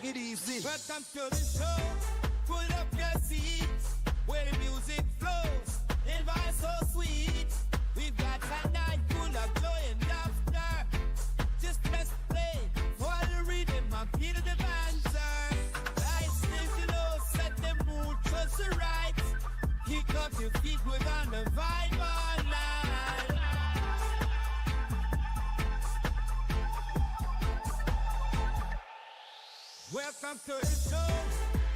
take it easy. Welcome to the show. Pull up your seats where the music flows. And vibe so sweet. We've got a night full of joy and laughter. Just press play for the rhythm and feel the banter. Lights lift low, set the mood just right. Kick up your feet, we're gonna vibe all night. Welcome to the show.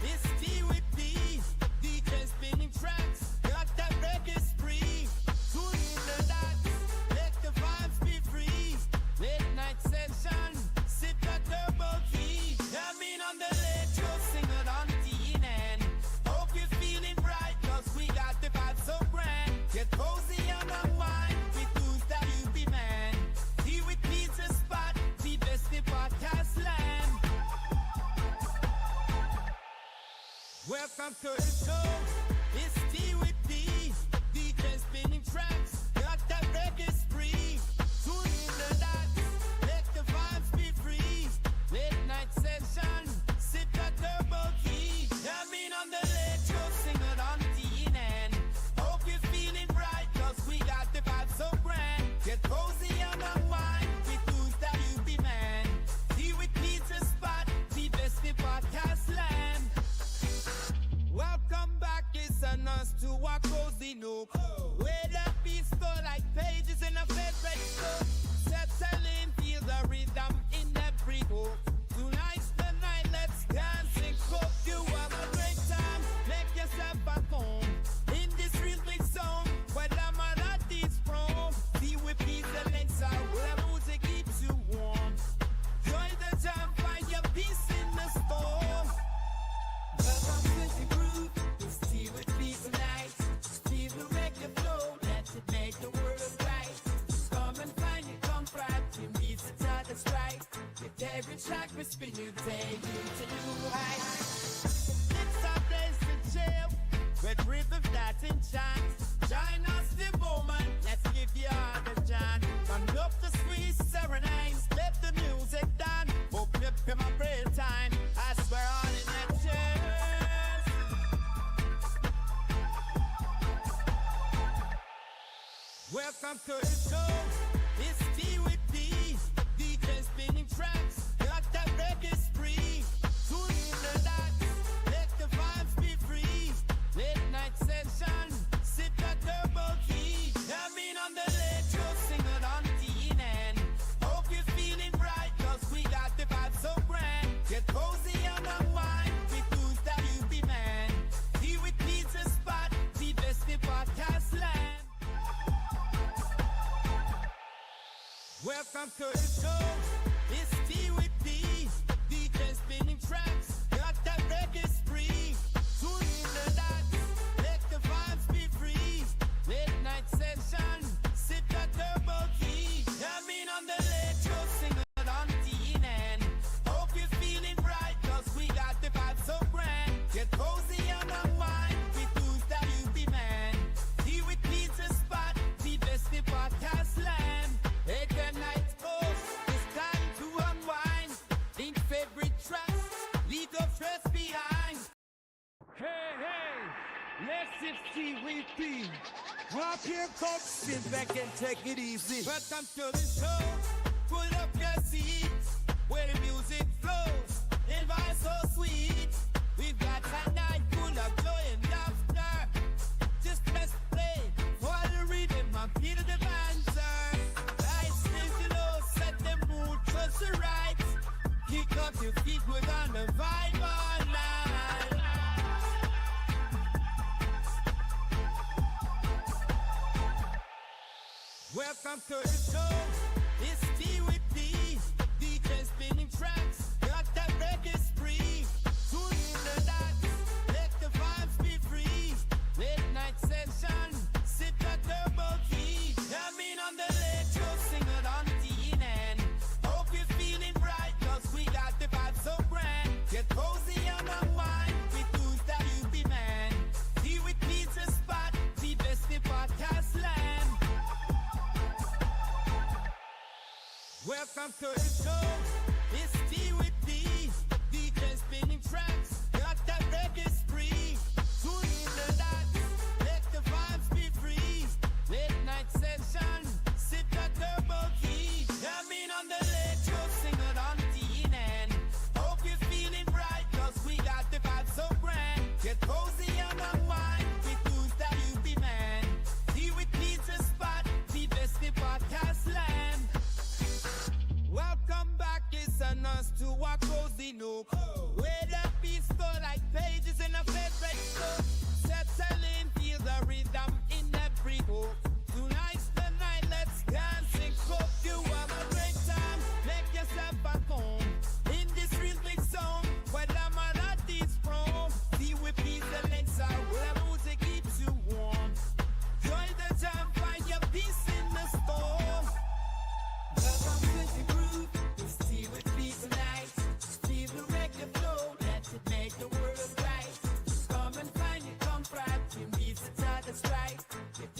It's T with D. DJ spinning tracks. Got that reggae spree. Tune in the dots. Let the vibes be free. Late night session. Sit at double key. Dreamin on the late show. Sing it on TNN. Hope you're feeling right. Cause we got the vibes so grand. Get cozy and unwind. With dudes that you be man. T with pizza spot. The best in podcast land. Welcome to the show. It's T with D. DJ spinning tracks. Got that reggae spree. Tune in the dots. Let the vibes be free. Late night session. Sit at double key. Dreamin on the late show. Sing it on TNN. Hope you're feeling right. Cause we got the vibes so grand. Get cozy and unwind. With dudes that you be man. T with pizza spot. The best in podcast land. Welcome back, listeners, to our cozy nook. Where the beats go like pages in a favorite book. Settling, feel the rhythm in every hook. Tonight's the night, let's dance and cook. You have a great time, make yourself at home. In this rhythmic zone, where the melodies from. See with peace and legs out, where the music keeps you warm. Join the jam, find your peace in the storm. Welcome to the groove, it's tea with me tonight. Feel the reggae flow, let it make the world right. Come and find your comfort, you meet the target's right. With every track we spin, you take you to new heights. It's our place to chill, with rhythm that's in chant. Join us the moment, let's give you all the chant. Come up the sweet serenades, let the music down. Open up in my brain time, I swear on in that chair. Welcome to the show. It's T with D. DJ spinning tracks. Got that reggae spree. Tune in the dots. Let the vibes be free. Late night session. Sit at double key. Dreamin on the late show. Sing it on TNN. Hope you're feeling right. Cause we got the vibes so grand. Get cozy and unwind. With dudes that you be man. T with pizza spot. The best in podcast land. Welcome to the show. It's T with D. DJ spinning tracks. Got that reggae spree. Tune in the dots. Let the vibes be free. Late night session. Sit at double key. Dreamin on the late show. Sing it on TNN. Hope you're feeling right. Cause we got the vibes so grand. Get cozy and unwind. With dudes that you be man. T with pizza spot. The best in podcast land. Hey, good night, folks. It's time to unwind. Think favorite tracks. Leave the stress behind. Hey, hey, let's see with me. Up here comes, sit back and take it easy. Welcome to the show. Pull up your seats where the music flows. And vibe so sweet. We've got a night full of joy and laughter. Just press play for the rhythm and feel the banter. Lights lift low, set the mood just right. Kick up your feet, we're gonna vibe all night. Welcome to the show. It's T with D. DJ spinning tracks. Got that reggae spree. Tune in the dots. Let the vibes be free. Late night session. Sit at double key. Dreamin on the late show. Sing it on TNN. Hope you're feeling right. Cause we got the vibes so grand. Get cozy and unwind. With dudes that you be man. T with pizza spot. The best in podcast land. Welcome to the show. It's T with D. DJ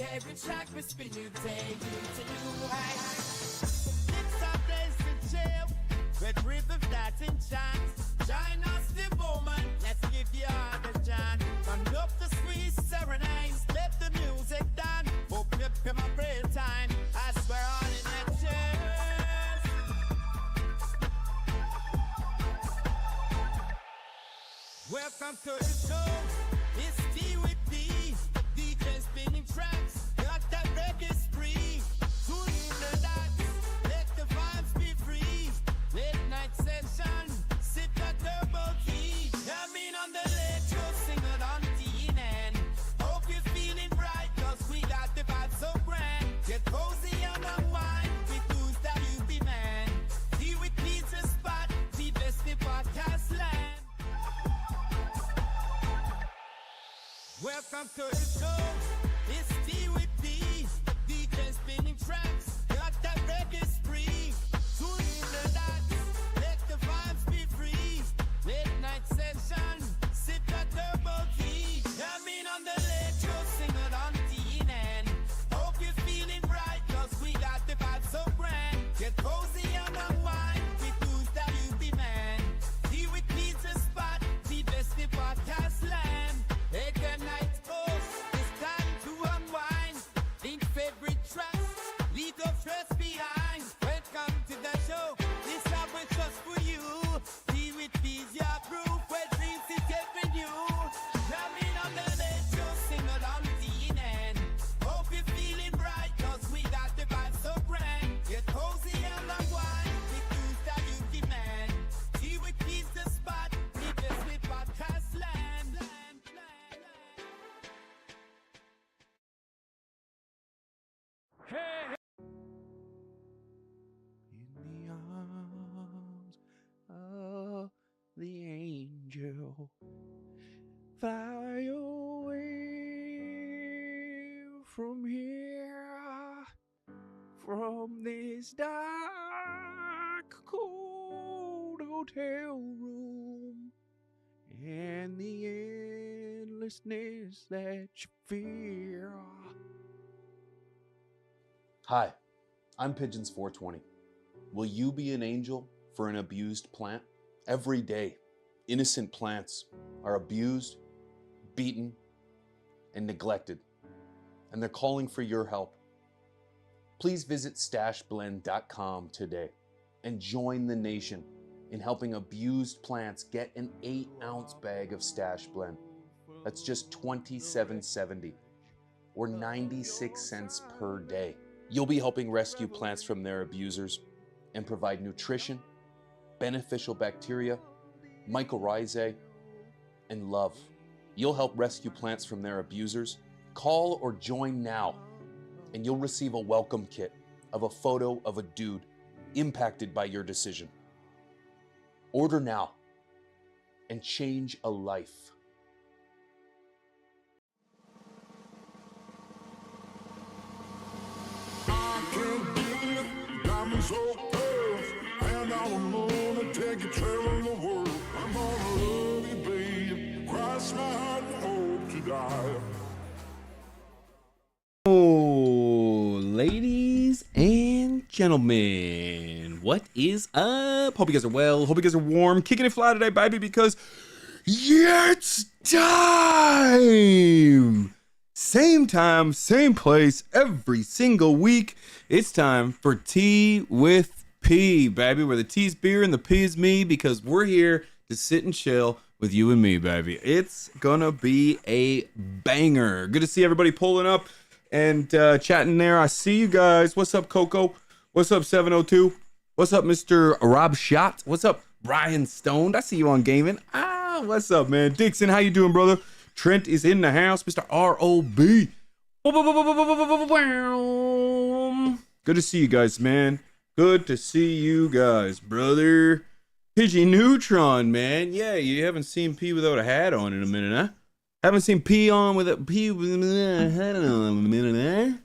Every track we spin you, take you to new heights. It's a place to chill, with rhythm that's in chance. Join us the moment, let's give you all the chance. Turn up the sweet serenades, let the music down. Hope you pay my prayer time, I swear on in that chance. Welcome to the show, it's T with D. DJ spinning tracks, got that reggae spree. Tune in the dots, let the vibes be free. Late night session, sip that turbo tea. Dreamin on the late show, sing it on TNN. Hope you're feeling bright, cause we got the vibe so grand. Get cozy and unwind, with tunes that you be man. Tea with pizza spot, the best in podcast land. Welcome to the show, it's T with D. DJ spinning tracks, got that reggae spree. Tune in the dots, let the vibes be free. Late night session, sip that turbo tea. Dreamin on the late show, sing it on TNN. Hope you're feeling bright, cause we got the vibe so grand. Get cozy and unwind, with tunes that you be man. Tea with pizza spot, the best in podcast land. Take a night post, it's time to unwind. Think favorite tracks, leave your stress behind. Welcome to the show, this song was just for you. Tea with peas, your proof, where dreams is helping you. Dreamin on the late show, sing it on TNN. Hope you're feeling bright, cause we got the vibe so grand. Get cozy and unwind, with tunes that you demand. Tea with peas, the spot, leave the sweet podcast land. Hey, In the arms of the angel, fly away from here, from this dark, cold hotel room, and the endlessness that you fear. Hi, I'm Pigeons 420. Will you be an angel for an abused plant? Every day, innocent plants are abused, beaten, and neglected, and they're calling for your help. Please visit stashblend.com today and join the nation in helping abused plants get an 8-ounce bag of Stash Blend. That's just $27.70 or 96 cents per day. You'll be helping rescue plants from their abusers and provide nutrition, beneficial bacteria, mycorrhizae, and love. You'll help rescue plants from their abusers. Call or join now, and you'll receive a welcome kit of a photo of a dude impacted by your decision. Order now and change a life. So close, and I'm gonna take you traveling the world. I'm gonna love you, babe. Cross my heart and hope to die. Oh, ladies and gentlemen, what is up? Hope you guys are well. Hope you guys are warm. Kicking it fly today, baby, because it's time. Same time, same place, every single week. It's time for Tea with P, baby, where the T's beer and the P is me, because we're here to sit and chill with you and me, baby. It's gonna be a banger. Good to see everybody pulling up and chatting there. I see you guys. What's up, Coco? What's up, 702? What's up, Mr. Rob Shot? What's up, Ryan Stone? I see you on gaming. What's up, man? Dixon, how you doing, brother? Trent is in the house. Mr. R.O.B. Good to see you guys, man. Good to see you guys, brother. Pidgey Neutron, man. Yeah, you haven't seen P without a hat on in a minute, huh? Haven't seen P on with a P with a hat on in a minute,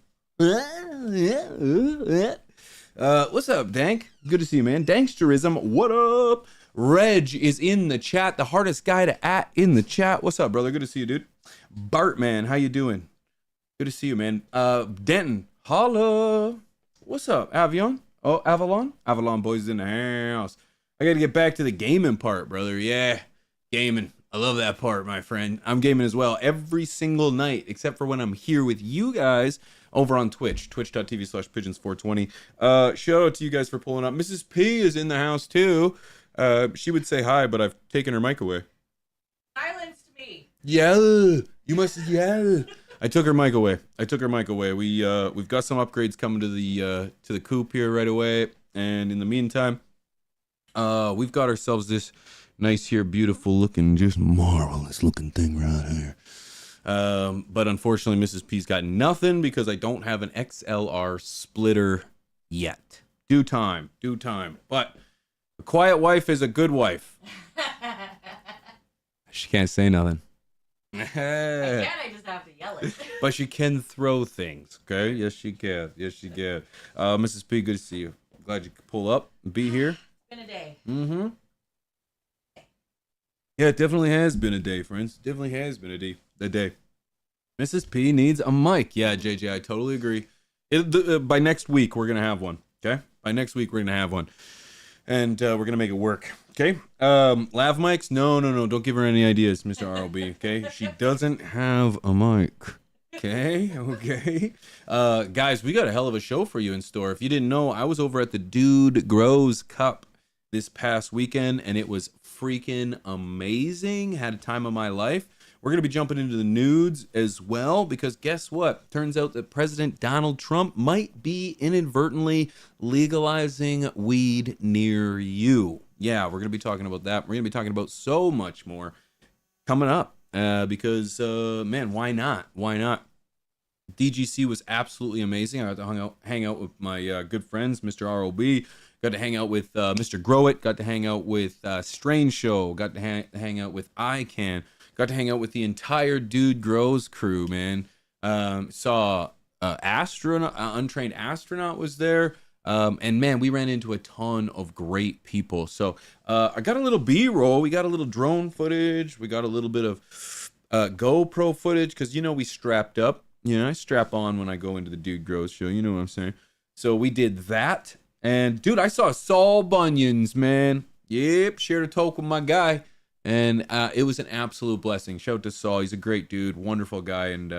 huh? What's up, Dank? Good to see you, man. Danksterism, what up? Reg is in the chat, the hardest guy to at in the chat. What's up, brother? Good to see you, dude. Bartman, how you doing? Good to see you, man. Denton, holla. What's up, Avion? Oh, Avalon? Avalon boys in the house. I gotta get back to the gaming part, brother. Yeah, gaming. I love that part, my friend. I'm gaming as well every single night, except for when I'm here with you guys over on Twitch, twitch.tv/pigeons420. Shout out to you guys for pulling up. Mrs. P is in the house too. She would say hi, but I've taken her mic away. Silenced me. Yell. You must yell. I took her mic away. We've got some upgrades coming to the coop here right away. And in the meantime, we've got ourselves this nice here, beautiful looking, just marvelous looking thing right here. But unfortunately, Mrs. P's got nothing because I don't have an XLR splitter yet. Due time. But a quiet wife is a good wife. She can't say nothing. I just have to yell it. But she can throw things, okay? Yes, she can. Mrs. P, good to see you. Glad you could pull up and be here. It's been a day. Mm-hmm. Yeah, it definitely has been a day, friends. Definitely has been a day. Mrs. P needs a mic. Yeah, JJ, I totally agree. By next week, we're going to have one, okay? By next week, we're going to have one. And we're going to make it work, okay? Lav mics? No. Don't give her any ideas, Mr. RLB, okay? She doesn't have a mic. Okay. Guys, we got a hell of a show for you in store. If you didn't know, I was over at the Dude Grows Cup this past weekend, and it was freaking amazing. Had a time of my life. We're going to be jumping into the nudes as well, because guess what? Turns out that President Donald Trump might be inadvertently legalizing weed near you. Yeah, we're going to be talking about that. We're going to be talking about so much more coming up, because, man, why not? DGC was absolutely amazing. I got to hang out with my good friends, Mr. ROB. Got to hang out with Mr. Grow It. Got to hang out with Strange Show. Got to hang out with ICANN. Got to hang out with the entire Dude Grows crew, man. Saw Untrained Astronaut was there. And man, we ran into a ton of great people. So I got a little B-roll. We got a little drone footage. We got a little bit of GoPro footage because, we strapped up. I strap on when I go into the Dude Grows show. You know what I'm saying? So we did that. And, dude, I saw Saul Bunions, man. Yep, shared a talk with my guy. And it was an absolute blessing. Shout out to Saul. He's a great dude, wonderful guy, and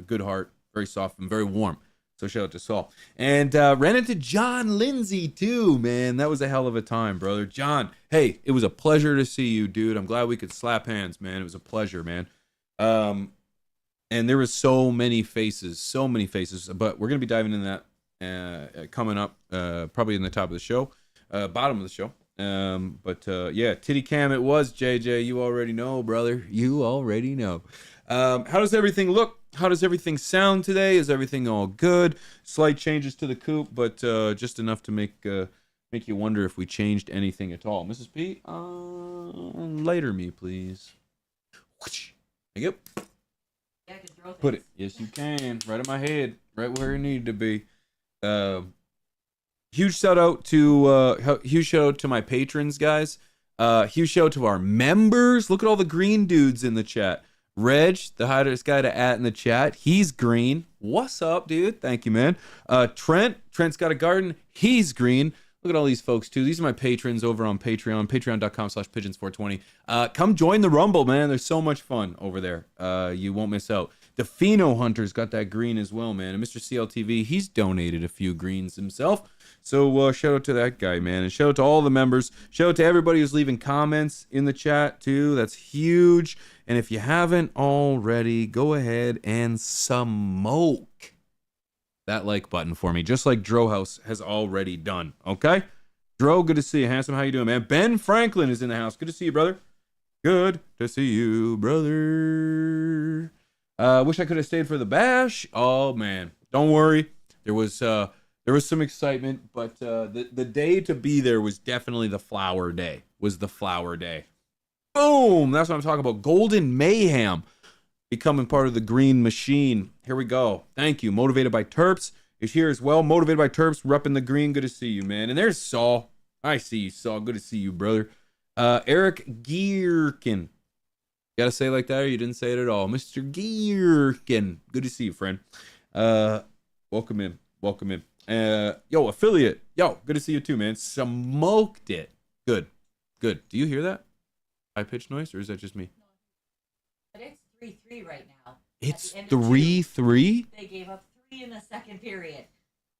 good heart, very soft and very warm. So shout out to Saul. And ran into John Lindsay, too, man. That was a hell of a time, brother. John, hey, it was a pleasure to see you, dude. I'm glad we could slap hands, man. It was a pleasure, man. And there was so many faces. But we're going to be diving into that coming up probably in the top of the show, bottom of the show. Yeah, Titty Cam it was, JJ. You already know, brother. You already know. How does everything look? How does everything sound today? Is everything all good? Slight changes to the coop, but just enough to make you wonder if we changed anything at all. Mrs. P, lighter me, please. Whoosh. There you go. Yeah, I can throw things. Put it. Yes, you can. Right in my head. Right where it needed to be. Huge shout out to my patrons, guys. Huge shout out to our members. Look at all the green dudes in the chat. Reg, the hottest guy to at in the chat. He's green. What's up, dude? Thank you, man. Trent's got a garden. He's green. Look at all these folks, too. These are my patrons over on Patreon, patreon.com/pigeons420. Come join the Rumble, man. There's so much fun over there. You won't miss out. The Pheno Hunter's got that green as well, man. And Mr. CLTV, he's donated a few greens himself. So shout out to that guy, man. And shout out to all the members. Shout out to everybody who's leaving comments in the chat, too. That's huge. And if you haven't already, go ahead and smoke that like button for me, just like Drohouse has already done. Okay? Dro, good to see you, handsome. How you doing, man? Ben Franklin is in the house. Good to see you, brother. Good to see you, brother. Wish I could have stayed for the bash. Oh, man. Don't worry. There was some excitement, but the day to be there was definitely the flower day. Boom! That's what I'm talking about. Golden Mayhem becoming part of the green machine. Here we go. Thank you. Motivated by Terps is here as well. Motivated by Terps, repping the green. Good to see you, man. And there's Saul. I see you, Saul. Good to see you, brother. Eric Gearkin. Gotta say it like that, or you didn't say it at all. Mr. Gearkin, good to see you, friend. Welcome in. Yo, affiliate. Yo, good to see you too, man. Smoked it. Good. Do you hear that high pitched noise, or is that just me? But it's 3-3 right now. It's At the end of 3-3. They gave up 3 in the second period.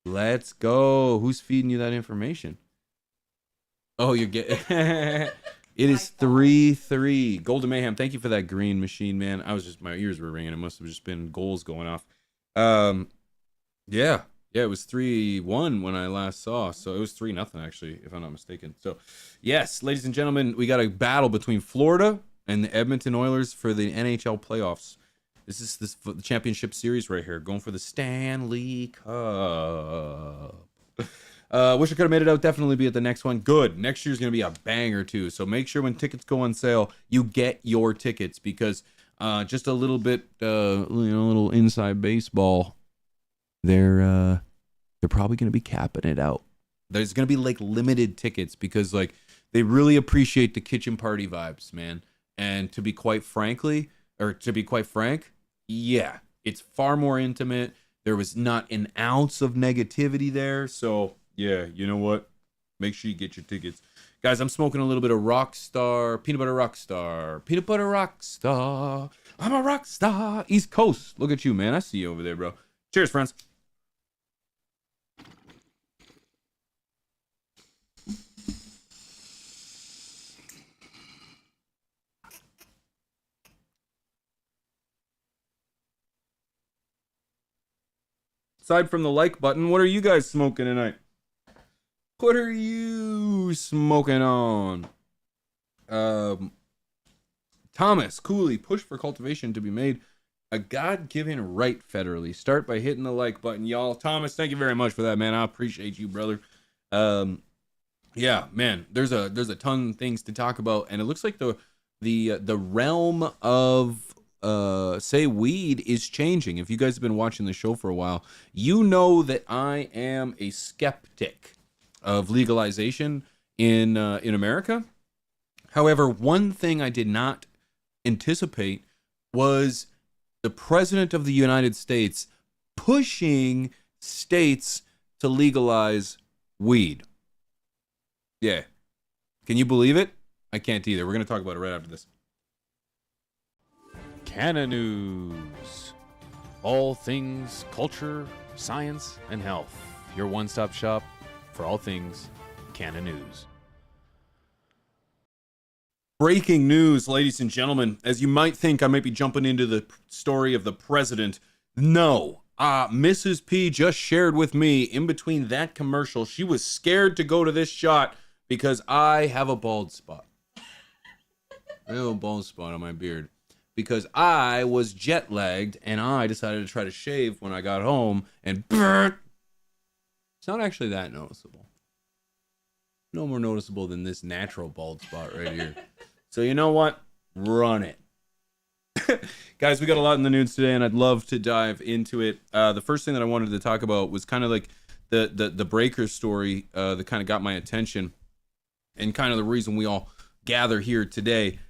Let's go. Who's feeding you that information? Oh, you're getting. It is 3-3. Golden Mayhem, thank you for that green machine, man. My ears were ringing. It must have just been goals going off. Yeah, it was 3-1 when I last saw. So it was 3-0 actually, if I'm not mistaken. So, yes, ladies and gentlemen, we got a battle between Florida and the Edmonton Oilers for the NHL playoffs. This is the championship series right here, going for the Stanley Cup. Wish I could have made it out. Definitely be at the next one. Good. Next year's going to be a banger too. So make sure when tickets go on sale, you get your tickets, because just a little bit, a little inside baseball. They're probably going to be capping it out. There's going to be like limited tickets, because like they really appreciate the kitchen party vibes, man. And to be quite frank, yeah, it's far more intimate. There was not an ounce of negativity there. So, yeah, you know what? Make sure you get your tickets. Guys, I'm smoking a little bit of Rockstar, peanut butter Rockstar. I'm a rock star. East Coast. Look at you, man. I see you over there, bro. Cheers, friends. Aside from the like button, what are you guys smoking tonight? What are you smoking on? Thomas Cooley, push for cultivation to be made a God-given right federally. Start by hitting the like button, y'all. Thomas, thank you very much for that, man. I appreciate you, brother. Yeah, man, there's a ton of things to talk about, and it looks like the realm of say weed is changing. If you guys have been watching the show for a while, you know that I am a skeptic of legalization in America. However, one thing I did not anticipate was the president of the United States pushing states to legalize weed. Yeah. Can you believe it? I can't either. We're going to talk about it right after this. Canna News. All things culture, science, and health. Your one-stop shop for all things Canna News. Breaking news, ladies and gentlemen. As you might think, I might be jumping into the story of the president. No. Mrs. P just shared with me in between that commercial, she was scared to go to this shot because I have a bald spot. I have a bald spot on my beard. Because I was jet lagged and I decided to try to shave when I got home, and it's not actually that noticeable. No more noticeable than this natural bald spot right here. So you know what? Run it. Guys, we got a lot in the news today, and I'd love to dive into it. The first thing that I wanted to talk about was kind of like the Breakers story that kind of got my attention, and kind of the reason we all gather here today.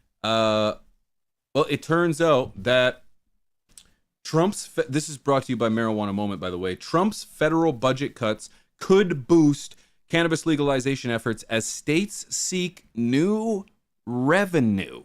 Well, it turns out that this is brought to you by Marijuana Moment, by the way. Trump's federal budget cuts could boost cannabis legalization efforts as states seek new revenue,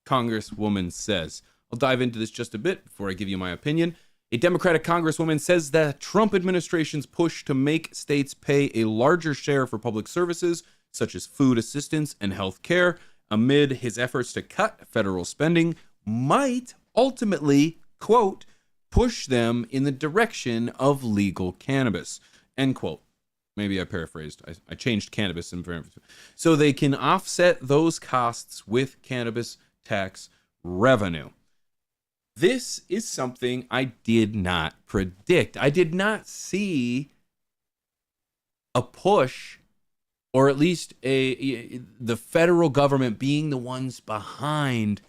Congresswoman says. I'll dive into this just a bit before I give you my opinion. A Democratic Congresswoman says the Trump administration's push to make states pay a larger share for public services, such as food assistance and health care, amid his efforts to cut federal spending, might ultimately, quote, push them in the direction of legal cannabis, end quote. Maybe I paraphrased. I changed cannabis. So they can offset those costs with cannabis tax revenue. This is something I did not predict. I did not see a push, or at least the federal government being the ones behind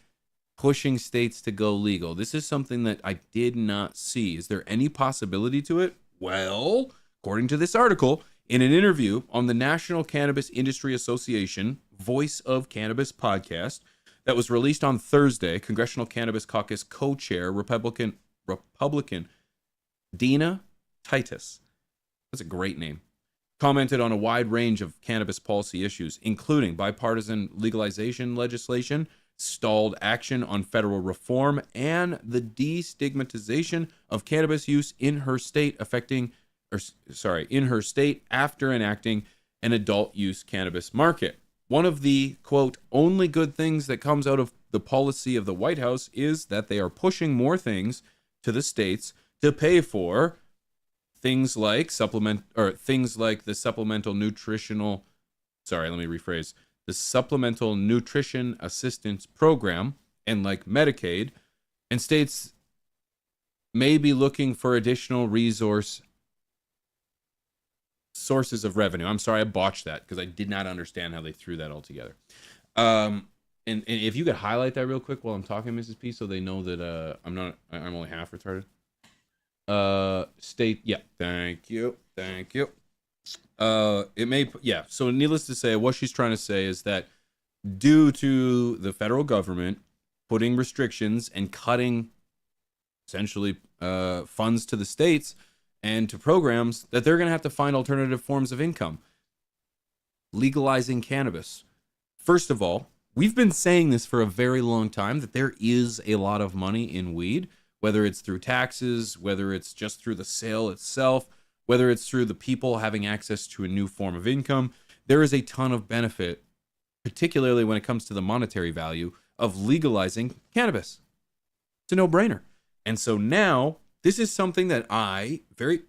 pushing states to go legal. This is something that I did not see. Is there any possibility to it? Well, according to this article, in an interview on the National Cannabis Industry Association Voice of Cannabis podcast, that was released on Thursday, Congressional Cannabis Caucus co-chair Republican Dina Titus, that's a great name, commented on a wide range of cannabis policy issues, including bipartisan legalization legislation, stalled action on federal reform, and the destigmatization of cannabis use in her state after enacting an adult use cannabis market. One of the, quote, only good things that comes out of the policy of the White House is that they are pushing more things to the states to pay for things like the supplemental nutrition assistance program, and like Medicaid, and states may be looking for additional sources of revenue. I'm sorry, I botched that because I did not understand how they threw that all together. And if you could highlight that real quick while I'm talking, Mrs. P, so they know that I'm only half retarded. Thank you. So needless to say, what she's trying to say is that due to the federal government putting restrictions and cutting essentially funds to the states and to programs, that they're going to have to find alternative forms of income. Legalizing cannabis. First of all, we've been saying this for a very long time, that there is a lot of money in weed, whether it's through taxes, whether it's just through the sale itself, whether it's through the people having access to a new form of income. There is a ton of benefit, particularly when it comes to the monetary value of legalizing cannabis. It's a no-brainer. And so now, this is something that I, very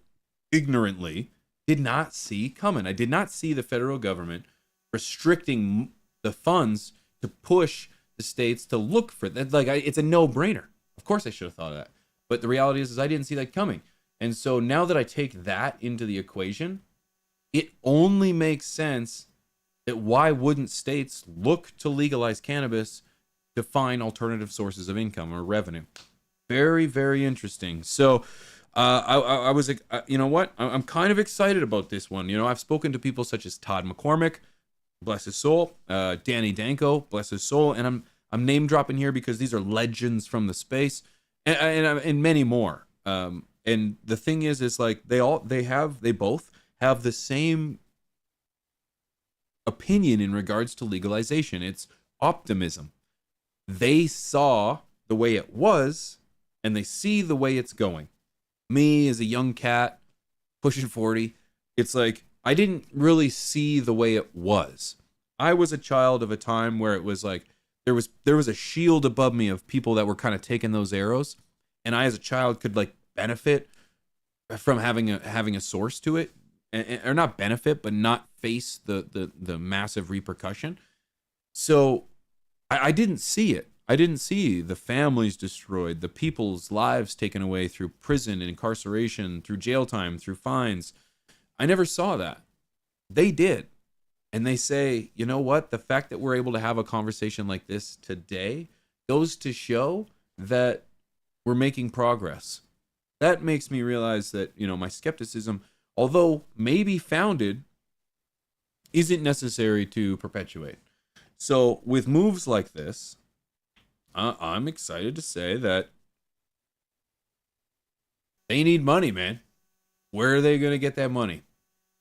ignorantly, did not see coming. I did not see the federal government restricting the funds to push the states to look for that. It's a no-brainer. Of course I should have thought of that. But the reality is I didn't see that coming. And so now that I take that into the equation, it only makes sense that why wouldn't states look to legalize cannabis to find alternative sources of income or revenue? Very, very interesting. So I was, you know what? I'm kind of excited about this one. You know, I've spoken to people such as Todd McCormick, bless his soul, Danny Danko, bless his soul, and I'm name dropping here because these are legends from the space, and many more. And the thing is like they both have the same opinion in regards to legalization. It's optimism. They saw the way it was, and they see the way it's going. Me as a young cat, pushing 40, it's like I didn't really see the way it was. I was a child of a time where it was like there was a shield above me of people that were kind of taking those arrows, and I as a child could like benefit from having a source to it, or not benefit, but not face the massive repercussion. So I didn't see it. I didn't see the families destroyed, the people's lives taken away through prison and incarceration, through jail time, through fines. I never saw that. They did. And they say, you know what? The fact that we're able to have a conversation like this today goes to show that we're making progress. That makes me realize that, you know, my skepticism, although maybe founded, isn't necessary to perpetuate. So with moves like this, I'm excited to say that they need money, man. Where are they going to get that money?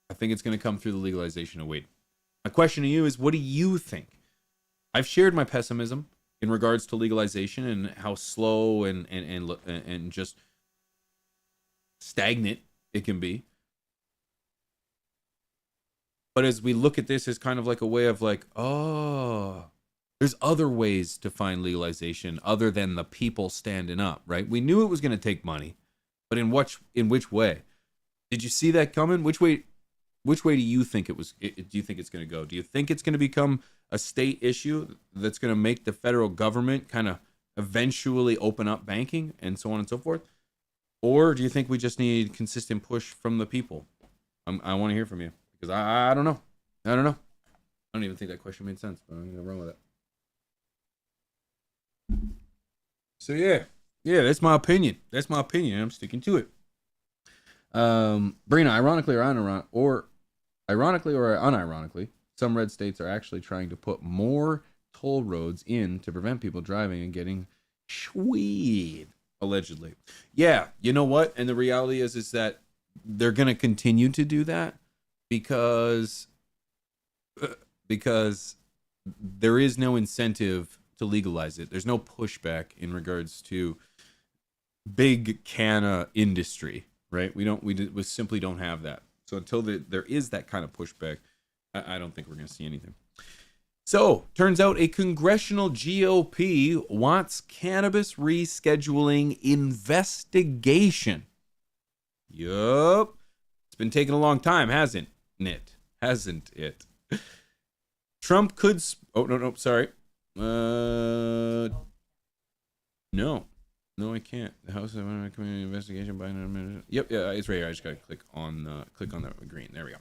I think it's going to come through the legalization of weed. My question to you is, what do you think? I've shared my pessimism in regards to legalization and how slow and just stagnant it can be. But as we look at this as kind of like a way of like, oh, there's other ways to find legalization other than the people standing up, right? We knew it was going to take money, but in which way? Did you see that coming? Which way do you think do you think it's going to go? Do you think it's going to become a state issue that's going to make the federal government kind of eventually open up banking and so on and so forth? Or do you think we just need consistent push from the people? I want to hear from you because I don't know. I don't even think that question made sense, but I'm going to run with it. So yeah, that's my opinion. I'm sticking to it. Brina, ironically or unironically, some red states are actually trying to put more toll roads in to prevent people driving and getting weed, allegedly. Yeah, you know what? And the reality is that they're going to continue to do that because there is no incentive to legalize it. There's no pushback in regards to big canna industry, right? We simply don't have that. So until there is that kind of pushback, I don't think we're going to see anything. So, turns out a congressional GOP wants cannabis rescheduling investigation. Yup. It's been taking a long time, hasn't it? Hasn't it? Trump could... Oh, no, sorry. No, I can't. The House of Community Investigation by an administration. Yep, yeah, it's right here. I just got to click on that green. There we go.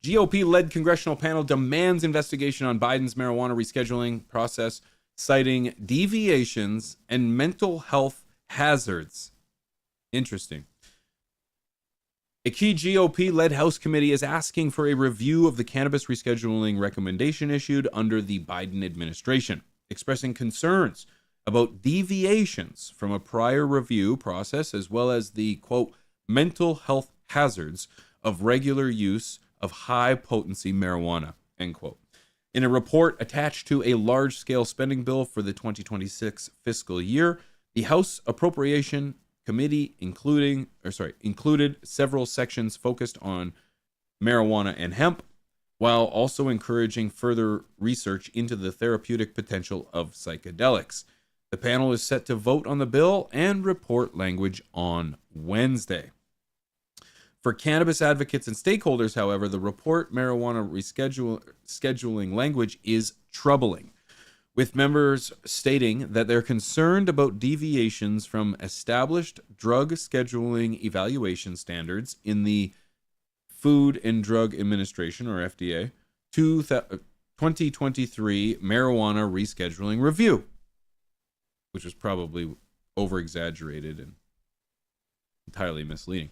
GOP-led congressional panel demands investigation on Biden's marijuana rescheduling process, citing deviations and mental health hazards. Interesting. A key GOP-led House committee is asking for a review of the cannabis rescheduling recommendation issued under the Biden administration, expressing concerns about deviations from a prior review process, as well as the, quote, mental health hazards of regular use of high-potency marijuana, end quote. In a report attached to a large-scale spending bill for the 2026 fiscal year, the House Appropriation Committee included several sections focused on marijuana and hemp, while also encouraging further research into the therapeutic potential of psychedelics. The panel is set to vote on the bill and report language on Wednesday. For cannabis advocates and stakeholders, however, the report marijuana rescheduling language is troubling, with members stating that they're concerned about deviations from established drug scheduling evaluation standards in the Food and Drug Administration, or FDA, 2023 marijuana rescheduling review, which was probably over-exaggerated and entirely misleading.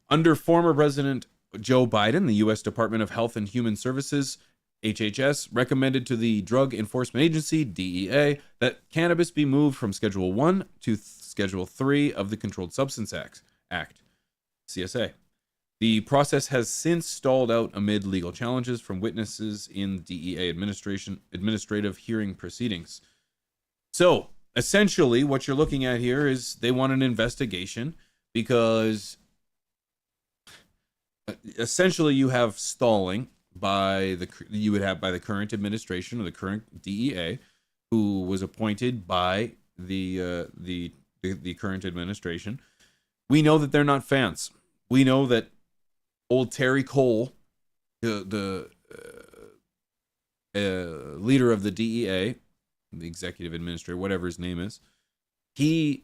Under former President Joe Biden, the U.S. Department of Health and Human Services, HHS, recommended to the Drug Enforcement Agency, DEA, that cannabis be moved from Schedule 1 to Schedule 3 of the Controlled Substance Act, CSA. The process has since stalled out amid legal challenges from witnesses in DEA administrative hearing proceedings. So, essentially, what you're looking at here is they want an investigation because essentially you have stalling by the current administration, or the current DEA, who was appointed by the current administration. We know that they're not fans. We know that old Terry Cole, the leader of the DEA, the executive administrator, whatever his name is, he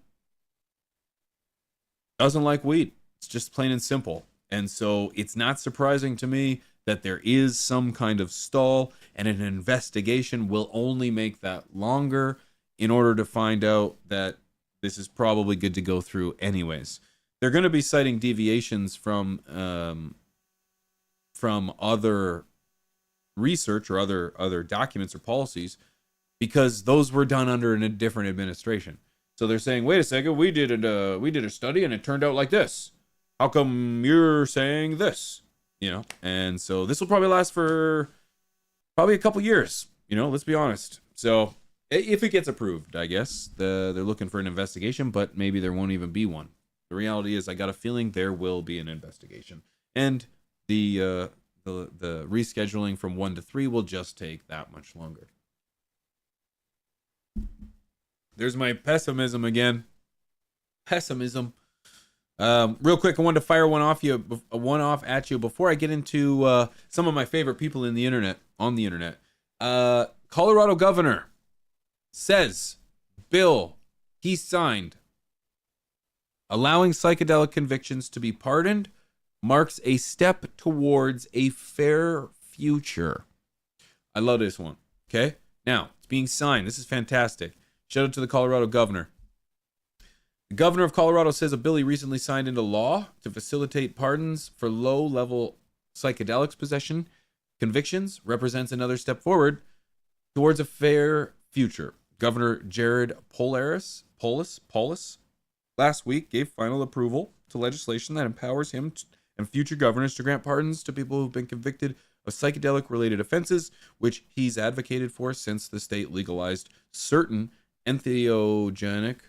doesn't like weed. It's just plain and simple. And so it's not surprising to me that there is some kind of stall, and an investigation will only make that longer in order to find out that this is probably good to go through anyways. They're going to be citing deviations from other research or other documents or policies, because those were done under a different administration. So they're saying, wait a second, we did a study and it turned out like this. How come you're saying this? And so this will probably last for probably a couple years, let's be honest. So if it gets approved, I guess they're looking for an investigation, but maybe there won't even be one. The reality is, I got a feeling there will be an investigation, and the rescheduling from 1 to 3 will just take that much longer. There's my pessimism again. Pessimism. Real quick, I wanted to fire one off at you before I get into some of my favorite people on the internet. Colorado governor says bill he signed allowing psychedelic convictions to be pardoned marks a step towards a fair future. I love this one. Okay, now it's being signed. This is fantastic. Shout out to the Colorado governor. The governor of Colorado says a bill he recently signed into law to facilitate pardons for low-level psychedelics possession convictions represents another step forward towards a fair future. Governor Jared Polis last week gave final approval to legislation that empowers him and future governors to grant pardons to people who've been convicted of psychedelic-related offenses, which he's advocated for since the state legalized certain entheogenic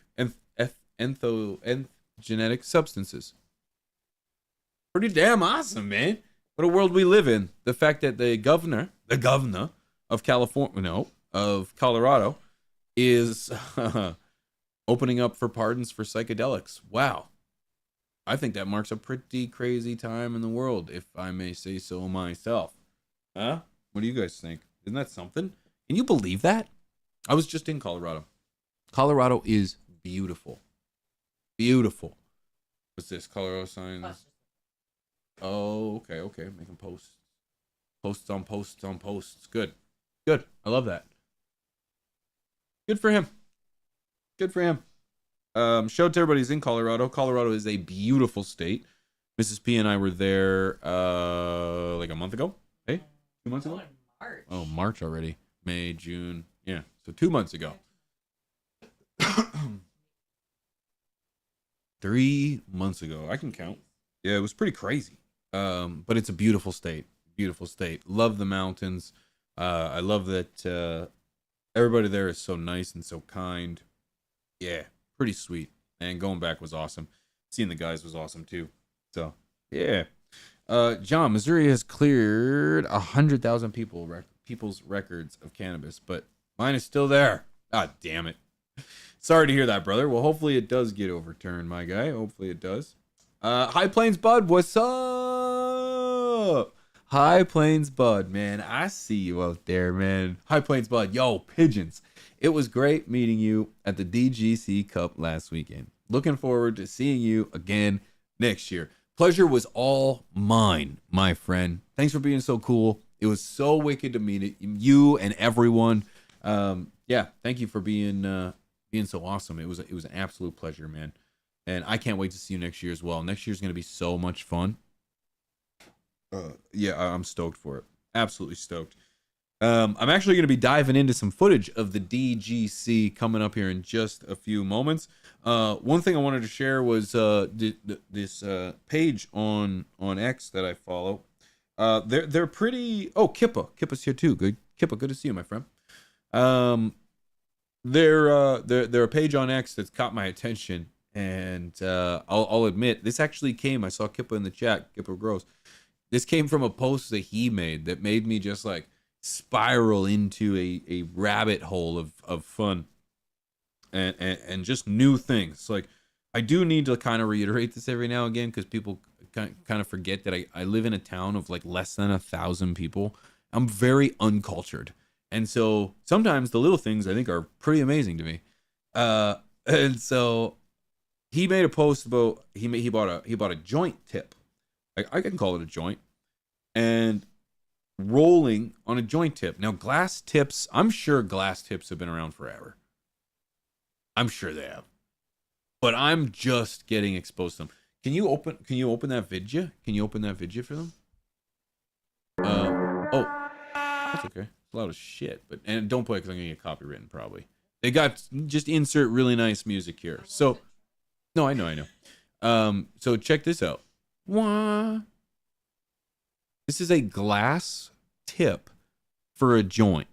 substances. Pretty damn awesome, man. What a world we live in. The fact that the governor of Colorado is opening up for pardons for psychedelics. Wow. I think that marks a pretty crazy time in the world, if I may say so myself. Huh? What do you guys think? Isn't that something? Can you believe that? I was just in Colorado. Colorado is beautiful. Beautiful. What's this? Colorado signs. Oh, okay. Making posts. Posts on posts on posts. Good. I love that. Good for him. Shout out to everybody who's in Colorado. Colorado is a beautiful state. Mrs. P and I were there like a month ago. Hey? 2 months ago? March. Oh, March already. May, June. Yeah. So 2 months ago. 3 months ago. I can count. Yeah, it was pretty crazy. But it's a beautiful state. Beautiful state. Love the mountains. I love that everybody there is so nice and so kind. Yeah, pretty sweet. And going back was awesome. Seeing the guys was awesome too. So, yeah. John, Missouri has cleared 100,000 people's records of cannabis, but mine is still there. God damn it. Sorry to hear that, brother. Well, hopefully it does get overturned, my guy. Hopefully it does. High Plains Bud, what's up? High Plains Bud, man. I see you out there, man. High Plains Bud, yo, pigeons. It was great meeting you at the DGC Cup last weekend. Looking forward to seeing you again next year. Pleasure was all mine, my friend. Thanks for being so cool. It was so wicked to meet you and everyone. Yeah, thank you for being so awesome. It was an absolute pleasure, man. And I can't wait to see you next year as well. Next year's going to be so much fun. Yeah, I'm stoked for it. Absolutely stoked. I'm actually going to be diving into some footage of the DGC coming up here in just a few moments. One thing I wanted to share was this page on X that I follow. They're pretty. Oh, Kippa's here too. Good, Kippa. Good to see you, my friend. They're a page on X that's caught my attention, and I'll admit this actually came. I saw Kippa in the chat. Kippa Gross. This came from a post that he made that made me just like spiral into a rabbit hole of fun and just new things. Like, I do need to kind of reiterate this every now and again because people kind of forget that I live in a town of like less than 1,000 people. I'm very uncultured, and so sometimes the little things I think are pretty amazing to me. And so he made a post about he bought a joint tip. I can call it a joint, and rolling on a joint tip. Now, glass tips, I'm sure glass tips have been around forever. I'm sure they have. But I'm just getting exposed to them. Can you open that vidya? Can you open that vidya for them? Oh, that's okay. It's loud as shit. And don't play it because I'm going to get copywritten probably. They got, just insert really nice music here. So, no, I know. So check this out. Wah. This is a glass tip for a joint.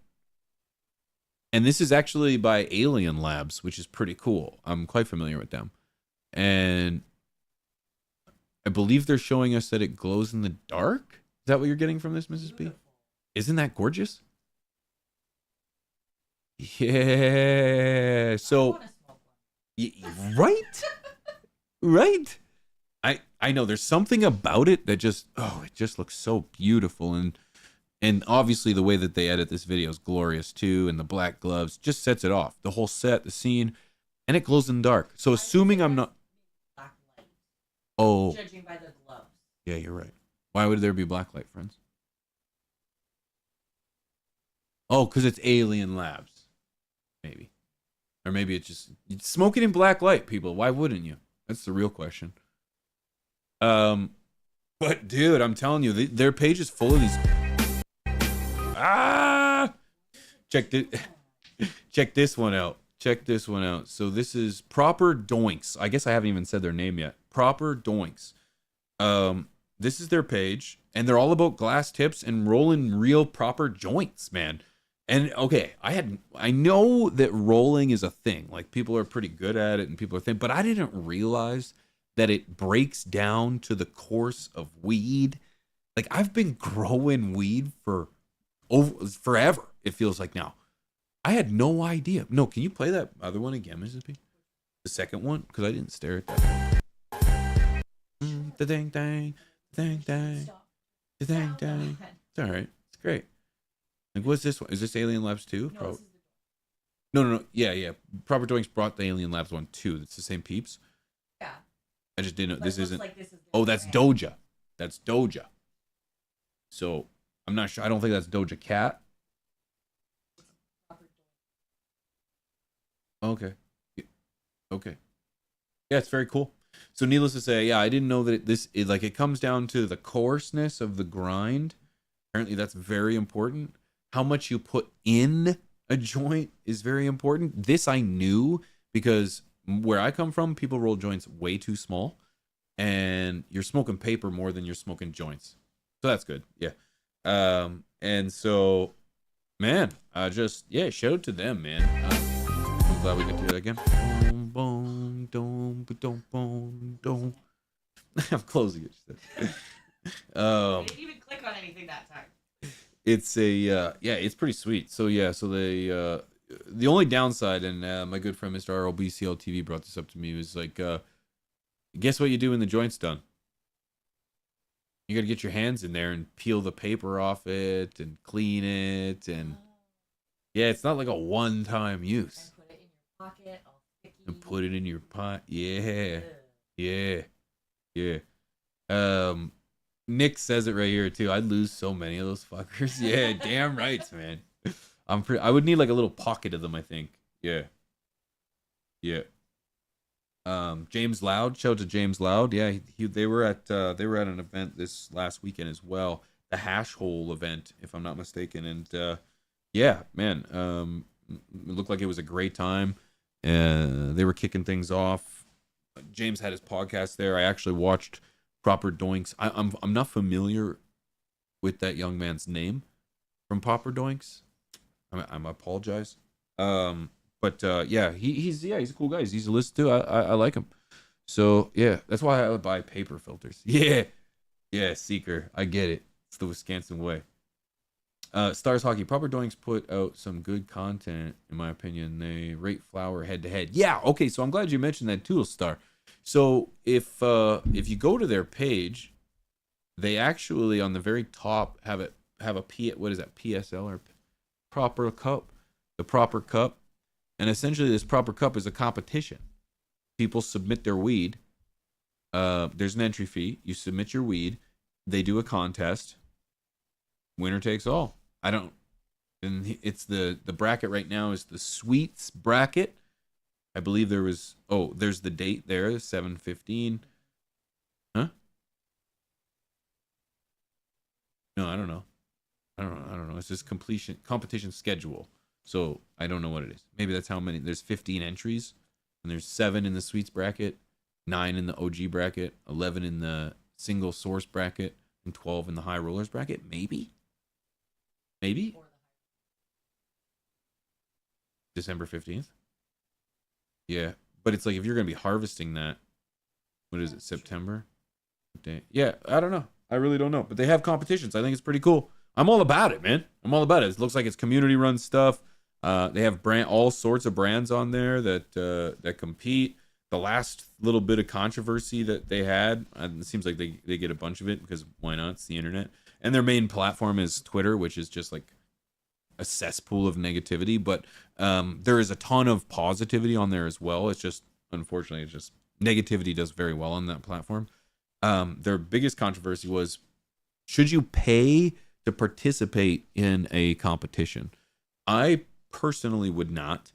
And this is actually by Alien Labs, which is pretty cool. I'm quite familiar with them. And I believe they're showing us that it glows in the dark. Is that what you're getting from this, Mrs. B? Isn't that gorgeous? Yeah. So, right? Right? I know there's something about it that just, it just looks so beautiful. And obviously the way that they edit this video is glorious too. And the black gloves just sets it off. The whole set, the scene, and it glows in the dark. So assuming I'm not. Black light. Oh. Judging by the gloves. Yeah, you're right. Why would there be black light, friends? Oh, because it's Alien Labs. Maybe. Or maybe it's just smoking in black light, people. Why wouldn't you? That's the real question. But dude, I'm telling you, their page is full of these. Check it. Check this one out. Check this one out. So this is Proper Doinks. I guess I haven't even said their name yet. Proper Doinks. This is their page, and they're all about glass tips and rolling real proper joints, man. And okay, I know that rolling is a thing. Like people are pretty good at it, and people are thin, but I didn't realize that it breaks down to the course of weed. Like I've been growing weed for forever. It feels like now. I had no idea. No, can you play that other one again, Mrs. P? The second one, because I didn't stare at that. The dang dang, dang dang, the dang dang. It's all right. It's great. Like, what's this one? Is this Alien Labs 2? No. Yeah. Proper Doinks brought the Alien Labs one too. It's the same peeps. Yeah. I just didn't know. This isn't. Like this is Oh, that's Doja. That's Doja. So I'm not sure. I don't think that's Doja Cat. Okay. Okay. Yeah, it's very cool. So needless to say, yeah, I didn't know that it comes down to the coarseness of the grind. Apparently that's very important. How much you put in a joint is very important. This I knew because where I come from, people roll joints way too small, and you're smoking paper more than you're smoking joints. So that's good. Yeah. And so, man, shout out to them, man. I'm glad we could do that again. Boom, boom, boom, boom, boom. I'm closing it. I didn't even click on anything that time. It's it's pretty sweet. So the only downside, and my good friend Mr. RLBCL TV brought this up to me, was like, guess what you do when the joint's done? You got to get your hands in there and peel the paper off it and clean it, and yeah, it's not like a one-time use. And put it in your pocket, all sticky. And put it in your pot. Yeah. Nick says it right here too. I'd lose so many of those fuckers. Yeah, damn right, man. I would need like a little pocket of them, I think. Yeah. James Loud, shout out to James Loud. Yeah, they were at an event this last weekend as well, the Hash Hole event, if I'm not mistaken. And yeah, man, it looked like it was a great time. They were kicking things off. James had his podcast there. I actually watched Proper Doinks. I'm not familiar with that young man's name from Proper Doinks. I apologize. But yeah, he's a cool guy. He's easy to listen to. I like him. So yeah, that's why I would buy paper filters. Yeah, Seeker. I get it. It's the Wisconsin way. Stars Hockey. Proper Doinks put out some good content, in my opinion. They rate flower head to head. Yeah, okay. So I'm glad you mentioned that too, Star. So if you go to their page, they actually on the very top have a what is that, PSL or Proper Cup, the Proper Cup. And essentially, this Proper Cup is a competition. People submit their weed. There's an entry fee. You submit your weed. They do a contest. Winner takes all. And it's the bracket right now is the sweets bracket. I believe there's the date there, 7/15. Huh? No, I don't know. It's just competition schedule. So I don't know what it is. Maybe that's how many. There's 15 entries, and there's 7 in the sweets bracket, 9 in the OG bracket, 11 in the single source bracket, and 12 in the high rollers bracket. Maybe. December 15th. Yeah, but it's like if you're gonna be harvesting that, what is it? September. Yeah, I don't know. I really don't know. But they have competitions. I think it's pretty cool. I'm all about it, man. I'm all about it. It looks like it's community run stuff. They have all sorts of brands on there that compete. The last little bit of controversy that they had, it seems like they get a bunch of it because why not? It's the internet. And their main platform is Twitter, which is just like a cesspool of negativity. But there is a ton of positivity on there as well. It's just, unfortunately, negativity does very well on that platform. Their biggest controversy was, should you pay to participate in a competition? I personally would not,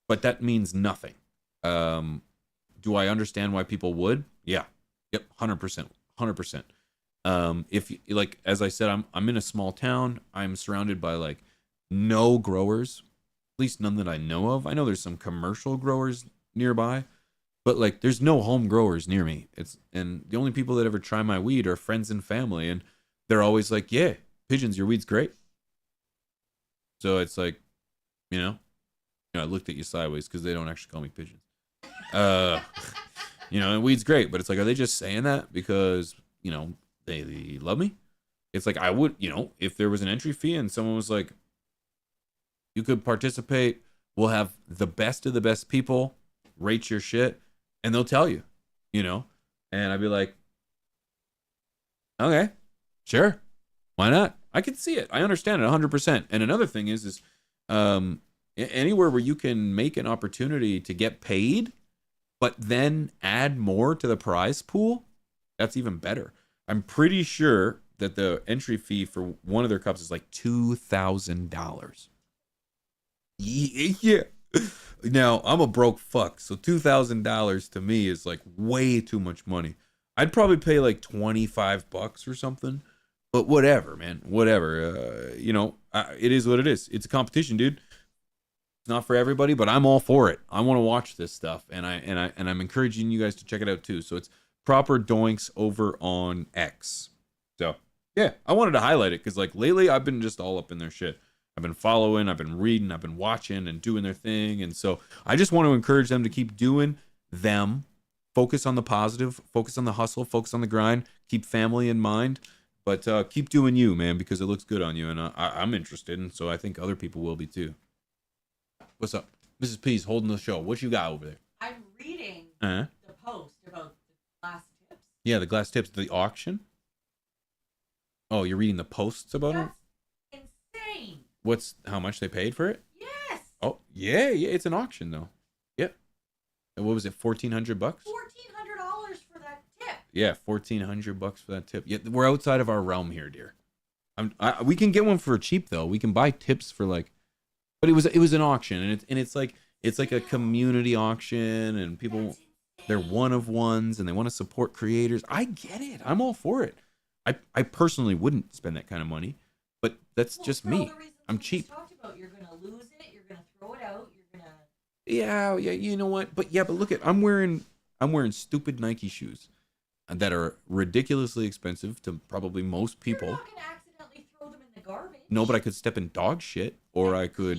but that means nothing. Do I understand why people would? Yeah. Yep. 100%. If like, as I said, I'm in a small town. I'm surrounded by like no growers. least none that I know of. I know there's some commercial growers nearby, but like there's no home growers near me. And the only people that ever try my weed are friends and family, and they're always like, "Yeah, Pigeons, your weed's great." So it's like, you know, I looked at you sideways because they don't actually call me Pigeons. And weed's great, but it's like, are they just saying that because, they love me? It's like, I would, if there was an entry fee and someone was like, you could participate, we'll have the best of the best people rate your shit, and they'll tell you, and I'd be like, okay, sure, why not? I can see it. I understand it 100%. And another thing is anywhere where you can make an opportunity to get paid, but then add more to the prize pool, that's even better. I'm pretty sure that the entry fee for one of their cups is like $2,000. Yeah. Now, I'm a broke fuck, so $2,000 to me is like way too much money. I'd probably pay like $25 or something, but whatever, man, whatever. It is what it is. It's a competition, dude. It's not for everybody, but I'm all for it. I want to watch this stuff, and I'm encouraging you guys to check it out too. So it's Proper Doinks over on X. So yeah, I wanted to highlight it because like lately I've been just all up in their shit. I've been following, I've been reading, I've been watching and doing their thing, and so I just want to encourage them to keep doing them. Focus on the positive, focus on the hustle, focus on the grind, keep family in mind, but keep doing you, man, because it looks good on you, and I'm interested, and so I think other people will be too. What's up? Mrs. P's holding the show. What you got over there? I'm reading the post about the glass tips. Yeah, the glass tips. The auction? Oh, you're reading the posts about it? That's insane. How much they paid for it? Yes. Oh, yeah. It's an auction, though. Yep. And what was it, $1,400? $1,400 for that tip. Yeah, $1,400 for that tip. Yeah, we're outside of our realm here, dear. We can get one for cheap, though. We can buy tips for like... But it was an auction, and it's like a community auction, and people, they're one of ones, and they want to support creators. I get it. I'm all for it. I personally wouldn't spend that kind of money, but that's just me. I'm cheap. Talked about, you're gonna lose it. You're gonna throw it out. You're gonna. Yeah. You know what? But look at I'm wearing stupid Nike shoes that are ridiculously expensive to probably most people. You're not gonna accidentally throw them in the garbage. No, but I could step in dog shit, or I could.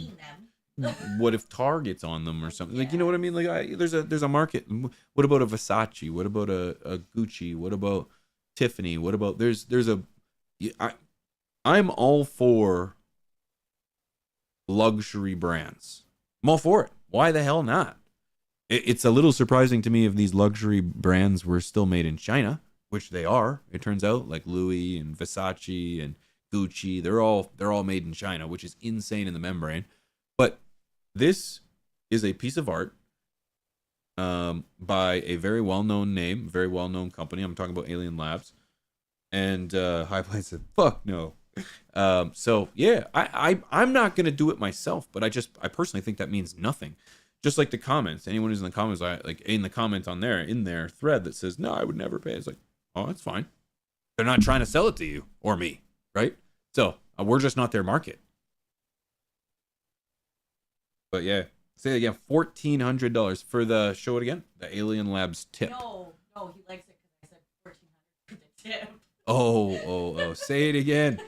What if tar gets on them or something? Like, you know what I mean? Like, there's a market. What about a Versace? What about a Gucci? What about Tiffany? What about I'm all for luxury brands. I'm all for it. Why the hell not? It's a little surprising to me if these luxury brands were still made in China, which they are. It turns out, like Louis and Versace and Gucci, they're all made in China, which is insane in the membrane. But this is a piece of art by a very well-known name, very well-known company. I'm talking about Alien Labs. And High Plains said, "Fuck no." So yeah, I'm not gonna do it myself, but I personally think that means nothing. Just like the comments. Anyone who's in the comments, in the comment on in their thread that says, "No, I would never pay." It's like, oh, that's fine. They're not trying to sell it to you or me, right? So we're just not their market. But yeah, say it again. $1,400 for the show it again. The Alien Labs tip. No, he likes it because I said $1,400 for the tip. Oh. Say it again.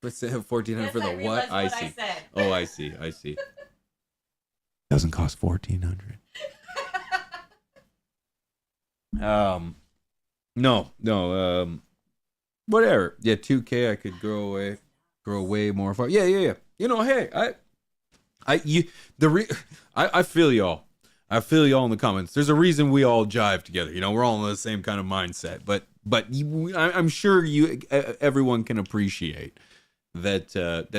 Let's say $1,400 for the what? I see. Said. Oh, I see. Doesn't cost $1,400. No. Whatever. Yeah, $2K. I could grow way more far. Yeah. You know, hey, I feel y'all. I feel y'all in the comments. There's a reason we all jive together. You know, we're all in the same kind of mindset. But I'm sure everyone can appreciate that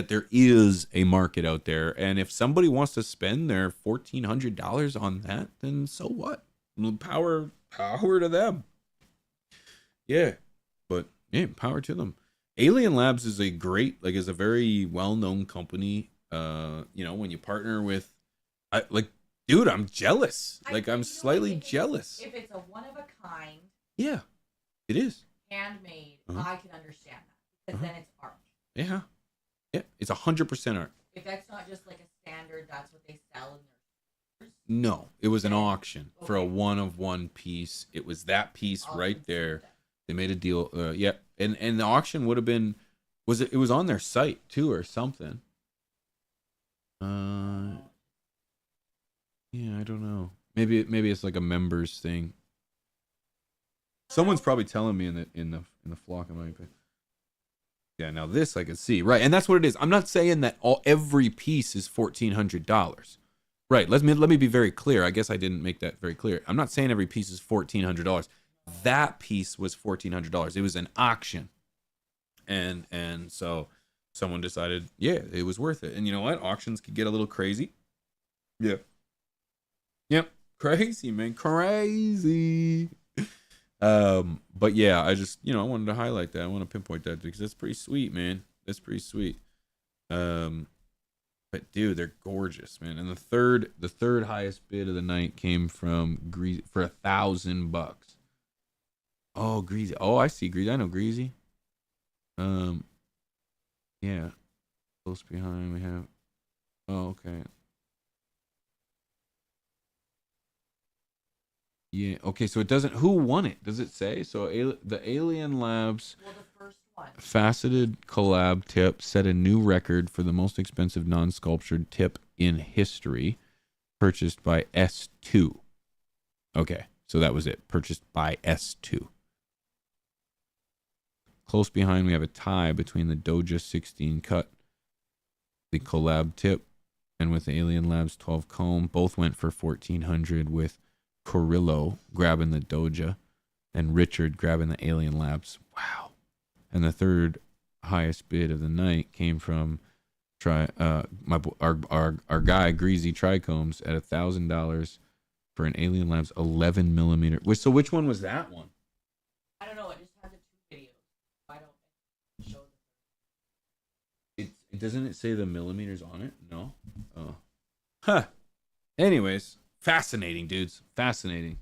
there is a market out there, and if somebody wants to spend their $1,400 on that, then so what? Power to them. Yeah, but yeah, power to them. Alien Labs is a very well-known company. When you partner with, dude, I'm jealous. I'm slightly jealous. If it's a one of a kind, yeah, it is handmade. I can understand that because then it's art. Yeah, it's 100% art. If that's not just like a standard, that's what they sell in their stores. No, it was an auction for a Okay. one of one piece. It was that piece I'll right consider there. that. They made a deal. Yeah, and the auction would have been, was it? It was on their site too, or something. Yeah, I don't know. Maybe it's like a members thing. Someone's probably telling me in the flock. I might be. Yeah, now this I can see, right, and that's what it is. I'm not saying that every piece is $1,400, right? Let me be very clear. I guess I didn't make that very clear. I'm not saying every piece is $1,400. That piece was $1,400. It was an auction, and so someone decided, yeah, it was worth it. And you know what? Auctions could get a little crazy. Yeah. Yep. Crazy, man. Crazy. But yeah, I just, I wanted to highlight that. I want to pinpoint that because that's pretty sweet, man. That's pretty sweet. But dude, they're gorgeous, man. And the third highest bid of the night came from Greasy for $1,000. Oh, Greasy. Oh, I see Greasy. I know Greasy. Yeah. Close behind we have. Oh, okay. Yeah. Okay. So it doesn't. Who won it? Does it say? So the Alien Labs Well, the first one. faceted collab tip set a new record for the most expensive non-sculptured tip in history, purchased by S2. Okay. So that was it. Purchased by S2. Close behind, we have a tie between the Doja 16 cut, the collab tip, and with the Alien Labs 12 comb. Both went for $1,400, with Corillo grabbing the Doja and Richard grabbing the Alien Labs. Wow. And the third highest bid of the night came from our guy Greasy Trichomes at $1,000 for an Alien Labs 11 millimeter. So which one was that one? I don't know. It just has the two videos. I don't show them. It doesn't it say the millimeters on it? No. Oh. Huh. Anyways, fascinating, dudes. Fascinating.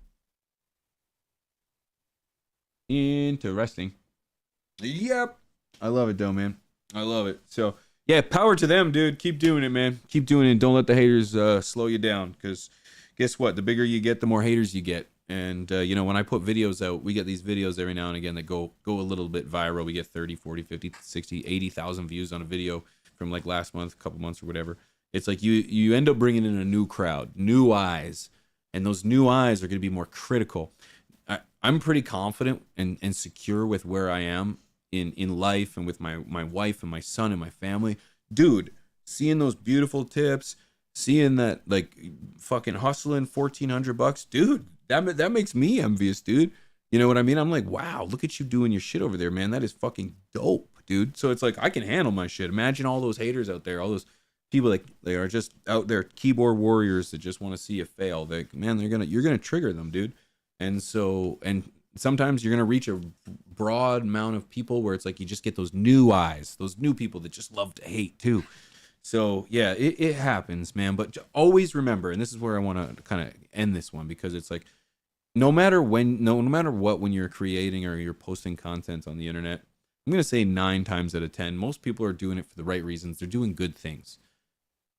Interesting. Yep. I love it though, man. I love it. So yeah, power to them, dude. Keep doing it, man. Keep doing it. Don't let the haters slow you down, because guess what? The bigger you get, the more haters you get. And when I put videos out, we get these videos every now and again that go a little bit viral. We get 30, 40, 50, 60, 80,000 views on a video from like last month, a couple months or whatever. It's like you end up bringing in a new crowd, new eyes, and those new eyes are going to be more critical. I'm pretty confident and secure with where I am in life and with my wife and my son and my family. Dude, seeing those beautiful tips, seeing that like fucking hustling $1,400, dude, that makes me envious, dude. You know what I mean? I'm like, wow, look at you doing your shit over there, man. That is fucking dope, dude. So it's like, I can handle my shit. Imagine all those haters out there, all those people that they are just out there, keyboard warriors that just want to see you fail. Man, you're gonna trigger them, dude. And sometimes you're gonna reach a broad amount of people where it's like you just get those new eyes, those new people that just love to hate too. So yeah, it happens, man. But always remember, and this is where I want to kind of end this one, because it's like, no matter what, when you're creating or you're posting content on the internet, I'm gonna say 9 times out of 10, most people are doing it for the right reasons. They're doing good things.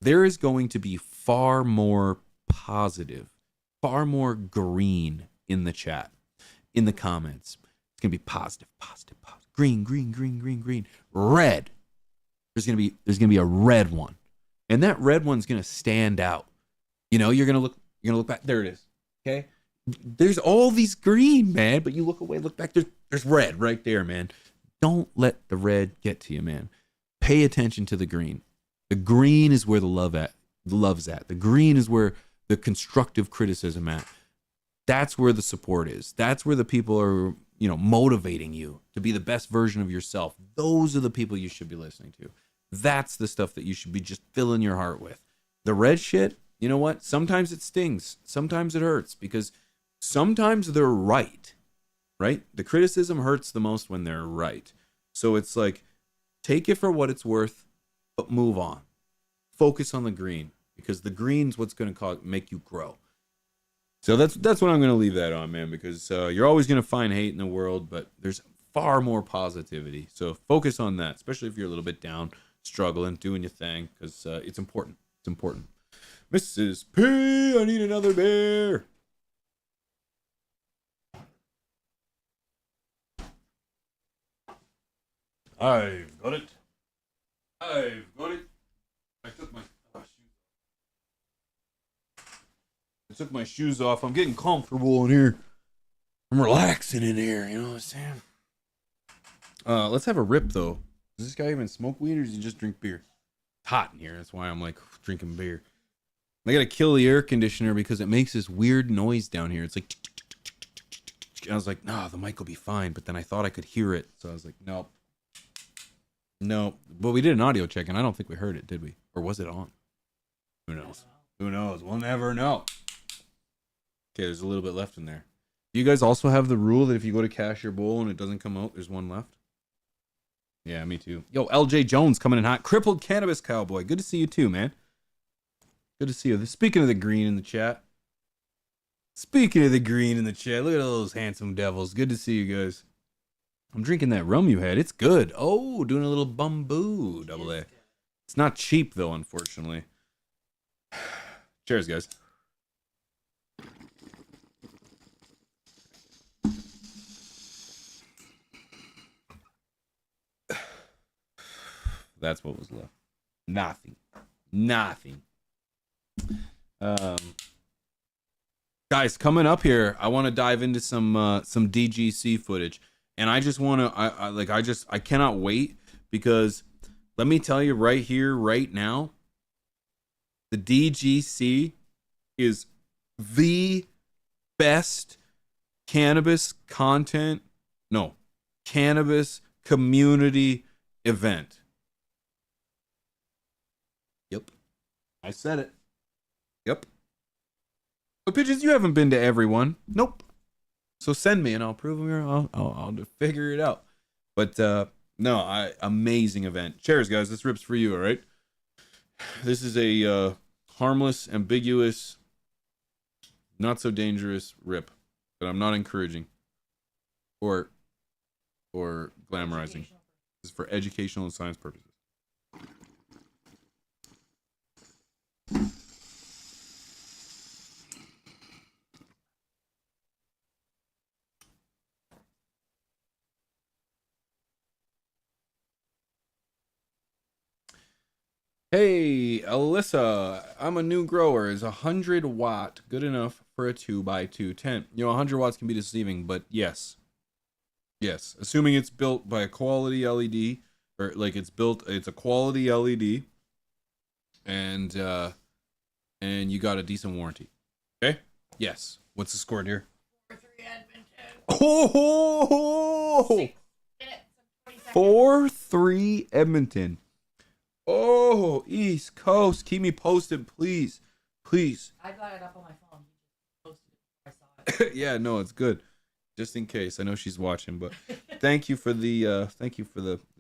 There is going to be far more positive, far more green in the chat, in the comments. It's gonna be positive, green, red. There's gonna be a red one, and that red one's gonna stand out. You're gonna look back. There it is. Okay. There's all these green, man, but you look away, look back. There's red right there, man. Don't let the red get to you, man. Pay attention to the green. The green is where the love's at. The green is where the constructive criticism at. That's where the support is. That's where the people are, motivating you to be the best version of yourself. Those are the people you should be listening to. That's the stuff that you should be just filling your heart with. The red shit, you know what? Sometimes it stings. Sometimes it hurts, because sometimes they're right? The criticism hurts the most when they're right. So it's like, take it for what it's worth, but move on. Focus on the green, because the green's what's going to make you grow. So that's what I'm going to leave that on, man, because you're always going to find hate in the world, but there's far more positivity. So focus on that, especially if you're a little bit down, struggling, doing your thing, because it's important. It's important. Mrs. P, I need another beer. I've got it. I've got it. I took my shoes off. I'm getting comfortable in here. I'm relaxing in here. You know what I'm saying? Let's have a rip though. Does this guy even smoke weed or does he just drink beer? It's hot in here. That's why I'm like drinking beer. I gotta kill the air conditioner because it makes this weird noise down here. It's like, I was like, no, the mic will be fine. But then I thought I could hear it, so I was like, nope. No, but we did an audio check, and I don't think we heard it, did we? Or was it on? Who knows? Who knows? We'll never know. Okay, there's a little bit left in there. Do you guys also have the rule that if you go to cash your bowl and it doesn't come out, there's one left? Yeah, me too. Yo, LJ Jones coming in hot. Crippled Cannabis Cowboy. Good to see you too, man. Good to see you. Speaking of the green in the chat. Speaking of the green in the chat. Look at all those handsome devils. Good to see you guys. I'm drinking that rum you had. It's good. Oh, doing a little bamboo double A. It's not cheap though, unfortunately. Cheers, guys. That's what was left. Nothing. Guys, coming up here, I want to dive into some DGC footage. And I just want to, I cannot wait because let me tell you right here, right now, the DGC is the best cannabis community event. Yep. I said it. Yep. But Pigeons, you haven't been to everyone. Nope. So send me and I'll prove them. I'll figure it out. But no, amazing event. Cheers, guys. This rip's for you, all right? This is a harmless, ambiguous, not so dangerous rip that I'm not encouraging or glamorizing. This is for educational and science purposes. Hey, Alyssa, I'm a new grower. Is 100 watt good enough for a 2x2 tent? You know, 100 watts can be deceiving, but yes. Yes, assuming it's built by a quality LED, or like it's a quality LED, and you got a decent warranty. Okay? Yes. What's the score here? 4-3 Edmonton. Oh! 4-3 Edmonton. Oh, East Coast. Keep me posted, please. Please. I got it up on my phone. He just posted it. I saw it. Yeah, no, it's good. Just in case. I know she's watching, but thank you for the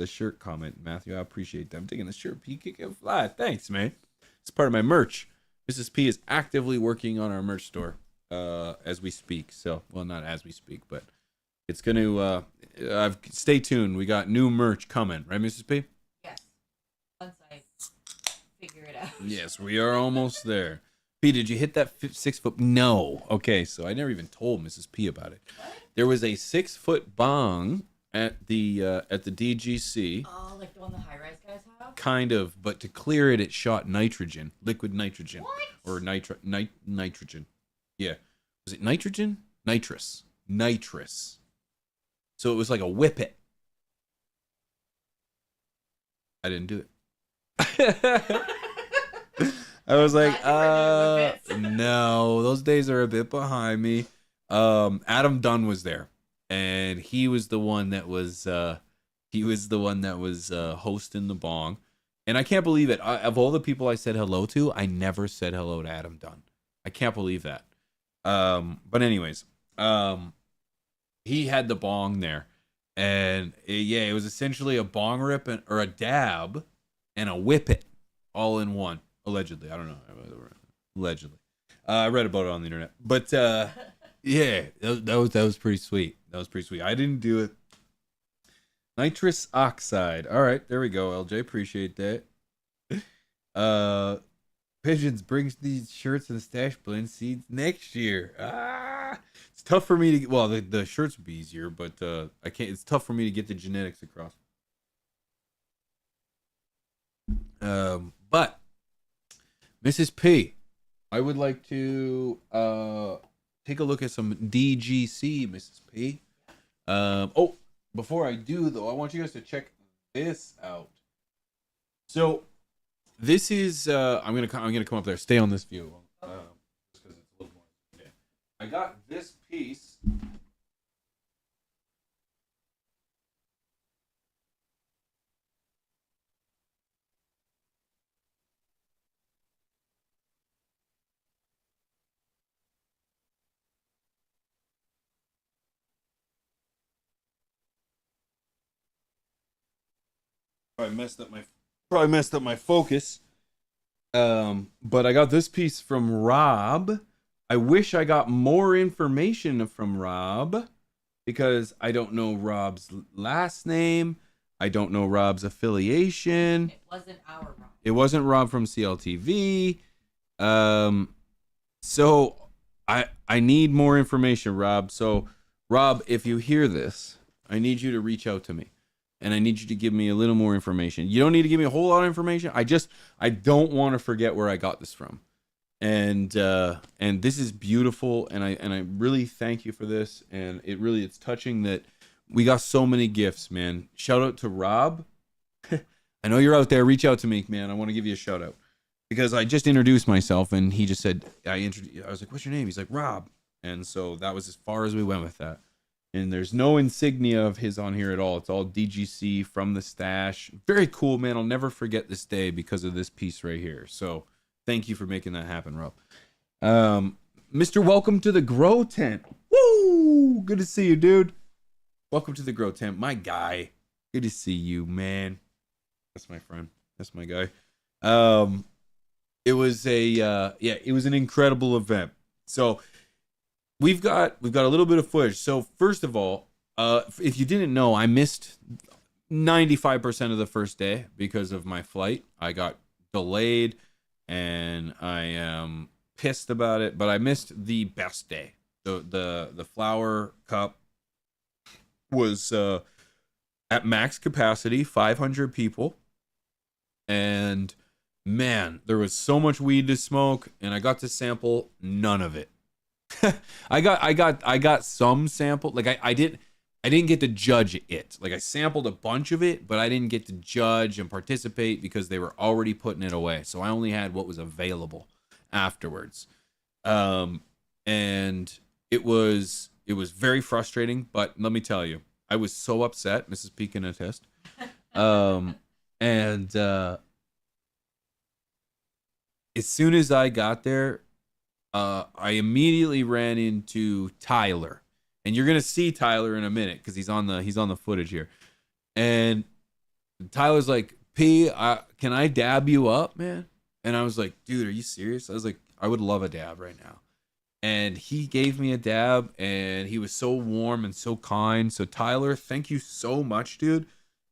shirt comment, Matthew. I appreciate that. I'm taking the shirt. P kick and fly. Thanks, man. It's part of my merch. Mrs. P is actively working on our merch store as we speak. So, well, not as we speak, but it's going to stay tuned. We got new merch coming, right, Mrs. P? Yes. Once I figure it out. Yes, we are almost there. P, did you hit that 6 foot? No. Okay, so I never even told Mrs. P about it. What? There was a 6 foot bong at the DGC. Oh, like the one the high-rise guys have? Kind of, but to clear it, it shot nitrogen, liquid nitrogen. What? Or nitrogen. Yeah. Was it nitrogen? Nitrous. So it was like a whippet. I didn't do it. I was like, no, those days are a bit behind me. Adam Dunn was there, and he was the one that was hosting the bong. And I can't believe it. Of all the people I said hello to, I never said hello to Adam Dunn. I can't believe that. But anyways, he had the bong there, and it was essentially a bong rip or a dab and a whippet all in one. Allegedly, I don't know. Allegedly, I read about it on the internet. But yeah, that was pretty sweet. That was pretty sweet. I didn't do it. Nitrous oxide. All right, there we go, LJ. Appreciate that. Uh, Pigeons brings these shirts and stash blend seeds next year. It's tough for me to. Well, the shirts would be easier, but I can't. It's tough for me to get the genetics across. But Mrs. P, I would like to take a look at some DGC, Mrs. P. Oh, before I do though, I want you guys to check this out. So this is I'm gonna come up there. Stay on this view, just because it's a little more. Yeah. I got this piece. Probably messed up my focus. But I got this piece from Rob. I wish I got more information from Rob because I don't know Rob's last name. I don't know Rob's affiliation. It wasn't our Rob. It wasn't Rob from CLTV. So I need more information, Rob. So Rob, if you hear this, I need you to reach out to me. And I need you to give me a little more information. You don't need to give me a whole lot of information. I don't want to forget where I got this from. And this is beautiful. And I really thank you for this. And it's touching that we got so many gifts, man. Shout out to Rob. I know you're out there. Reach out to me, man. I want to give you a shout out because I just introduced myself and he just said, I was like, what's your name? He's like, Rob. And so that was as far as we went with that. And there's no insignia of his on here at all. It's all DGC from the stash. Very cool, man. I'll never forget this day because of this piece right here. So thank you for making that happen, Rob. Mr. Welcome to the Grow Tent. Woo! Good to see you, dude. Welcome to the Grow Tent. My guy. Good to see you, man. That's my friend. That's my guy. It was it was an incredible event. So We've got a little bit of footage. So first of all, if you didn't know, I missed 95% of the first day because of my flight. I got delayed, and I am pissed about it. But I missed the best day. The flower cup was at max capacity, 500 people, and man, there was so much weed to smoke, and I got to sample none of it. I got some sample. Like I didn't get to judge it. Like I sampled a bunch of it, but I didn't get to judge and participate because they were already putting it away. So I only had what was available afterwards. And it was very frustrating, but let me tell you, I was so upset. Mrs. P can attest. And as soon as I got there, I immediately ran into Tyler, and you're gonna see Tyler in a minute because he's on the footage here. And Tyler's like, "P, can I dab you up, man?" And I was like, "Dude, are you serious?" I was like, "I would love a dab right now." And he gave me a dab, and he was so warm and so kind. So Tyler, thank you so much, dude,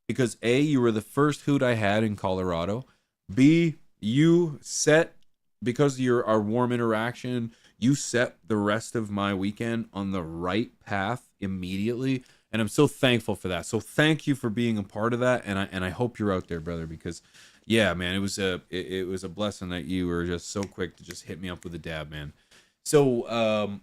because A, you were the first hoot I had in Colorado. B, you set. Because of our warm interaction, you set the rest of my weekend on the right path immediately, and I'm so thankful for that. So thank you for being a part of that, and I hope you're out there, brother, because yeah, man, it was a blessing that you were just so quick to just hit me up with a dab, man. So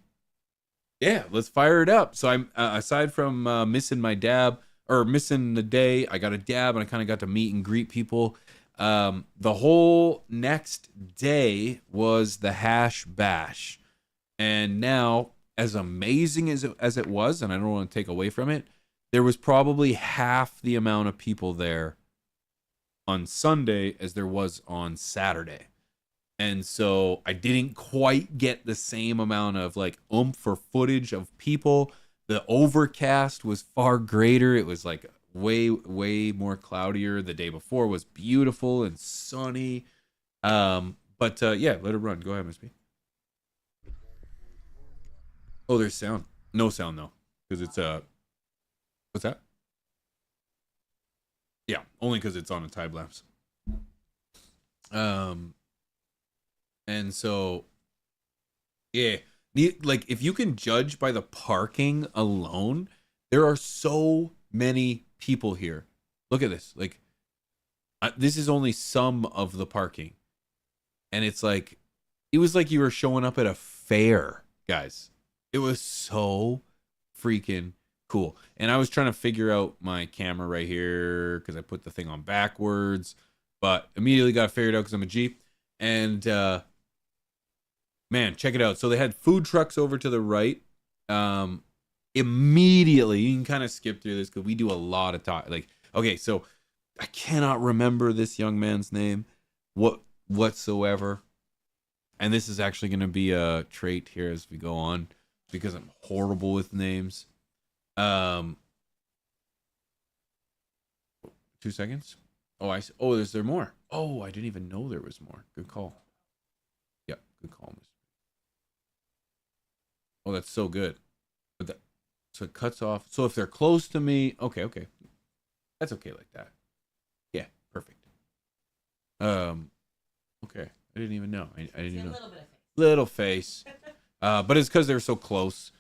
yeah, let's fire it up. So I'm aside from missing my dab or missing the day, I got a dab and I kind of got to meet and greet people. The whole next day was the hash bash. And now, as amazing as it was, and I don't want to take away from it, there was probably half the amount of people there on Sunday as there was on Saturday. And so I didn't quite get the same amount of like oomph or footage of people. The overcast was far greater. It was like way more cloudier. The day before was beautiful and sunny. But yeah, let it run. Go ahead, Miss B. Oh, there's sound. No sound though, because it's what's that? Yeah, only because it's on a time lapse. And so, yeah, like if you can judge by the parking alone, there are so many people here. Look at this. Like, this is only some of the parking, and it's like, it was like you were showing up at a fair, guys. It was so freaking cool. And I was trying to figure out my camera right here because I put the thing on backwards, but immediately got it figured out because I'm a G. And man, check it out. So they had food trucks over to the right. Immediately, you can kind of skip through this because we do a lot of talk. Like, okay, so I cannot remember this young man's name whatsoever. And this is actually going to be a trait here as we go on because I'm horrible with names. 2 seconds. Oh, is there more? Oh, I didn't even know there was more. Good call. Yep, good call, Mr. Oh, that's so good. So it cuts off. So if they're close to me, okay. That's okay like that. Yeah, perfect. Okay. I didn't even know. I didn't even know. Little face. But it's because they're so close.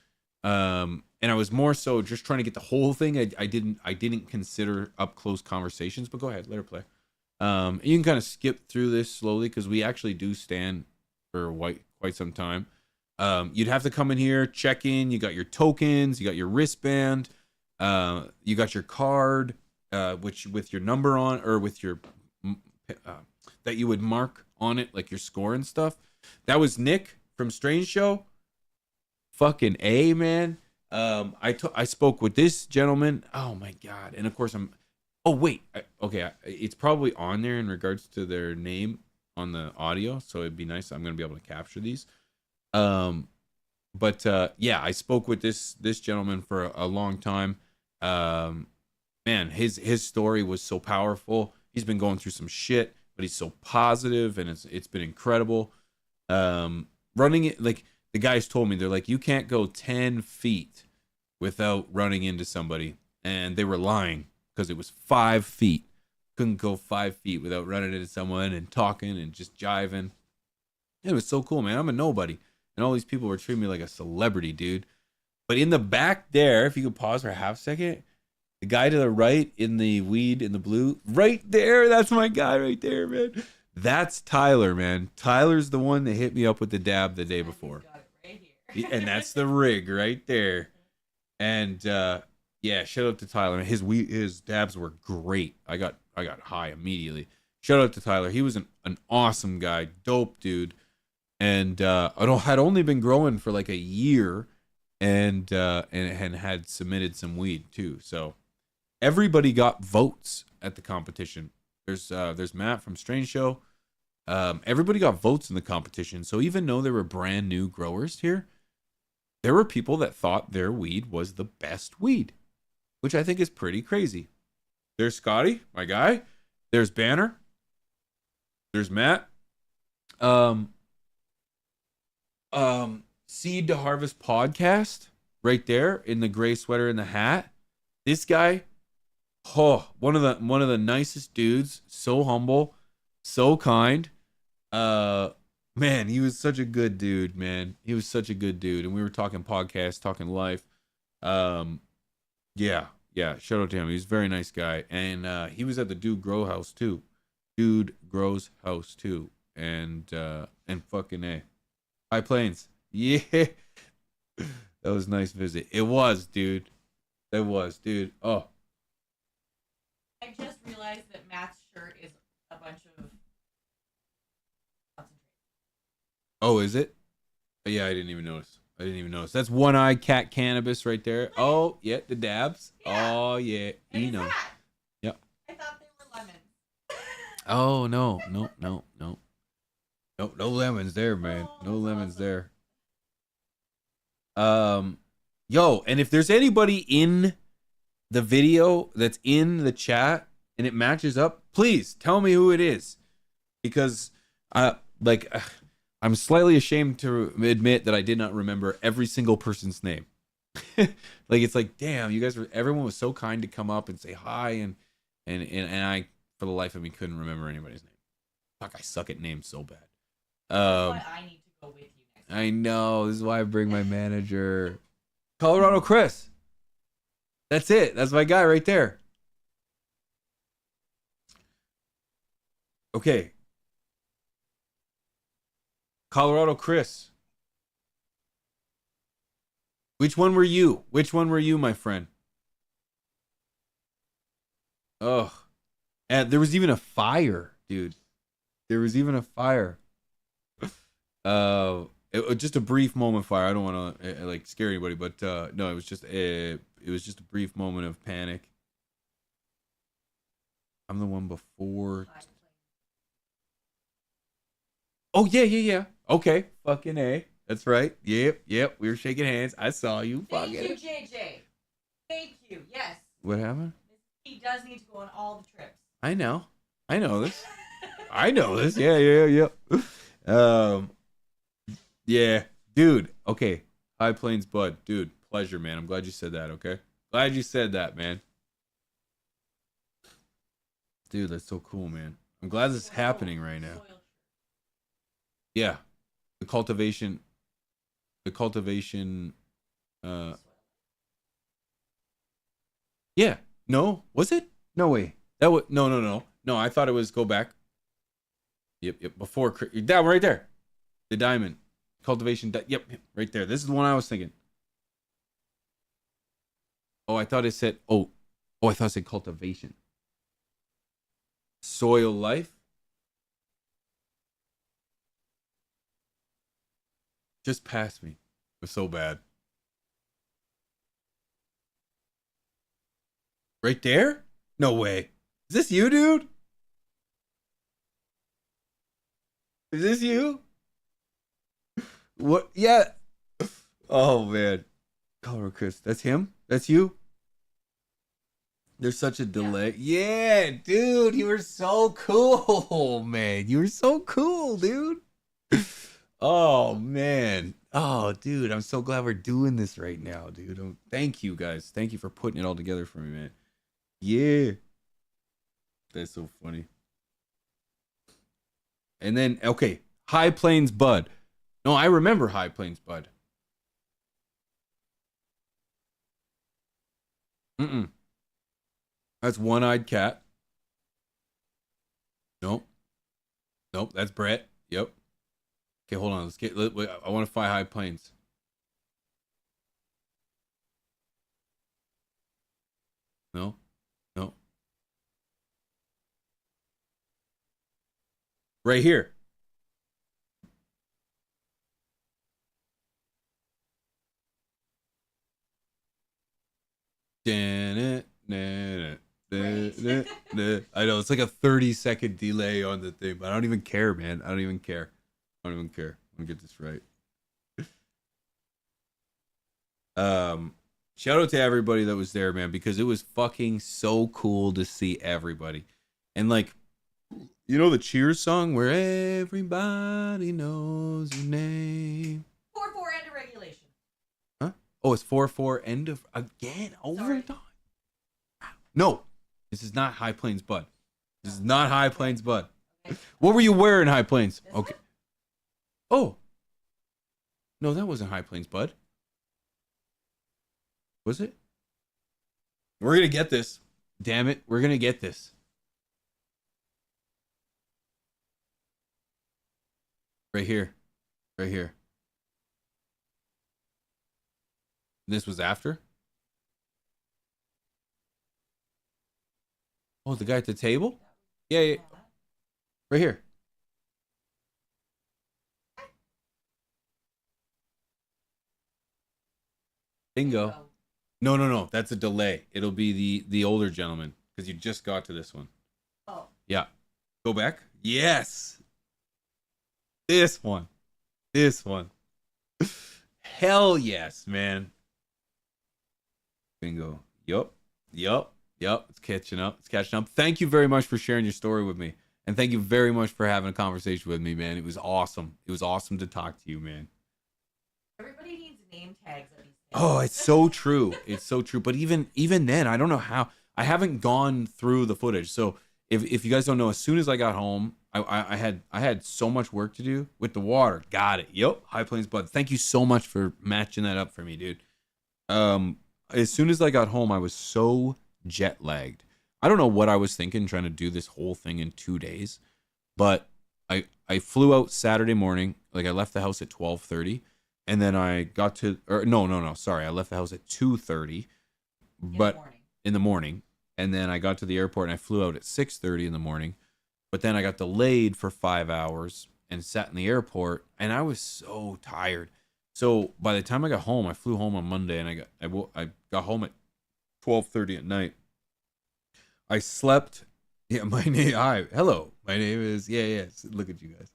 And I was more so just trying to get the whole thing. I didn't consider up close conversations, but go ahead, let her play. You can kind of skip through this slowly because we actually do stand for quite some time. You'd have to come in here, check in. You got your tokens, you got your wristband, you got your card, which with your number on, or with your that you would mark on it, like your score and stuff. That was Nick from Strange Show. Fucking A, man. I spoke with this gentleman. Oh my god! And of course Oh wait, okay. It's probably on there in regards to their name on the audio, so it'd be nice. I'm gonna be able to capture these. But yeah, I spoke with this gentleman for a long time. Man, his story was so powerful. He's been going through some shit, but he's so positive, and it's been incredible. Running it, like the guys told me, they're like, you can't go 10 feet without running into somebody, and they were lying because it was 5 feet. Couldn't go 5 feet without running into someone and talking and just jiving. It was so cool, man. I'm a nobody. And all these people were treating me like a celebrity, dude. But in the back there, if you could pause for a half second, the guy to the right in the weed in the blue, right there, that's my guy right there, man. That's Tyler, man. Tyler's the one that hit me up with the dab the day before. And that's the rig right there. And yeah, shout out to Tyler. His dabs were great. I got high immediately. Shout out to Tyler. He was an awesome guy, dope dude. And had only been growing for like a year, and had submitted some weed too. So everybody got votes at the competition. There's Matt from Strange Show. Everybody got votes in the competition. So even though there were brand new growers here, there were people that thought their weed was the best weed, which I think is pretty crazy. There's Scotty, my guy. There's Banner. There's Matt. Seed to Harvest podcast right there in the gray sweater and the hat. This guy, one of the nicest dudes, so humble, so kind. Man, he was such a good dude, man. He was such a good dude. And we were talking podcast, talking life. Yeah, shout out to him. He's a very nice guy. And he was at the Dude Grow House too. Dude Grows House too. And fucking A. High Plains. Yeah. That was a nice visit. It was, dude. It was, dude. Oh. I just realized that Matt's shirt is a bunch of concentrate. Oh, is it? Yeah, I didn't even notice. That's One Eye Cat Cannabis right there. Oh, yeah, the dabs. Yeah. Oh, yeah. And you know. Yep. I thought they were lemons. Oh, no. No lemons there, man. No lemons there. Yo, and if there's anybody in the video that's in the chat and it matches up, please tell me who it is. Because I'm slightly ashamed to admit that I did not remember every single person's name. Like, it's like, damn, everyone was so kind to come up and say hi and I, for the life of me, couldn't remember anybody's name. Fuck, I suck at names so bad. That's why I need to go with you next time. I know. This is why I bring my manager. Colorado Chris. That's it. That's my guy right there. Okay. Colorado Chris. Which one were you? Which one were you, my friend? Ugh. And there was even a fire, dude. There was even a fire. Just a brief moment fire. I don't want to like scare anybody, but no, it was just a brief moment of panic. I'm the one before. Oh yeah. Okay, fucking A. That's right. Yep. We were shaking hands. I saw you. Thank you, JJ. Thank you. Yes. What happened? He does need to go on all the trips. I know this. I know this. Yeah. Yeah, dude. Okay. High Plains Bud. Dude, pleasure, man. I'm glad you said that, okay? Glad you said that, man. Dude, that's so cool, man. I'm glad this is happening right now. Yeah. The cultivation. Yeah. No, was it? No way. That was no. No, I thought it was go back. Yep. Before that one right there. The diamond. Cultivation. Yep, right there. This is the one I was thinking. Oh, I thought it said. Oh, I thought it said cultivation. Soil life. Just passed me. It was so bad. Right there? No way. Is this you, dude? Is this you? What? Yeah. Oh, man. Colorado Chris. That's him? That's you? There's such a delay. Yeah, dude. You were so cool, man. You were so cool, dude. Oh, man. Oh, dude. I'm so glad we're doing this right now, dude. Thank you, guys. Thank you for putting it all together for me, man. Yeah. That's so funny. And then, okay. High Plains Bud. No, I remember High Plains Bud. That's One-Eyed Cat. Nope, that's Brett. Yep. Okay, hold on. I want to find High Plains. No. Right here. I know it's like a 30-second delay on the thing, but I don't even care, man. I don't even care. I'm gonna get this right. Shout out to everybody that was there, man, because it was fucking so cool to see everybody. And like, you know the Cheers song where everybody knows your name. 4-4 end of regulation. Huh? Oh, it's 4-4 end of again overtime. No, this is not High Plains Bud. This is not High Plains Bud. Okay. What were you wearing, High Plains? Okay. Oh. No, that wasn't High Plains Bud. Was it? We're gonna get this. Damn it, we're gonna get this. Right here. This was after? Oh, the guy at the table? Yeah. Right here. Bingo. No. That's a delay. It'll be the older gentleman because you just got to this one. Oh. Yeah. Go back. Yes. This one. Hell yes, man. Bingo. Yup. It's catching up. Thank you very much for sharing your story with me. And thank you very much for having a conversation with me, man. It was awesome. It was awesome to talk to you, man. Everybody needs name tags at these things. Oh, it's so true. But even then, I don't know how. I haven't gone through the footage. So if you guys don't know, as soon as I got home, I had so much work to do with the water. Got it. Yep. High Plains Bud. Thank you so much for matching that up for me, dude. As soon as I got home, I was so jet lagged. I don't know what I was thinking trying to do this whole thing in 2 days, but I flew out Saturday morning. Like I left the house at 12:30, and then I got to no, sorry, I left the house at 2:30, but in the morning, and then I got to the airport and I flew out at 6:30 in the morning, but then I got delayed for 5 hours and sat in the airport, and I was so tired. So by the time I got home, I flew home on Monday, and I got home at 12:30 at night. I slept. Yeah, my name. Hi, hello. My name is. Yeah. Look at you guys.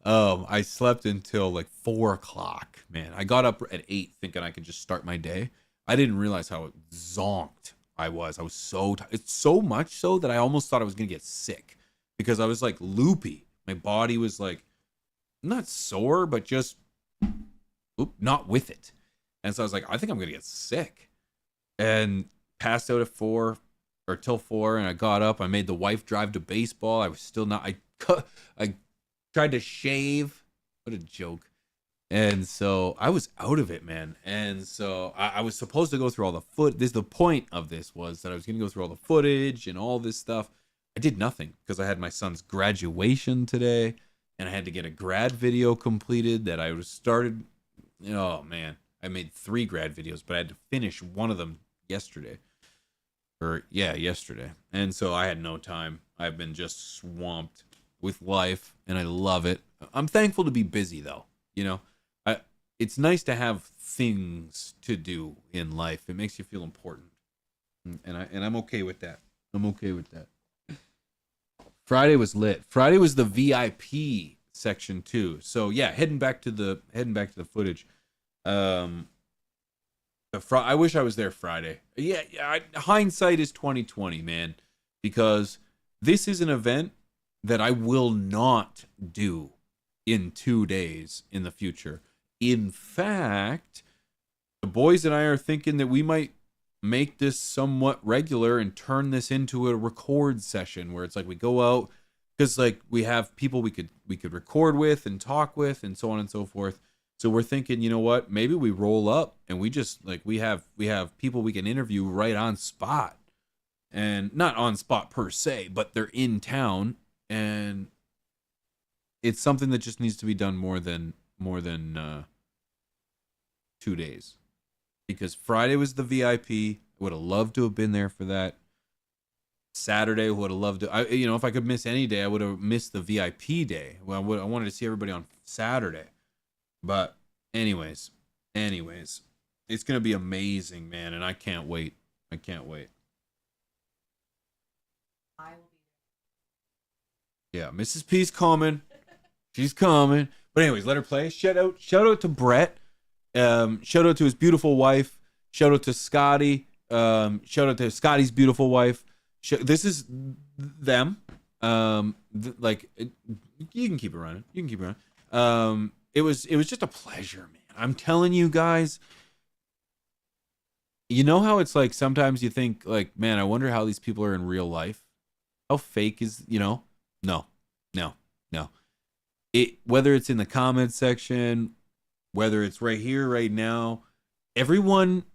I slept until like 4 o'clock. Man, I got up at 8 thinking I could just start my day. I didn't realize how zonked I was. I was so tired. It's so much so that I almost thought I was gonna get sick because I was like loopy. My body was like not sore, but just not with it. And so I was like, I think I'm gonna get sick. And passed out at 4 or till 4, and I got up. I made the wife drive to baseball. I was still not. I tried to shave. What a joke. And so I was out of it, man. And so I was supposed to go through all the the point of this was that I was going to go through all the footage and all this stuff. I did nothing because I had my son's graduation today, and I had to get a grad video completed that I was started. Oh man, I made 3 grad videos, but I had to finish one of them yesterday. Yesterday. And so I had no time. I've been just swamped with life, and I love it. I'm thankful to be busy, though. You know, it's nice to have things to do in life. It makes you feel important, and I'm okay with that. I'm okay with that. Friday was lit. Friday was the VIP section too. So yeah, heading back to the footage. I wish I was there Friday. Yeah. Hindsight is 2020, man, because this is an event that I will not do in 2 days in the future. In fact, the boys and I are thinking that we might make this somewhat regular and turn this into a record session where it's like we go out because like we have people we could record with and talk with and so on and so forth. So we're thinking, you know what? Maybe we roll up and we just like we have people we can interview right on spot, and not on spot per se, but they're in town, and it's something that just needs to be done more than 2 days, because Friday was the VIP. Would have loved to have been there for that. Saturday would have loved to. If I could miss any day, I would have missed the VIP day. Well, I wanted to see everybody on Saturday. But anyways, it's going to be amazing, man. And I can't wait. I will be. Yeah. Mrs. P's coming. She's coming. But anyways, let her play. Shout out to Brett. Shout out to his beautiful wife. Shout out to Scotty. Shout out to Scotty's beautiful wife. This is them. You can keep it running. It was just a pleasure, man. I'm telling you guys. You know how it's like sometimes you think like, man, I wonder how these people are in real life. How fake is, No. Whether it's in the comments section, whether it's right here, right now, everyone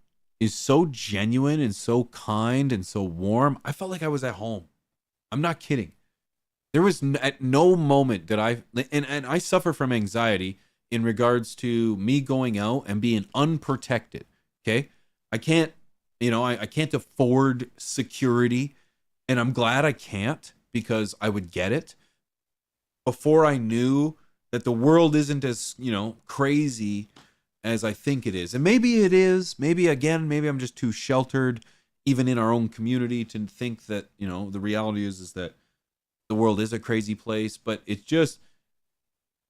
is so genuine and so kind and so warm. I felt like I was at home. I'm not kidding. There was at no moment that and I suffer from anxiety in regards to me going out and being unprotected. Okay. I can't afford security, and I'm glad I can't, because I would get it before I knew that the world isn't as, crazy as I think it is. And maybe it is, maybe I'm just too sheltered, even in our own community, to think that, the reality is that the world is a crazy place, but it's just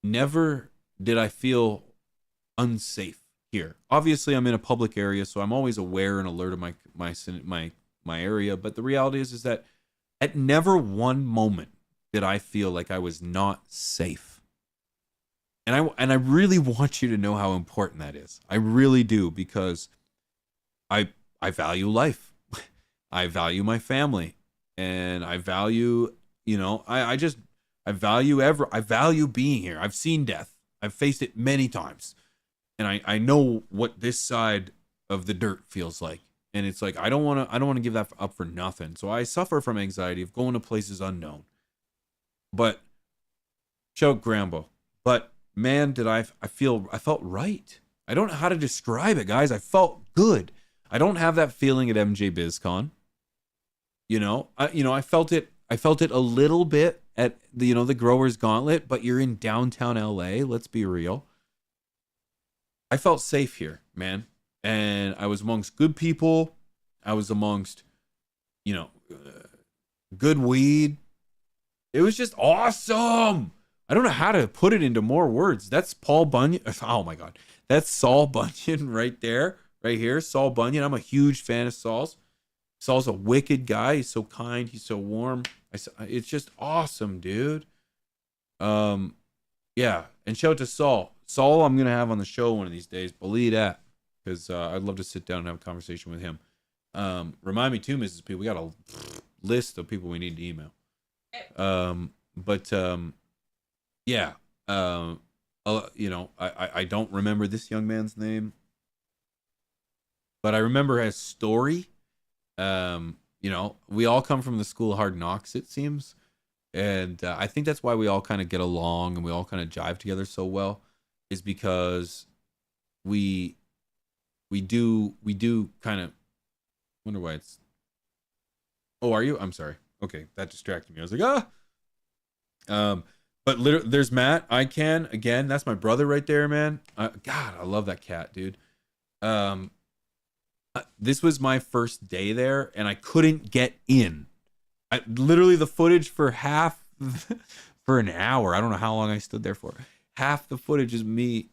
never did I feel unsafe here. Obviously, I'm in a public area, so I'm always aware and alert of my area. But the reality is that at never one moment did I feel like I was not safe. And I really want you to know how important that is. I really do, because I value life. I value my family, and I value, I value being here. I've seen death. I've faced it many times, and I know what this side of the dirt feels like. And it's like I don't want to give that up for nothing. So I suffer from anxiety of going to places unknown. But choke Grambo. But man, did I felt right. I don't know how to describe it, guys. I felt good. I don't have that feeling at MJ BizCon. I felt it a little bit at the Growers Gauntlet, but you're in downtown LA, let's be real. I felt safe here, man. And I was amongst good people. I was amongst, good weed. It was just awesome. I don't know how to put it into more words. That's Paul Bunyan. Oh my God. That's Saul Bunyan right there, right here. Saul Bunyan. I'm a huge fan of Saul's. Saul's a wicked guy. He's so kind. He's so warm. It's just awesome, dude. Yeah. And shout out to Saul. Saul, I'm going to have on the show one of these days. Believe that. Because I'd love to sit down and have a conversation with him. Remind me too, Mrs. P. We got a list of people we need to email. Yeah. I don't remember this young man's name, but I remember his story. We all come from the school of hard knocks, it seems. And I think that's why we all kind of get along and we all kind of jive together so well, is because we do kind of wonder why it's. Oh, are you? I'm sorry. Okay, that distracted me. I was like, but literally, there's Matt. Again, that's my brother right there, man. God, I love that cat, dude. This was my first day there, and I couldn't get in. Literally, the footage for for an hour. I don't know how long I stood there for. Half the footage is me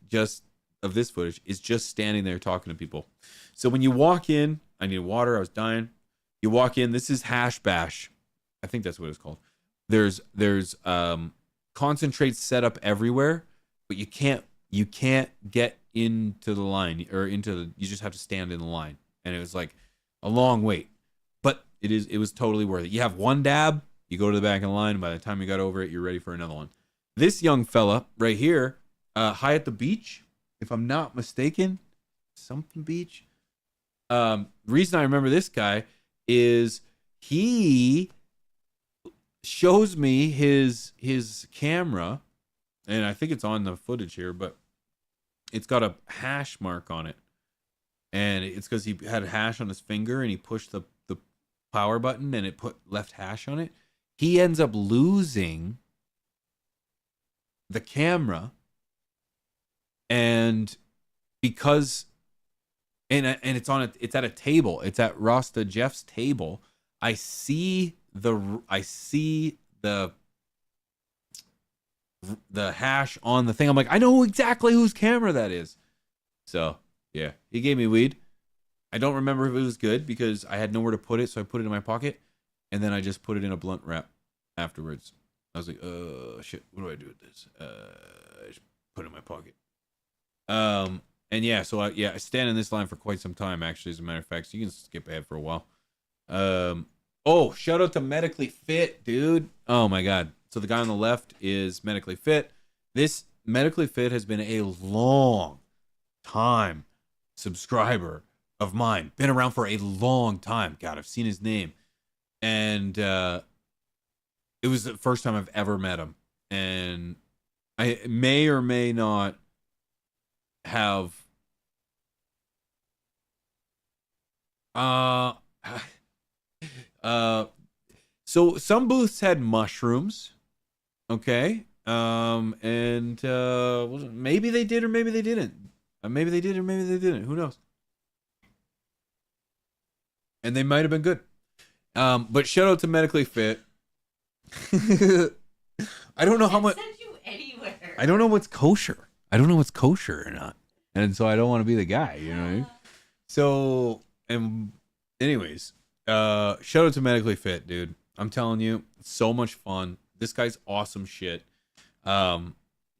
of this footage is just standing there talking to people. So when you walk in, I need water. I was dying. You walk in. This is Hash Bash. I think that's what it's called. There's concentrates set up everywhere, but you can't get into the line or you just have to stand in the line. And it was like a long wait, but it was totally worth it. You have one dab, you go to the back of the line, and by the time you got over it, you're ready for another one. This young fella right here, High at the Beach, if I'm not mistaken, something beach. Reason I remember this guy is he shows me his camera, and I think it's on the footage here, but it's got a hash mark on it, and it's because he had hash on his finger and he pushed the power button and it left hash on it. He ends up losing the camera, and because it's at a table. It's at Rasta Jeff's table. I see the hash on the thing. I'm like, I know exactly whose camera that is. So yeah, he gave me weed. I don't remember if it was good because I had nowhere to put it, so I put it in my pocket, and then I just put it in a blunt wrap afterwards. I was like, shit, what do I do with this? I just put it in my pocket. And yeah, so I stand in this line for quite some time, actually, as a matter of fact, so you can skip ahead for a while. Oh, shout out to Medically Fit, dude. Oh my God. So the guy on the left is Medically Fit. This Medically Fit has been a long time subscriber of mine. Been around for a long time. God, I've seen his name. And it was the first time I've ever met him. And I may or may not have so some booths had mushrooms, okay, and maybe they did or maybe they didn't. Maybe they did or maybe they didn't. Who knows? And they might have been good. But shout out to Medically Fit. I don't know how much. Send you anywhere. I don't know what's kosher. I don't know what's kosher or not, and so I don't want to be the guy. You know what I mean? So, and anyways, shout out to Medically Fit, dude. I'm telling you, it's so much fun. This guy's awesome shit. Yeah,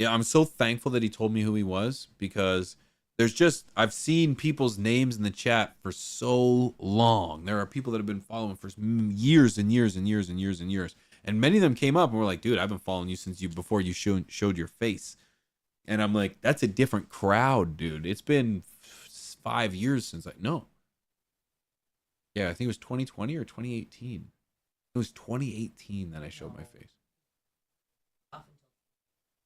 I'm so thankful that he told me who he was, because there's just, I've seen people's names in the chat for so long. There are people that have been following for years and years and years and years and years. And many of them came up and were like, dude, I've been following you since before you showed your face. And I'm like, that's a different crowd, dude. It's been 5 years since no. Yeah, I think it was 2020 or 2018. It was 2018 that I showed my face.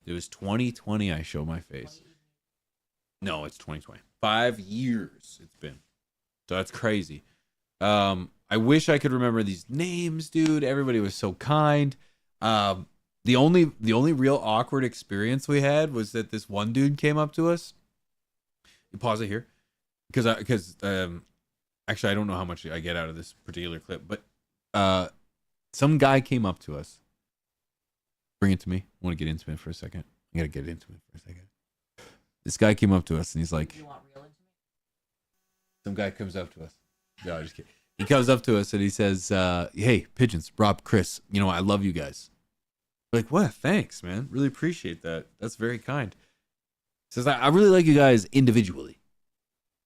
It was 2020 I showed my face. No, it's 2020. 5 years it's been. So that's crazy. I wish I could remember these names, dude. Everybody was so kind. The only real awkward experience we had was that this one dude came up to us. You pause it here, because actually I don't know how much I get out of this particular clip, but some guy came up to us. Bring it to me. I want to get intimate for a second. I gotta get intimate for a second. This guy came up to us and he's like, You want real intimate? some guy comes up to us. No, I'm just kidding. He comes up to us and he says, hey, Pigeons, Rob, Chris, I love you guys. We're like, what? Thanks, man. Really appreciate that. That's very kind. He says, I really like you guys individually.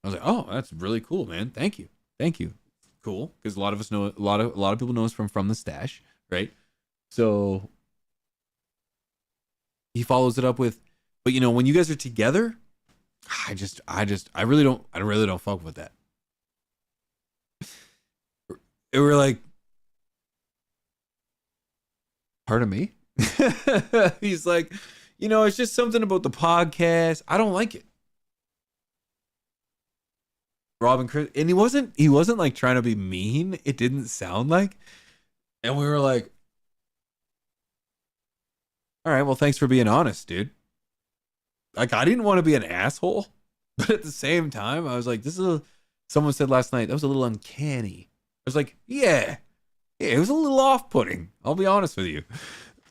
I was like, oh, that's really cool, man. Thank you. Thank you. Cool. Because a lot of us know, a lot of people know us from the stash, right? So he follows it up with, but when you guys are together, I really don't fuck with that. And we're like, pardon me? He's like, it's just something about the podcast. I don't like it. Rob and Chris, and he wasn't like trying to be mean. It didn't sound like. And we were like, all right, well, thanks for being honest, dude. Like, I didn't want to be an asshole, but at the same time, I was like, someone said last night, that was a little uncanny. I was like, yeah, it was a little off-putting. I'll be honest with you.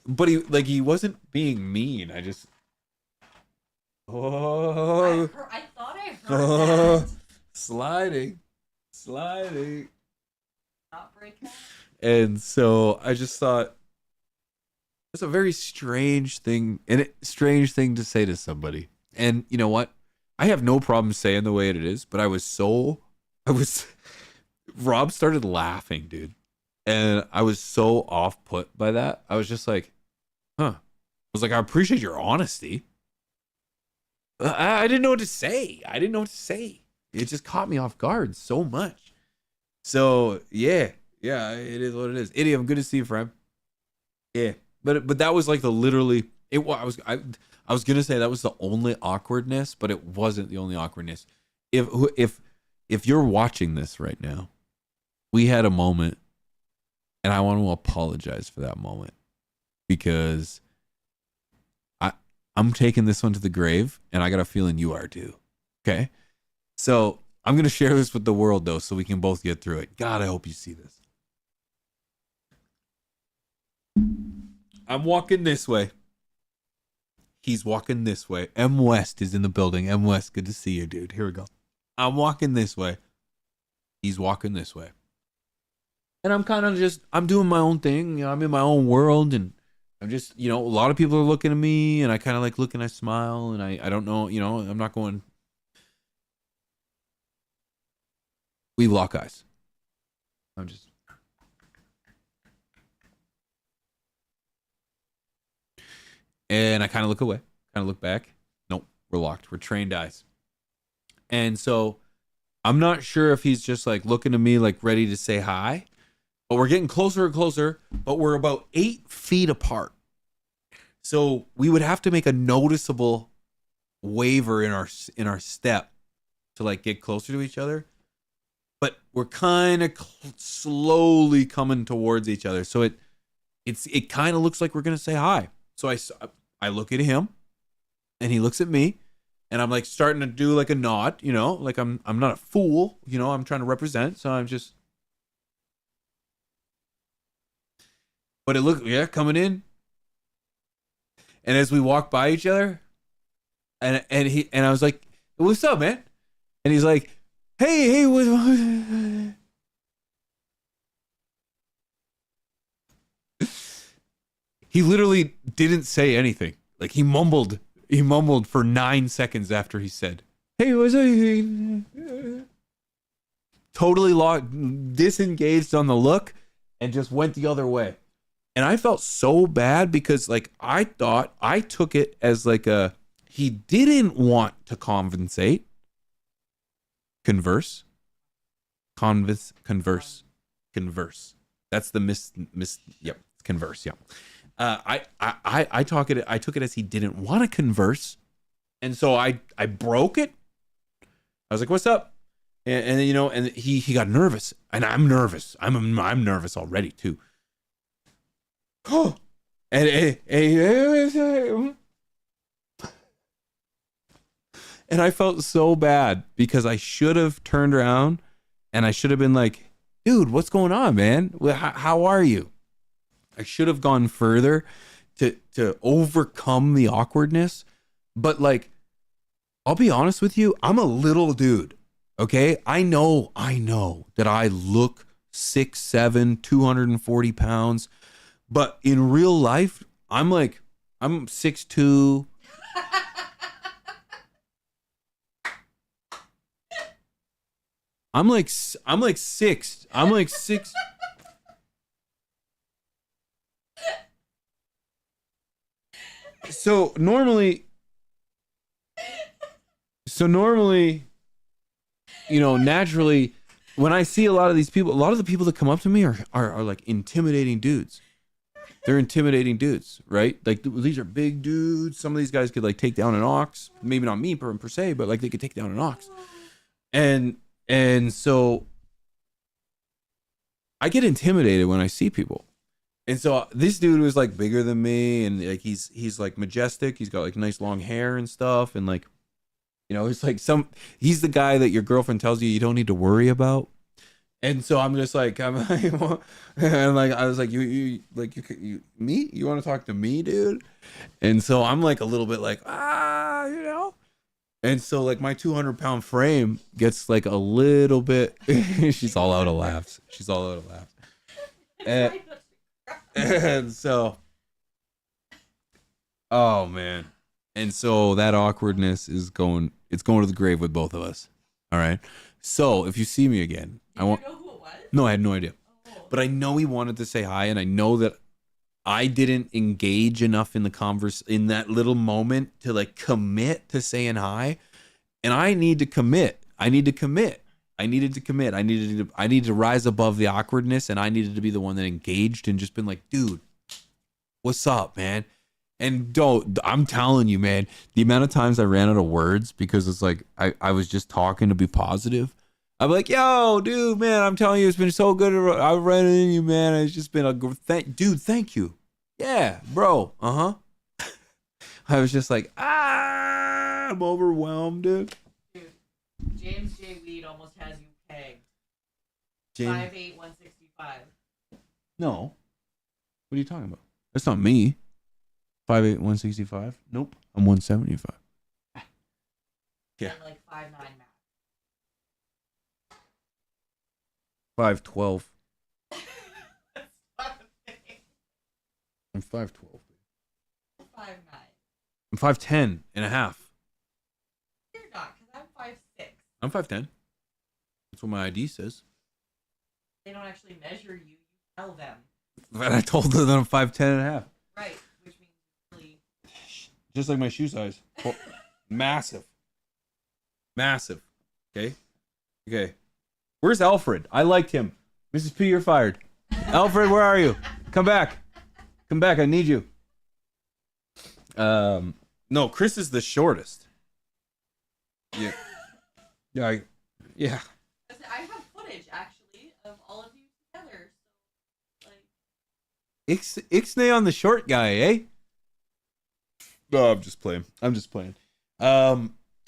But he wasn't being mean. I just, I thought I heard that. sliding. Not break that. And so I just thought, it's a very strange thing to say to somebody. And you know what? I have no problem saying the way it is, but Rob started laughing, dude. And I was so off put by that. I was just like, huh. I was like, I appreciate your honesty. I didn't know what to say. It just caught me off guard so much. So yeah, it is what it is. Idiom, good to see you, friend. Yeah. But that was like I was gonna say that was the only awkwardness, but it wasn't the only awkwardness. If you're watching this right now, we had a moment, and I want to apologize for that moment because I'm taking this one to the grave, and I got a feeling you are too. Okay, so I'm gonna share this with the world though, so we can both get through it. God, I hope you see this. I'm walking this way. He's walking this way. M West is in the building. M West, good to see you, dude. Here we go. I'm walking this way. He's walking this way. And I'm kind of I'm doing my own thing. I'm in my own world. And I'm just, a lot of people are looking at me. And I kind of like look and I smile. And I don't know, I'm not going. We lock eyes. I'm just. And I kind of look away, kind of look back. Nope, we're locked. We're trained eyes. And so I'm not sure if he's just like looking at me like ready to say hi, but we're getting closer and closer, but we're about 8 feet apart. So we would have to make a noticeable waver in our step to like get closer to each other. But we're kind of slowly coming towards each other. So it kind of looks like we're going to say hi. So I look at him and he looks at me and I'm like starting to do like a nod, like I'm not a fool, I'm trying to represent. So I'm just, but it coming in. And as we walk by each other and I was like, what's up, man? And he's like, hey, what? He literally didn't say anything. Like he mumbled for 9 seconds after he said, Hey, what's up? Totally disengaged on the look and just went the other way. And I felt so bad because like I took it as like he didn't want to converse. That's the yep, converse, yeah. I took it as he didn't want to converse. And so I broke it. I was like, "What's up?" And you know, and he got nervous, and I'm nervous. I'm nervous already too. Oh, and I felt so bad because I should have turned around and I should have been like, "Dude, what's going on, man? How are you?" I should have gone further to overcome the awkwardness, but like, I'll be honest with you, I'm a little dude. Okay, I know that I look 6'7", 240 pounds, but in real life, I'm 6'2". I'm like 6. I'm like 6. So normally, you know, naturally, when I see a lot of these people, a lot of the people that come up to me are like intimidating dudes. They're intimidating dudes, right? Like these are big dudes. Some of these guys could like take down an ox. Maybe not me per se, but like they could take down an ox. And so I get intimidated when I see people. And so this dude was like bigger than me, and like he's like majestic. He's got like nice long hair and stuff, and like, you know, it's like he's the guy that your girlfriend tells you don't need to worry about. And so I'm just like, and like I was like, you me? You want to talk to me, dude? And so I'm like a little bit like, you know. And so like my 200-pound frame gets like a little bit. She's all out of laughs. And so, oh man. And so that awkwardness is going to the grave with both of us. All right. So if you see me again, Did you know who it was? No, I had no idea. Oh. But I know he wanted to say hi, and I know that I didn't engage enough in the in that little moment to like commit to saying hi. And I need to commit. I needed to commit. I needed to rise above the awkwardness, and I needed to be the one that engaged and just been like, dude, what's up, man? And I'm telling you, man, the amount of times I ran out of words because it's like I was just talking to be positive. I'm like, yo, dude, man, I'm telling you, it's been so good. I ran into you, man. It's just been thank you. Yeah, bro. I was just like, I'm overwhelmed, dude. Dude, James J. Weed almost has you pegged. James, 5'8", 165. no. What are you talking about? That's not me. 5'8", 165. Nope, I'm 175. Yeah. And like 5'9" max. 5'12". That's not a thing. I'm 5'12". 5'9". I'm 5'10" and a half. You're not, because I'm 5'6". I'm 5'10". That's what my ID says. They don't actually measure you. You tell them. And I told them that I'm 5'10" and a half. Right, which means really... Just like my shoe size. Massive. Okay. Where's Alfred? I liked him. Mrs. P, you're fired. Alfred, where are you? Come back. I need you. No, Chris is the shortest. Yeah. Yeah. I have footage, actually, of all of you together. So, like... Ixnay on the short guy, eh? No, I'm just playing.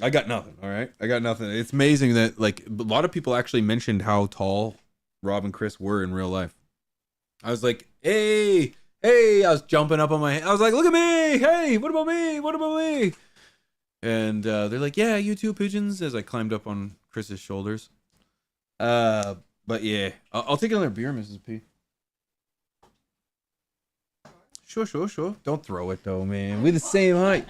I got nothing, all right? It's amazing that, like, a lot of people actually mentioned how tall Rob and Chris were in real life. I was like, hey, I was jumping up on my head. I was like, look at me. Hey, what about me? And they're like, yeah, you too, pigeons, as I climbed up on Chris's shoulders. But yeah, I'll take another beer, Mrs. P. Sure. Don't throw it, though, man. We're the same height.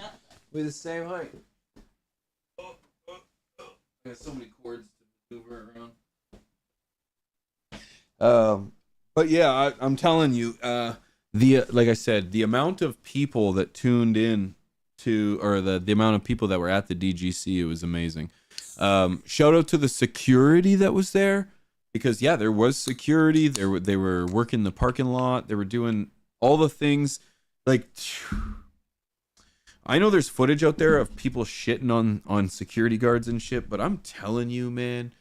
I got so many cords to maneuver around. But yeah, I'm telling you, like I said, the amount of people that tuned in to, or the amount of people that were at the DGC, it was amazing. Shout out to the security that was there, because yeah, there was security. They were working the parking lot. They were doing all the things. Like, I know there's footage out there of people shitting on security guards and shit, but I'm telling you, man,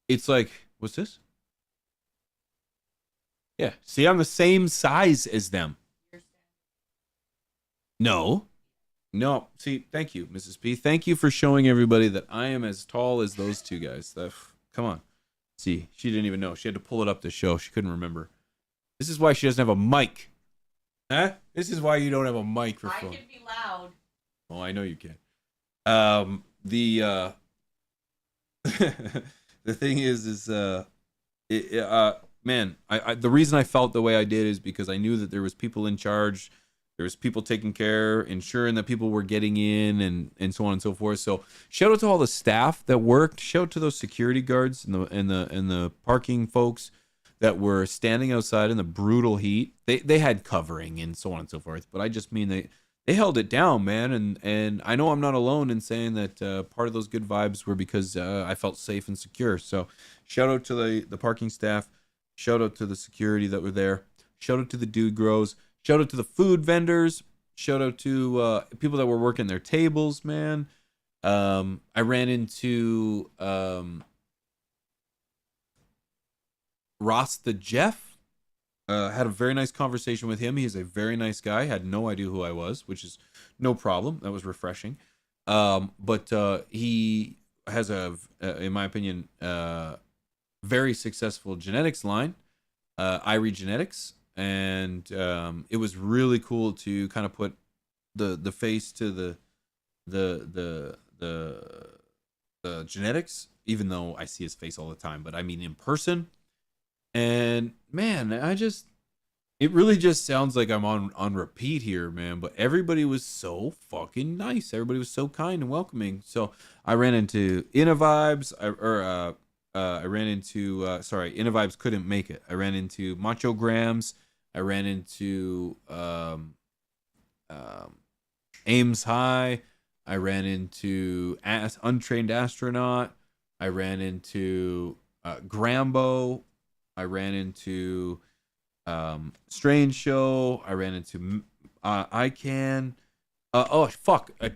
it's like, what's this? Yeah, see, I'm the same size as them. No. See, thank you, Mrs. P. Thank you for showing everybody that I am as tall as those two guys. Come on. See, she didn't even know. She had to pull it up to show. She couldn't remember. This is why she doesn't have a mic. Huh? This is why you don't have a microphone. I can be loud. Oh, I know you can. The thing is man, the reason I felt the way I did is because I knew that there was people in charge, there was people taking care, ensuring that people were getting in, and so on and so forth. So shout out to all the staff that worked. Shout out to those security guards and the parking folks that were standing outside in the brutal heat. They had covering and so on and so forth, but I just mean they held it down, man. And I know I'm not alone in saying that part of those good vibes were because I felt safe and secure. So shout out to the parking staff. Shout out to the security that were there. Shout out to the dude grows. Shout out to the food vendors. Shout out to people that were working their tables, man. I ran into Ross the Jeff. Had a very nice conversation with him. He's a very nice guy. Had no idea who I was, which is no problem. That was refreshing. But he has in my opinion, very successful genetics line, Irie Genetics, and it was really cool to kind of put the face to the genetics, even though I see his face all the time, but I mean in person. And man, it really just sounds like I'm on repeat here, man, but everybody was so fucking nice. Everybody was so kind and welcoming. So I ran into Innovibes, I ran into Innovibes couldn't make it. I ran into Macho Grams. I ran into Ames High. I ran into Untrained Astronaut. I ran into Grambo. I ran into Strange Show. I ran into ICANN.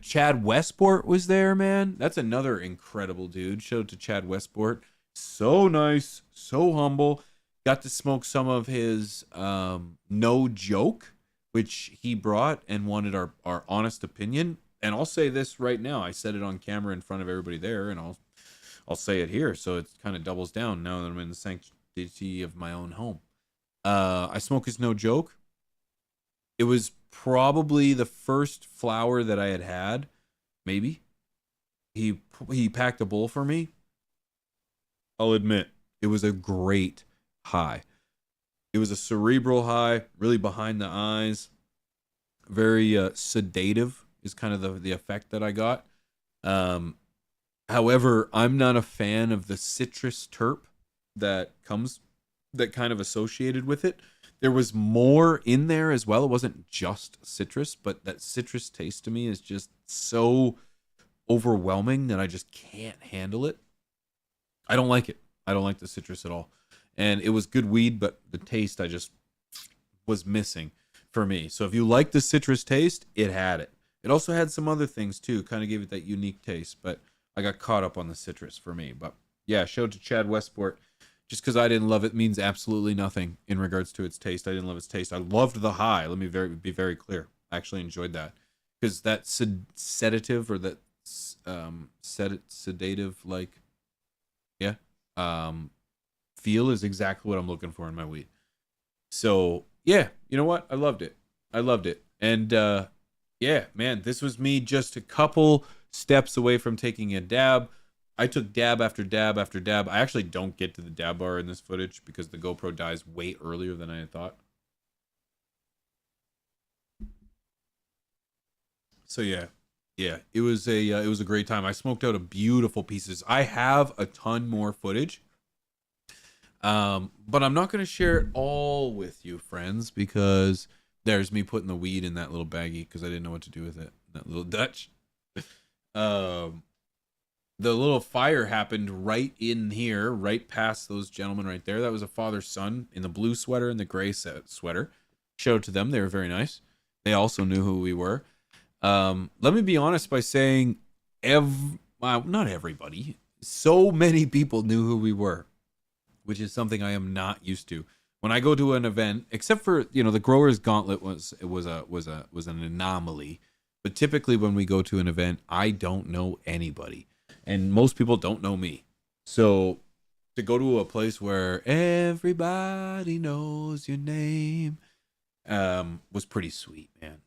Chad Westport was there, man. That's another incredible dude. Shout out to Chad Westport. So nice, so humble. Got to smoke some of his no joke, which he brought and wanted our honest opinion. And I'll say this right now. I said it on camera in front of everybody there, and I'll say it here, so it kind of doubles down now that I'm in the sanctity of my own home. I smoke his no joke. It was probably the first flower that I had, maybe. He packed a bowl for me. I'll admit, it was a great high. It was a cerebral high, really behind the eyes. Very sedative is kind of the effect that I got. However, I'm not a fan of the citrus terp that kind of associated with it. There was more in there as well. It wasn't just citrus, but that citrus taste to me is just so overwhelming that I just can't handle it. I don't like it. I don't like the citrus at all. And it was good weed, but the taste I just was missing for me. So if you like the citrus taste, it had it. It also had some other things too, kind of gave it that unique taste, but I got caught up on the citrus for me. But yeah, shout out to Chad Westport. Just because I didn't love it means absolutely nothing in regards to its taste. I didn't love its taste. I loved the high. Let me be very clear. I actually enjoyed that because that sedative or that sedative feel is exactly what I'm looking for in my weed. So yeah, you know what? I loved it. And yeah, man, this was me just a couple steps away from taking a dab. I took dab after dab after dab. I actually don't get to the dab bar in this footage because the GoPro dies way earlier than I had thought. So yeah, Yeah, it was a great time. I smoked out a beautiful pieces. I have a ton more footage. But I'm not going to share it all with you, friends, because there's me putting the weed in that little baggie because I didn't know what to do with it. That little Dutch. The little fire happened right in here, right past those gentlemen right there. That was a father-son in the blue sweater and the gray sweater. Showed to them. They were very nice. They also knew who we were. Let me be honest by saying not everybody. So many people knew who we were, which is something I am not used to. When I go to an event, except for, the Growers Gauntlet was an anomaly. But typically when we go to an event, I don't know anybody. And most people don't know me. So to go to a place where everybody knows your name was pretty sweet, man.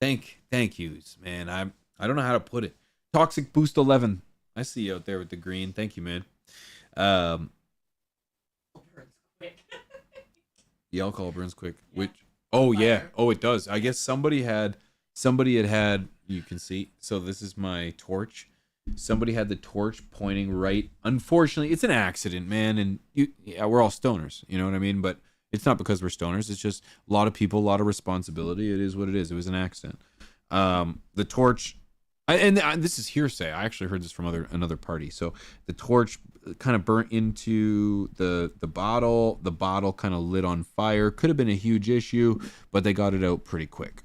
Thank yous, man. I don't know how to put it. Toxic Boost 11. I see you out there with the green. Thank you, man. The alcohol burns quick. Yeah. Which yeah. Oh, it does. I guess somebody had you can see. So this is my torch. Somebody had the torch pointing right. Unfortunately, it's an accident, man, and we're all stoners, you know what I mean? But it's not because we're stoners. It's just a lot of people, a lot of responsibility. It is what it is. It was an accident. The torch, this is hearsay. I actually heard this from another party. So the torch kind of burnt into the bottle. The bottle kind of lit on fire. Could have been a huge issue, but they got it out pretty quick.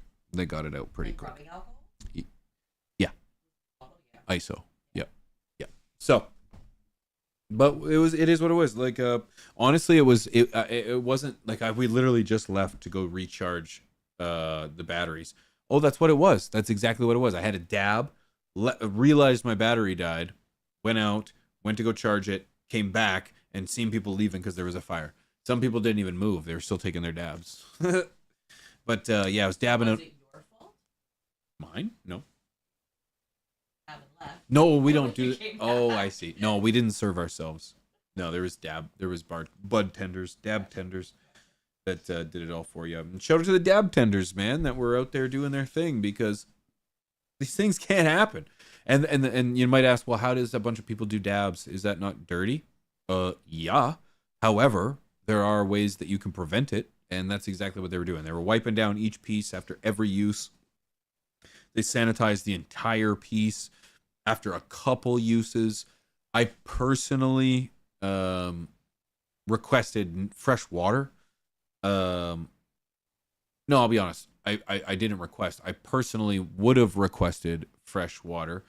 Yeah. ISO. Yeah. So, but it is what it was. Like, honestly, it wasn't like we literally just left to go recharge the batteries. Oh, that's what it was. That's exactly what it was. I had a dab, realized my battery died, went to go charge it, came back, and seen people leaving because there was a fire. Some people didn't even move. They were still taking their dabs. But yeah, I was dabbing Was it. it your fault? Mine? No. Haven't left. No, we don't do You it. came Oh, back. I see. No, we didn't serve ourselves. No, there was bud tenders, dab tenders that did it all for you. And shout out to the dab tenders, man, that were out there doing their thing, because these things can't happen. And you might ask, well, how does a bunch of people do dabs? Is that not dirty? Yeah. However, there are ways that you can prevent it, and that's exactly what they were doing. They were wiping down each piece after every use. They sanitized the entire piece after a couple uses. I personally requested fresh water. No, I'll be honest. I didn't request. I personally would have requested fresh water,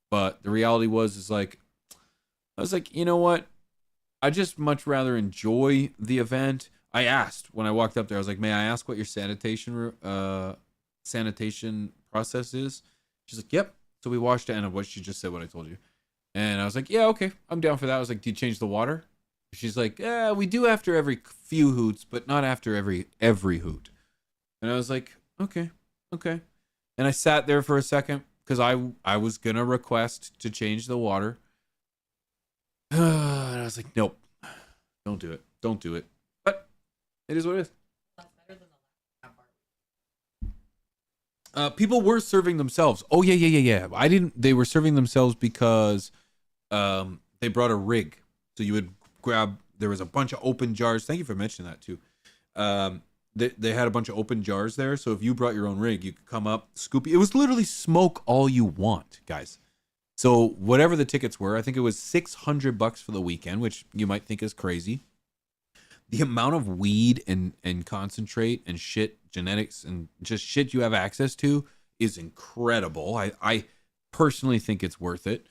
but the reality was I was like, you know what? I just much rather enjoy the event. I asked when I walked up there. I was like, may I ask what your sanitation process is? She's like, yep. So we washed it, and what she just said what I told you. And I was like, yeah, okay, I'm down for that. I was like, do you change the water? She's like, yeah, we do after every few hoots, but not after every hoot. And I was like, okay. And I sat there for a second because I was gonna request to change the water. And I was like, nope, don't do it. But it is what it is. That's better than the last part. People were serving themselves. Oh yeah. They were serving themselves because they brought a rig. So you would grab. There was a bunch of open jars. Thank you for mentioning that too. They had a bunch of open jars there. So if you brought your own rig, you could come up, scoop. It was literally smoke all you want, guys. So whatever the tickets were, I think it was $600 for the weekend, which you might think is crazy. The amount of weed and concentrate and shit, genetics and just shit you have access to is incredible. I personally think it's worth it.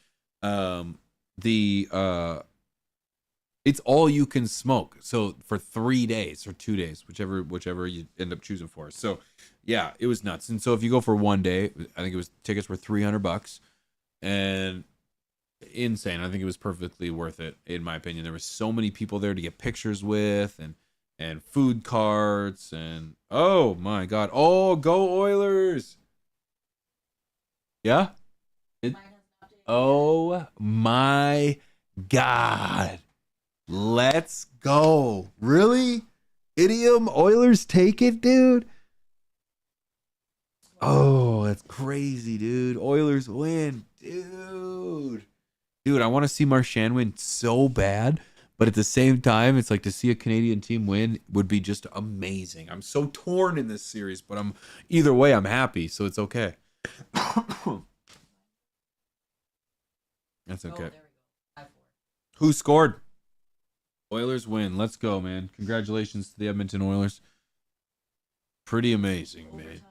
It's all you can smoke. So for 3 days or 2 days, whichever you end up choosing for. So yeah, it was nuts. And so if you go for 1 day, I think tickets were $300 and insane. I think it was perfectly worth it, in my opinion. There were so many people there to get pictures with and food carts and oh my God. Oh, go Oilers. Yeah. Oh my God. Let's go. Really? Idiom Oilers take it, dude? Oh, that's crazy, dude. Oilers win, dude. Dude, I want to see Marchand win so bad, but at the same time, it's like to see a Canadian team win would be just amazing. I'm so torn in this series, but I'm either way, I'm happy, so it's okay. That's okay. Oh, there we go. 5-4. Who scored? Oilers win. Let's go, man. Congratulations to the Edmonton Oilers. Pretty amazing, man. Overtime.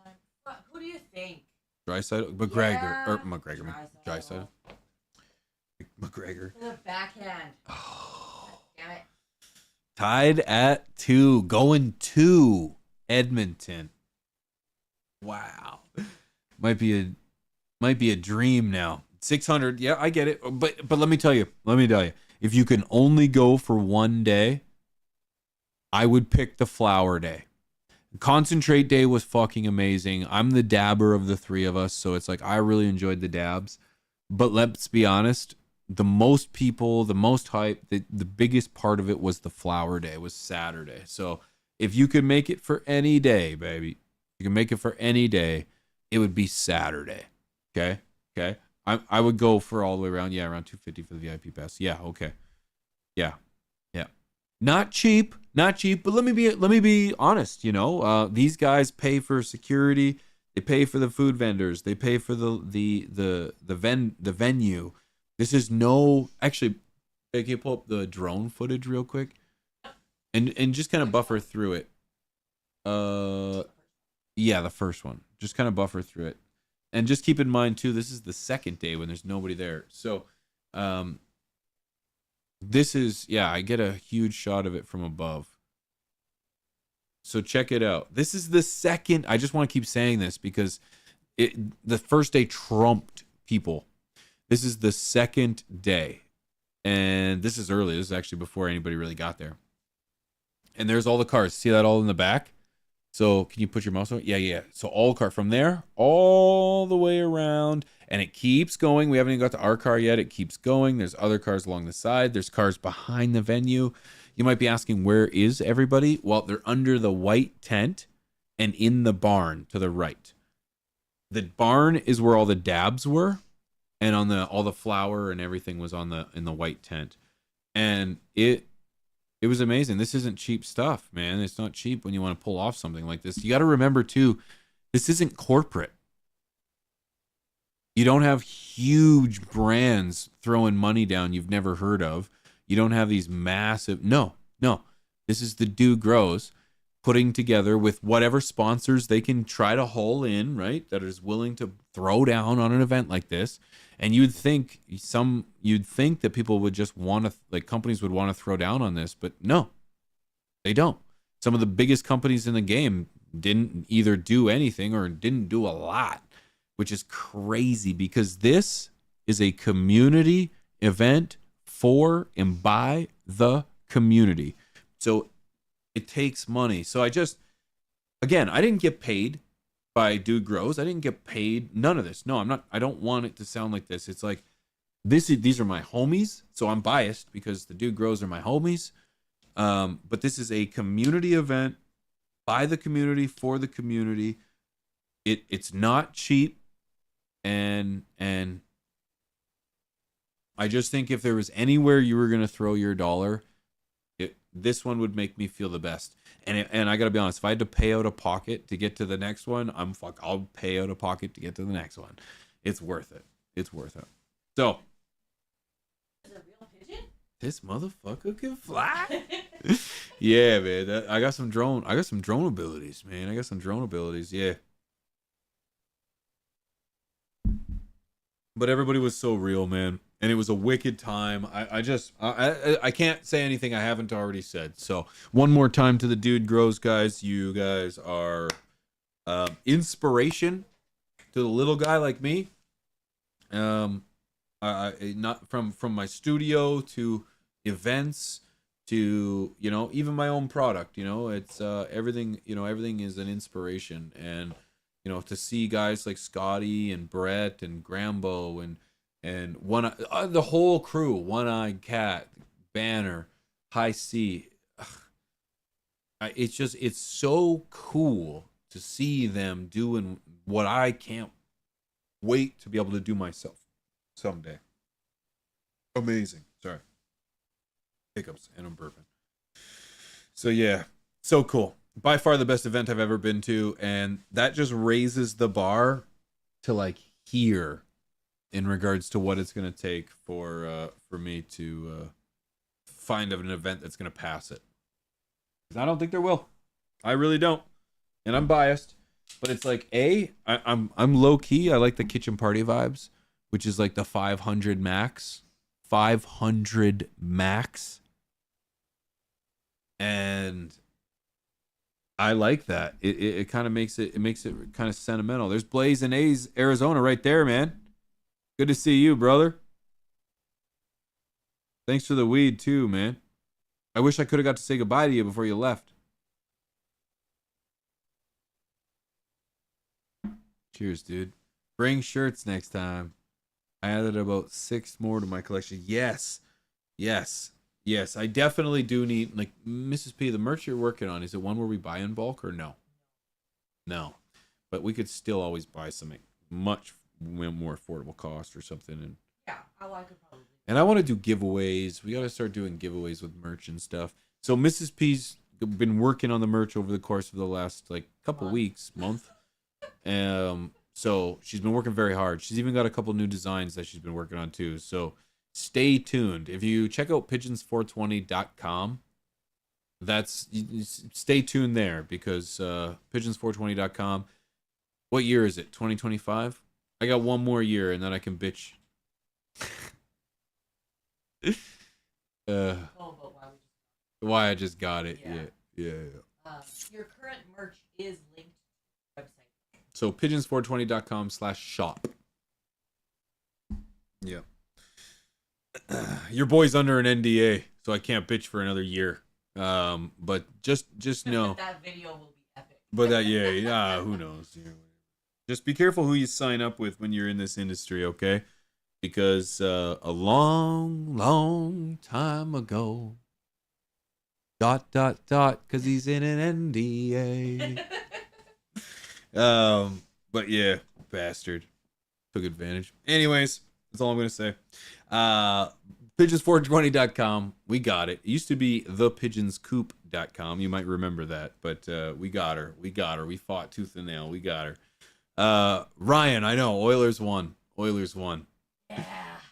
Who do you think? Draisaitl, McGregor, Yeah. or McGregor, Draisaitl. McGregor. The backhand. Oh. Damn it. Tied at 2, going to Edmonton. Wow, might be a dream now. 600, yeah, I get it. But let me tell you, if you can only go for one day, I would pick the flower day. Concentrate day was fucking amazing. I'm the dabber of the three of us, so it's like I really enjoyed the dabs. But let's be honest, the most people, the most hype, the biggest part of it was the flower day, was Saturday. So if you could make it for any day, baby, you can make it for any day, it would be Saturday. Okay? I would go for all the way around, around $250 for the VIP pass. Yeah, okay. Yeah. Not cheap, but let me be honest, these guys pay for security, they pay for the food vendors, they pay for the venue. This is actually, can you pull up the drone footage real quick? And just kind of buffer through it. Yeah, the first one. Just kind of buffer through it. And just keep in mind too, this is the second day when there's nobody there. So this is, I get a huge shot of it from above. So check it out. This is the second. I just want to keep saying this because the first day trumped people. This is the second day. And this is early. This is actually before anybody really got there. And there's all the cars. See that all in the back? So can you put your mouse on it? Yeah. So all car from there all the way around, and it keeps going. We haven't even got to our car yet. It keeps going. There's other cars along the side. There's cars behind the venue. You might be asking, where is everybody? Well, they're under the white tent and in the barn to the right. The barn is where all the dabs were, and on all the flour and everything was in the white tent. And it was amazing. This isn't cheap stuff, man. It's not cheap when you want to pull off something like this. You got to remember, too, this isn't corporate. You don't have huge brands throwing money down you've never heard of. You don't have these massive... No. This is the Dude Grows putting together with whatever sponsors they can try to haul in, right, that is willing to throw down on an event like this. And you'd think that people would just want to, like, companies would want to throw down on this, but no, they don't. Some of the biggest companies in the game didn't either do anything or didn't do a lot, which is crazy because this is a community event for and by the community. So it takes money. So I didn't get paid by Dude Grows. I didn't get paid. None of this. No, I'm not. I don't want it to sound like this. It's like these are my homies. So I'm biased because the Dude Grows are my homies. But this is a community event by the community for the community. It's not cheap, and I just think if there was anywhere you were gonna throw your dollar, this one would make me feel the best. And I gotta be honest, if I had to pay out of pocket to get to the next one, I'll pay out of pocket to get to the next one. It's worth it. So Is it a real pigeon? this motherfucker can fly. Yeah, man. I got some drone abilities, man. Yeah. But everybody was so real, man. And it was a wicked time. I can't say anything I haven't already said. So one more time to the Dude Grows guys. You guys are inspiration to the little guy like me. Not from my studio to events to even my own product. It's everything. Everything is an inspiration, and to see guys like Scotty and Brett and Grambo and the whole crew, One-Eyed Cat, Banner, High C. It's so cool to see them doing what I can't wait to be able to do myself someday. Amazing. Sorry. Hiccups, and I'm burping. So yeah, so cool. By far the best event I've ever been to, and that just raises the bar to like here in regards to what it's gonna take for me to find an event that's gonna pass it. 'Cause I don't think there will. I really don't, and I'm biased. But it's like I'm low key. I like the kitchen party vibes, which is like the 500 max, 500 max, and I like that. It kind of makes it kind of sentimental. There's Blaze and A's Arizona right there, man. Good to see you, brother. Thanks for the weed too, man. I wish I could have got to say goodbye to you before you left. Cheers, dude. Bring shirts next time. I added about 6 more to my collection. Yes. I definitely do need, like, Mrs. P, the merch you're working on, is it one where we buy in bulk or no? No. But we could still always buy something much more affordable cost or something. And Yeah, I could probably. And I want to do giveaways. We got to start doing giveaways with merch and stuff. So Mrs. P's been working on the merch over the course of the last, like, couple weeks, month. So she's been working very hard. She's even got a couple new designs that she's been working on too. So stay tuned. If you check out pigeons420.com, stay tuned there because pigeons420.com. What year is it? 2025? I got one more year and then I can bitch. Why I just got it. Yeah. Your current merch is linked to the website. So pigeons420.com/shop. Yeah. Your boy's under an NDA, so I can't bitch for another year. But just know that video will be epic. But who knows? Just be careful who you sign up with when you're in this industry, okay? Because a long time ago, ... because he's in an NDA. But yeah, bastard. Took advantage. Anyways, that's all I'm going to say. Pigeons420.com. We got it. It used to be thepigeonscoop.com. You might remember that, but we got her. We fought tooth and nail. We got her. Ryan, I know. Oilers won.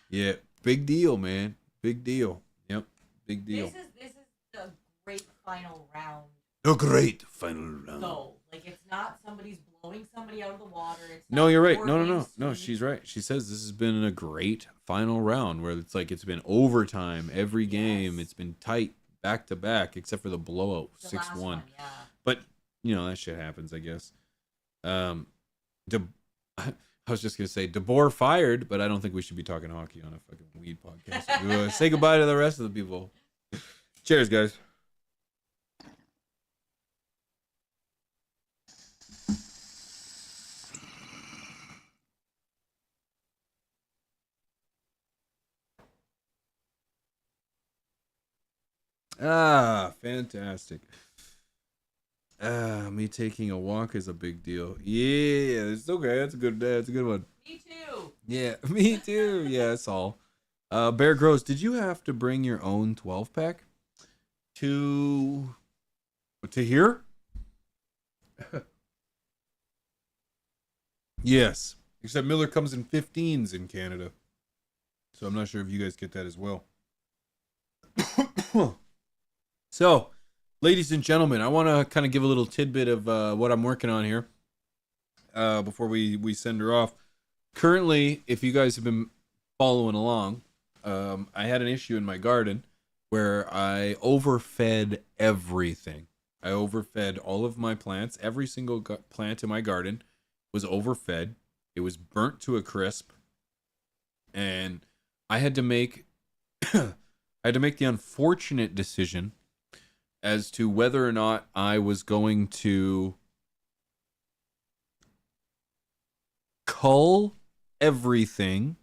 Yeah. Big deal, man. Big deal. Yep. Big deal. This is the great final round. The great final round. No, like it's not somebody's blowing somebody out of the water. No, you're right. No, she's right. She says this has been a great final round where it's like it's been overtime every game. Yes. It's been tight back to back except for the blowout 6-1. Yeah. But that shit happens, I guess. I was just gonna say DeBoer fired, but I don't think we should be talking hockey on a fucking weed podcast. Say goodbye to the rest of the people. Cheers, guys. Fantastic. Me taking a walk is a big deal. Yeah, it's okay. That's a good one. Me too. Yeah, me too. Yeah, that's all. Bear Gross, did you have to bring your own 12-pack to here? Yes, except Miller comes in 15s in Canada. So I'm not sure if you guys get that as well. So, ladies and gentlemen, I want to kind of give a little tidbit of what I'm working on here before we send her off. Currently, if you guys have been following along, I had an issue in my garden where I overfed everything. I overfed all of my plants. Every single plant in my garden was overfed. It was burnt to a crisp. And I had to make the unfortunate decision as to whether or not I was going to cull everything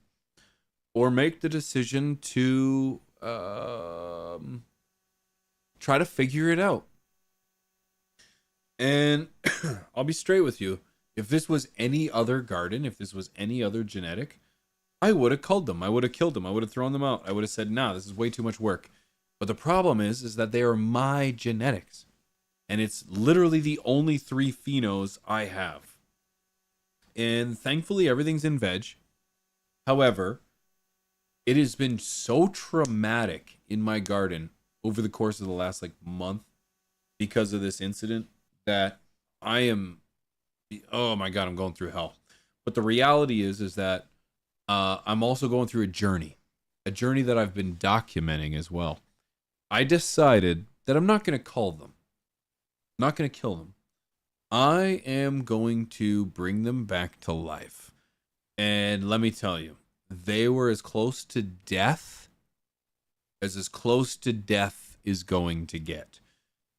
or make the decision to try to figure it out. And I'll be straight with you. If this was any other garden, if this was any other genetic, I would have culled them. I would have killed them. I would have thrown them out. I would have said, nah, this is way too much work. But the problem is that they are my genetics. And it's literally the only 3 phenos I have. And thankfully, everything's in veg. However, it has been so traumatic in my garden over the course of the last month because of this incident that I am, oh my God, I'm going through hell. But the reality is that I'm also going through a journey that I've been documenting as well. I decided that I'm not going to cull them. I'm not going to kill them. I am going to bring them back to life. And let me tell you, they were as close to death as close to death is going to get.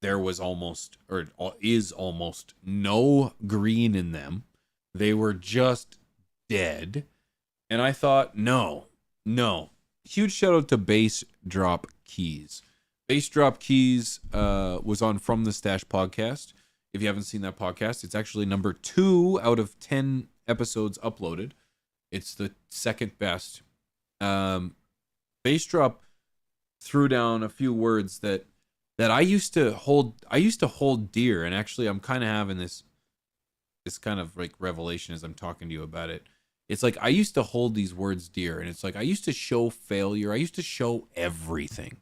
There was almost, or is almost, no green in them. They were just dead. And I thought, no. Huge shout out to Bass Drop Keys. Bass Drop Keys was on From the Stash podcast. If you haven't seen that podcast, it's actually number 2 out of 10 episodes uploaded. It's the second best. Bass Drop threw down a few words that I used to hold dear, and actually I'm kind of having this kind of revelation as I'm talking to you about it. It's like I used to hold these words dear, and it's like I used to show failure. I used to show everything.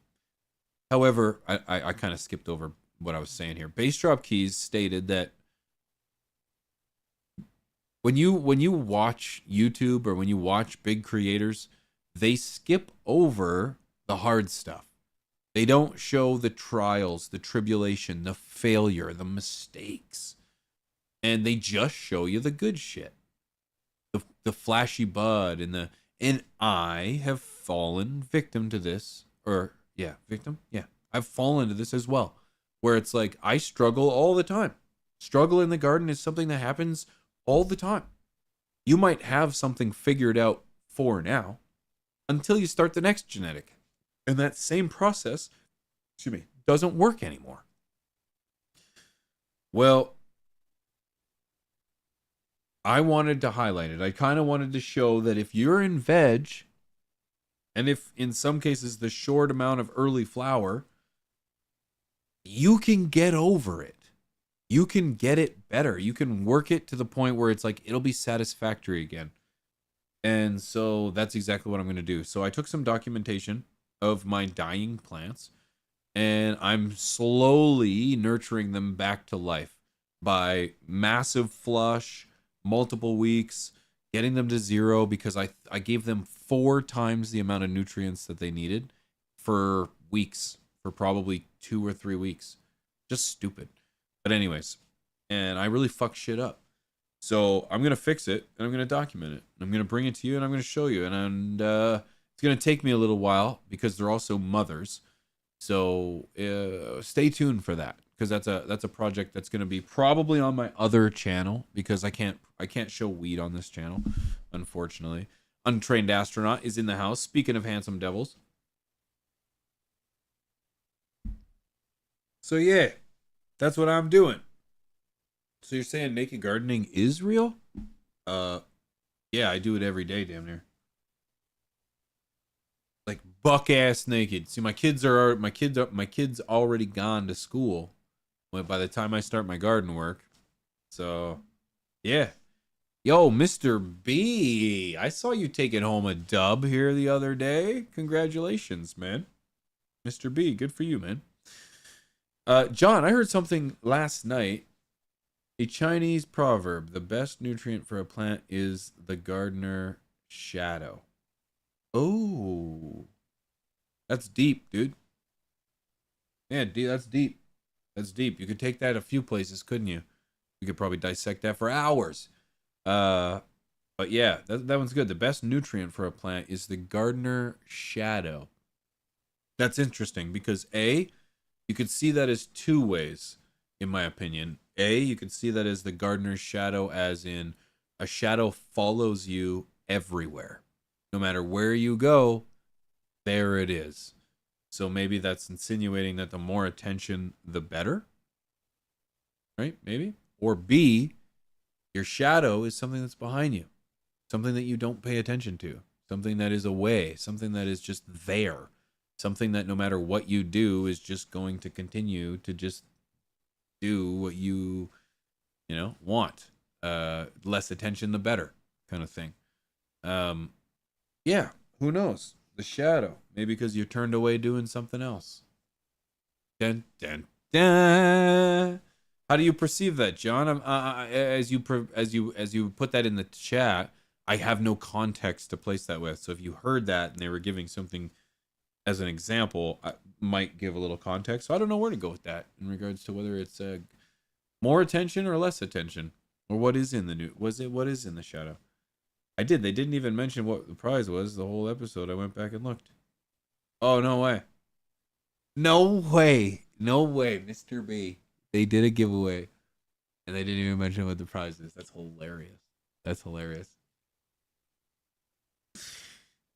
However, I kind of skipped over what I was saying here. Bass Drop Keys stated that when you watch YouTube or when you watch big creators, they skip over the hard stuff. They don't show the trials, the tribulation, the failure, the mistakes. And they just show you the good shit. The flashy bud and I have fallen victim to this. Victim? Yeah. I've fallen to this as well. Where it's like I struggle all the time. Struggle in the garden is something that happens all the time. You might have something figured out for now until you start the next genetic. And that same process, doesn't work anymore. Well, I wanted to highlight it. I kind of wanted to show that if you're in veg, and if in some cases the short amount of early flower, you can get over it. You can get it better. You can work it to the point where it's like it'll be satisfactory again. And so that's exactly what I'm going to do. So I took some documentation of my dying plants, and I'm slowly nurturing them back to life by massive flush, multiple weeks, getting them to 0 because I gave them 4 times the amount of nutrients that they needed for weeks, for probably 2 or 3 weeks. Just stupid. But anyways, and I really fucked shit up. So I'm going to fix it, and I'm going to document it. I'm going to bring it to you, and I'm going to show you. And it's going to take me a little while because they're also mothers. So stay tuned for that, because that's a project that's going to be probably on my other channel, because I can't show weed on this channel, unfortunately. Untrained Astronaut is in the house. Speaking of handsome devils. So yeah, that's what I'm doing. So you're saying naked gardening is real? Yeah, I do it every day, damn near. Like buck ass naked. See, my kids already gone to school by the time I start my garden work. So, yeah. Yo, Mr. B, I saw you taking home a dub here the other day. Congratulations, man. Mr. B, good for you, man. John, I heard something last night. A Chinese proverb: the best nutrient for a plant is the gardener shadow. Oh, that's deep, dude. Yeah, that's deep. That's deep. You could take that a few places, couldn't you? You could probably dissect that for hours. But yeah, that one's good. The best nutrient for a plant is the gardener shadow. That's interesting because you could see that as 2 ways, in my opinion. You could see that as the gardener's shadow, as in a shadow follows you everywhere. No matter where you go, there it is. So maybe that's insinuating that the more attention, the better. right? Maybe. Or B, your shadow is something that's behind you, something that you don't pay attention to, something that is away, something that is just there, something that no matter what you do is just going to continue to just do what you want. Less attention, the better, kind of thing. Yeah, who knows? The shadow, maybe because you turned away doing something else. Dun, dun, dun. How do you perceive that, John? As you put that in the chat, I have no context to place that with. So if you heard that and they were giving something as an example, I might give a little context. So I don't know where to go with that in regards to whether it's more attention or less attention, or what is in the new. What is in the shadow? They didn't even mention what the prize was the whole episode. I went back and looked. Oh, no way. No way, Mr. B. They did a giveaway, and they didn't even mention what the prize is. That's hilarious.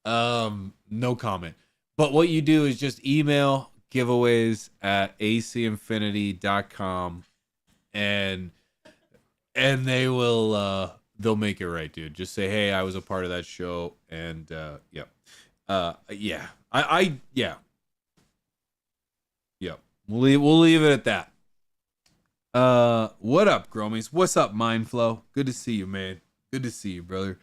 No comment. But what you do is just email giveaways@acinfinity.com, and they will they'll make it right, dude. Just say, hey, I was a part of that show, and yeah. We'll leave it at that. What up, Gromies? What's up, Mindflow? Good to see you, man. Good to see you, brother.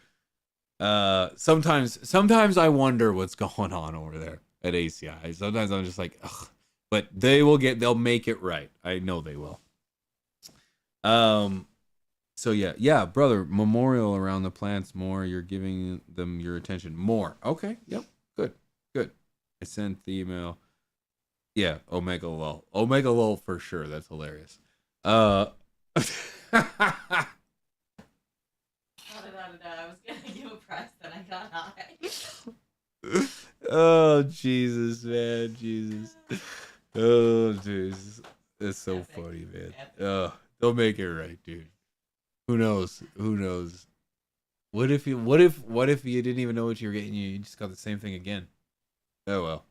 Sometimes I wonder what's going on over there at ACI. Sometimes I'm just like, ugh. But they'll make it right. I know they will. So yeah, brother, memorial around the plants more. You're giving them your attention more. Okay, yep, good. I sent the email. Yeah, Omega Lol for sure. That's hilarious. I was gonna give a prize that I got high. Oh Jesus, man, Jesus. Oh Jesus, that's so funny, man. They'll make it right, dude. Who knows? What if you didn't even know what you were getting? You just got the same thing again. Oh well.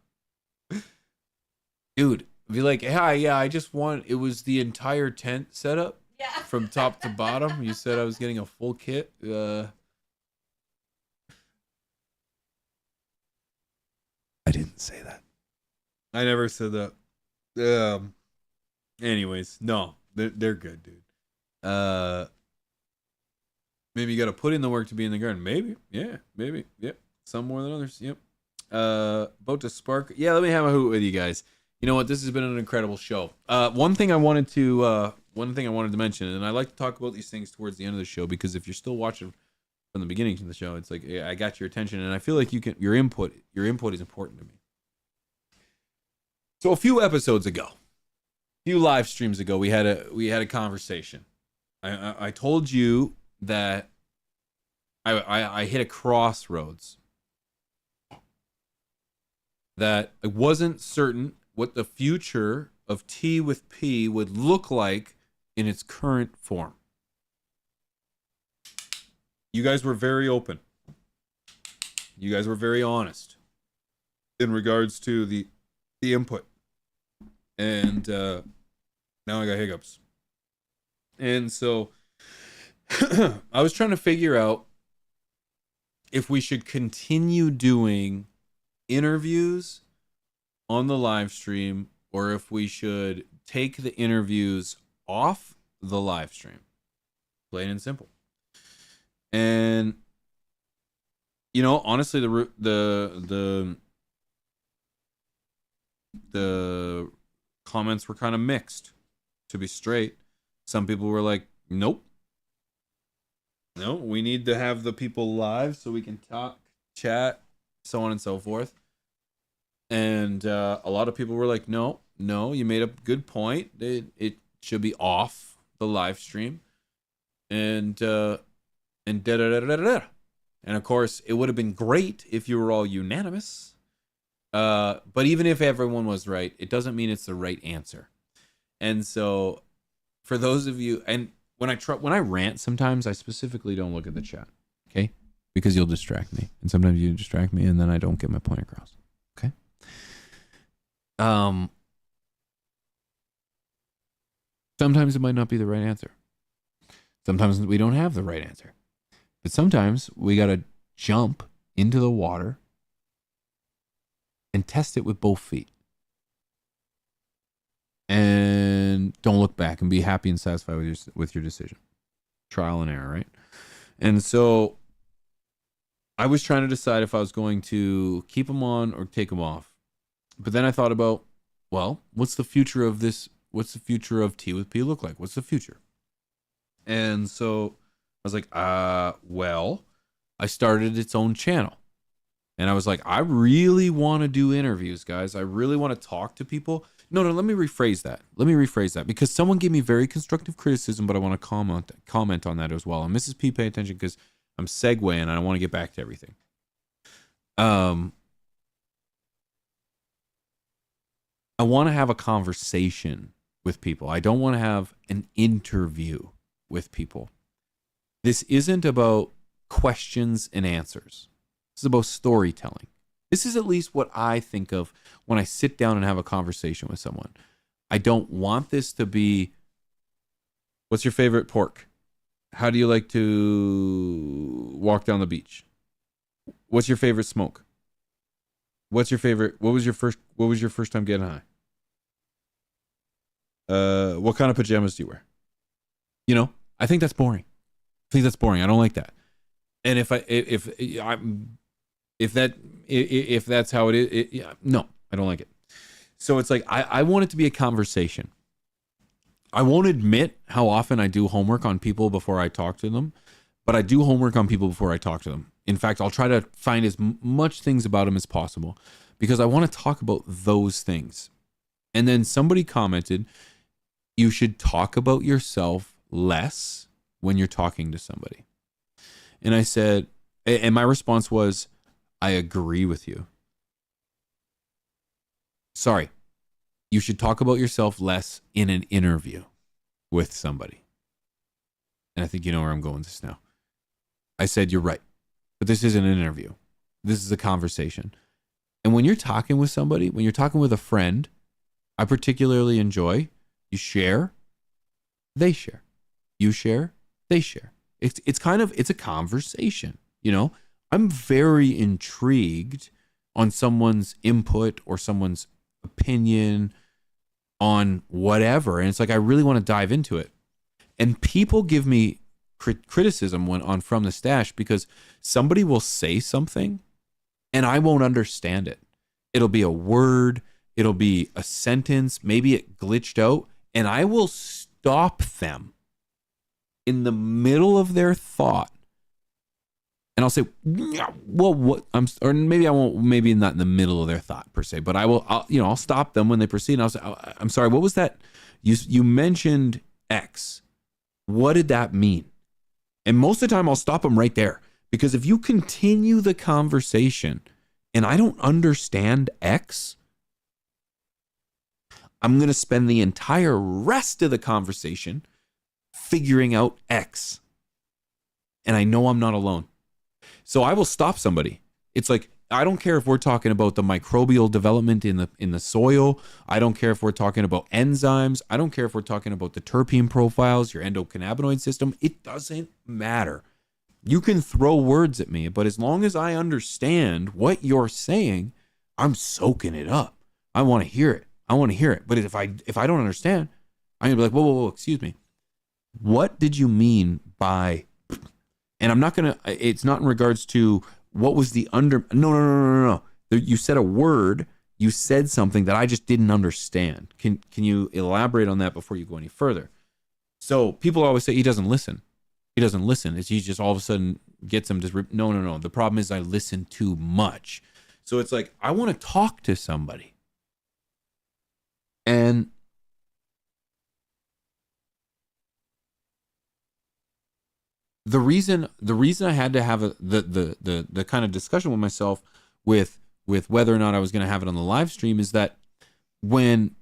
Dude, be like, hey, yeah, I just won. It was the entire tent setup. Yeah. From top to bottom. You said I was getting a full kit. I didn't say that. I never said that. Anyways, no, they're good, dude. Maybe you got to put in the work to be in the garden. Maybe, yeah, maybe, yep. Some more than others, yep. About to spark. Yeah, let me have a hoot with you guys. You know what? This has been an incredible show. One thing I wanted to mention, and I like to talk about these things towards the end of the show, because if you're still watching from the beginning of the show, it's like, yeah, I got your attention, and I feel like your input is important to me. So a few episodes ago, a few live streams ago, we had a conversation. I told you that I hit a crossroads, that I wasn't certain what the future of Tea with P would look like in its current form. You guys were very open. You guys were very honest in regards to the input. And now I got hiccups. And so I was trying to figure out if we should continue doing interviews on the live stream, or if we should take the interviews off the live stream. Plain and simple. And honestly, the comments were kind of mixed, to be straight. Some people were like, nope. No, we need to have the people live so we can talk, chat, so on and so forth. And a lot of people were like, no, you made a good point. It should be off the live stream. And da-da-da-da-da-da. And of course, it would have been great if you were all unanimous. But even if everyone was right, it doesn't mean it's the right answer. And so for those of you, and when I rant, sometimes I specifically don't look at the chat, okay? Because you'll distract me. And sometimes you distract me, and then I don't get my point across. Okay? Sometimes it might not be the right answer. Sometimes we don't have the right answer. But sometimes we got to jump into the water and test it with both feet. And don't look back and be happy and satisfied with your decision. Trial and error, right? And so I was trying to decide if I was going to keep them on or take them off. But then I thought about, well, what's the future of this? What's the future of Tea with P look like? What's the future? And so I was like, well, I started its own channel. And I was like, I really want to do interviews, guys. I really want to talk to people. No, let me rephrase that. Because someone gave me very constructive criticism, but I want to comment on that as well. And Mrs. P, pay attention because I'm segueing and I want to get back to everything. I want to have a conversation with people. I don't want to have an interview with people. This isn't about questions and answers. This is about storytelling. This is at least what I think of when I sit down and have a conversation with someone. I don't want this to be, what's your favorite pork? How do you like to walk down the beach? What's your favorite smoke? What was your first time getting high? What kind of pajamas do you wear? You know, I think that's boring. I don't like that. And if that's how it is, no, I don't like it. So it's like, I want it to be a conversation. I won't admit how often I do homework on people before I talk to them, but I do homework on people before I talk to them. In fact, I'll try to find as much things about them as possible because I want to talk about those things. And then somebody commented, you should talk about yourself less when you're talking to somebody. And I said, and my response was, I agree with you. Sorry. You should talk about yourself less in an interview with somebody. And I think you know where I'm going with this now. I said, you're right. But this isn't an interview. This is a conversation. And when you're talking with somebody, when you're talking with a friend, I particularly enjoy, you share, they share. You share, they share. It's a conversation, you know? I'm very intrigued on someone's input or someone's opinion on whatever. And it's like, I really want to dive into it. And people give me criticism when on From the Stash because somebody will say something and I won't understand it. It'll be a word, it'll be a sentence, maybe it glitched out, and I will stop them in the middle of their thought. And I'll say, well, what? Or maybe I won't, maybe not in the middle of their thought per se, but I'll stop them when they proceed. And I'll say, I'm sorry, what was that? You mentioned X. What did that mean? And most of the time I'll stop them right there because if you continue the conversation and I don't understand X, I'm going to spend the entire rest of the conversation figuring out X. And I know I'm not alone. So I will stop somebody. It's like, I don't care if we're talking about the microbial development in the soil. I don't care if we're talking about enzymes. I don't care if we're talking about the terpene profiles, your endocannabinoid system. It doesn't matter. You can throw words at me, but as long as I understand what you're saying, I'm soaking it up. I want to hear it. But if I don't understand, I'm gonna be like, whoa, excuse me. What did you mean by? And I'm not gonna. It's not in regards to what was the under. No. You said a word. You said something that I just didn't understand. Can you elaborate on that before you go any further? So people always say he doesn't listen. He doesn't listen. He just all of a sudden gets them to. No. The problem is I listen too much. So it's like I want to talk to somebody. And the reason I had to have the kind of discussion with myself with whether or not I was going to have it on the live stream is that when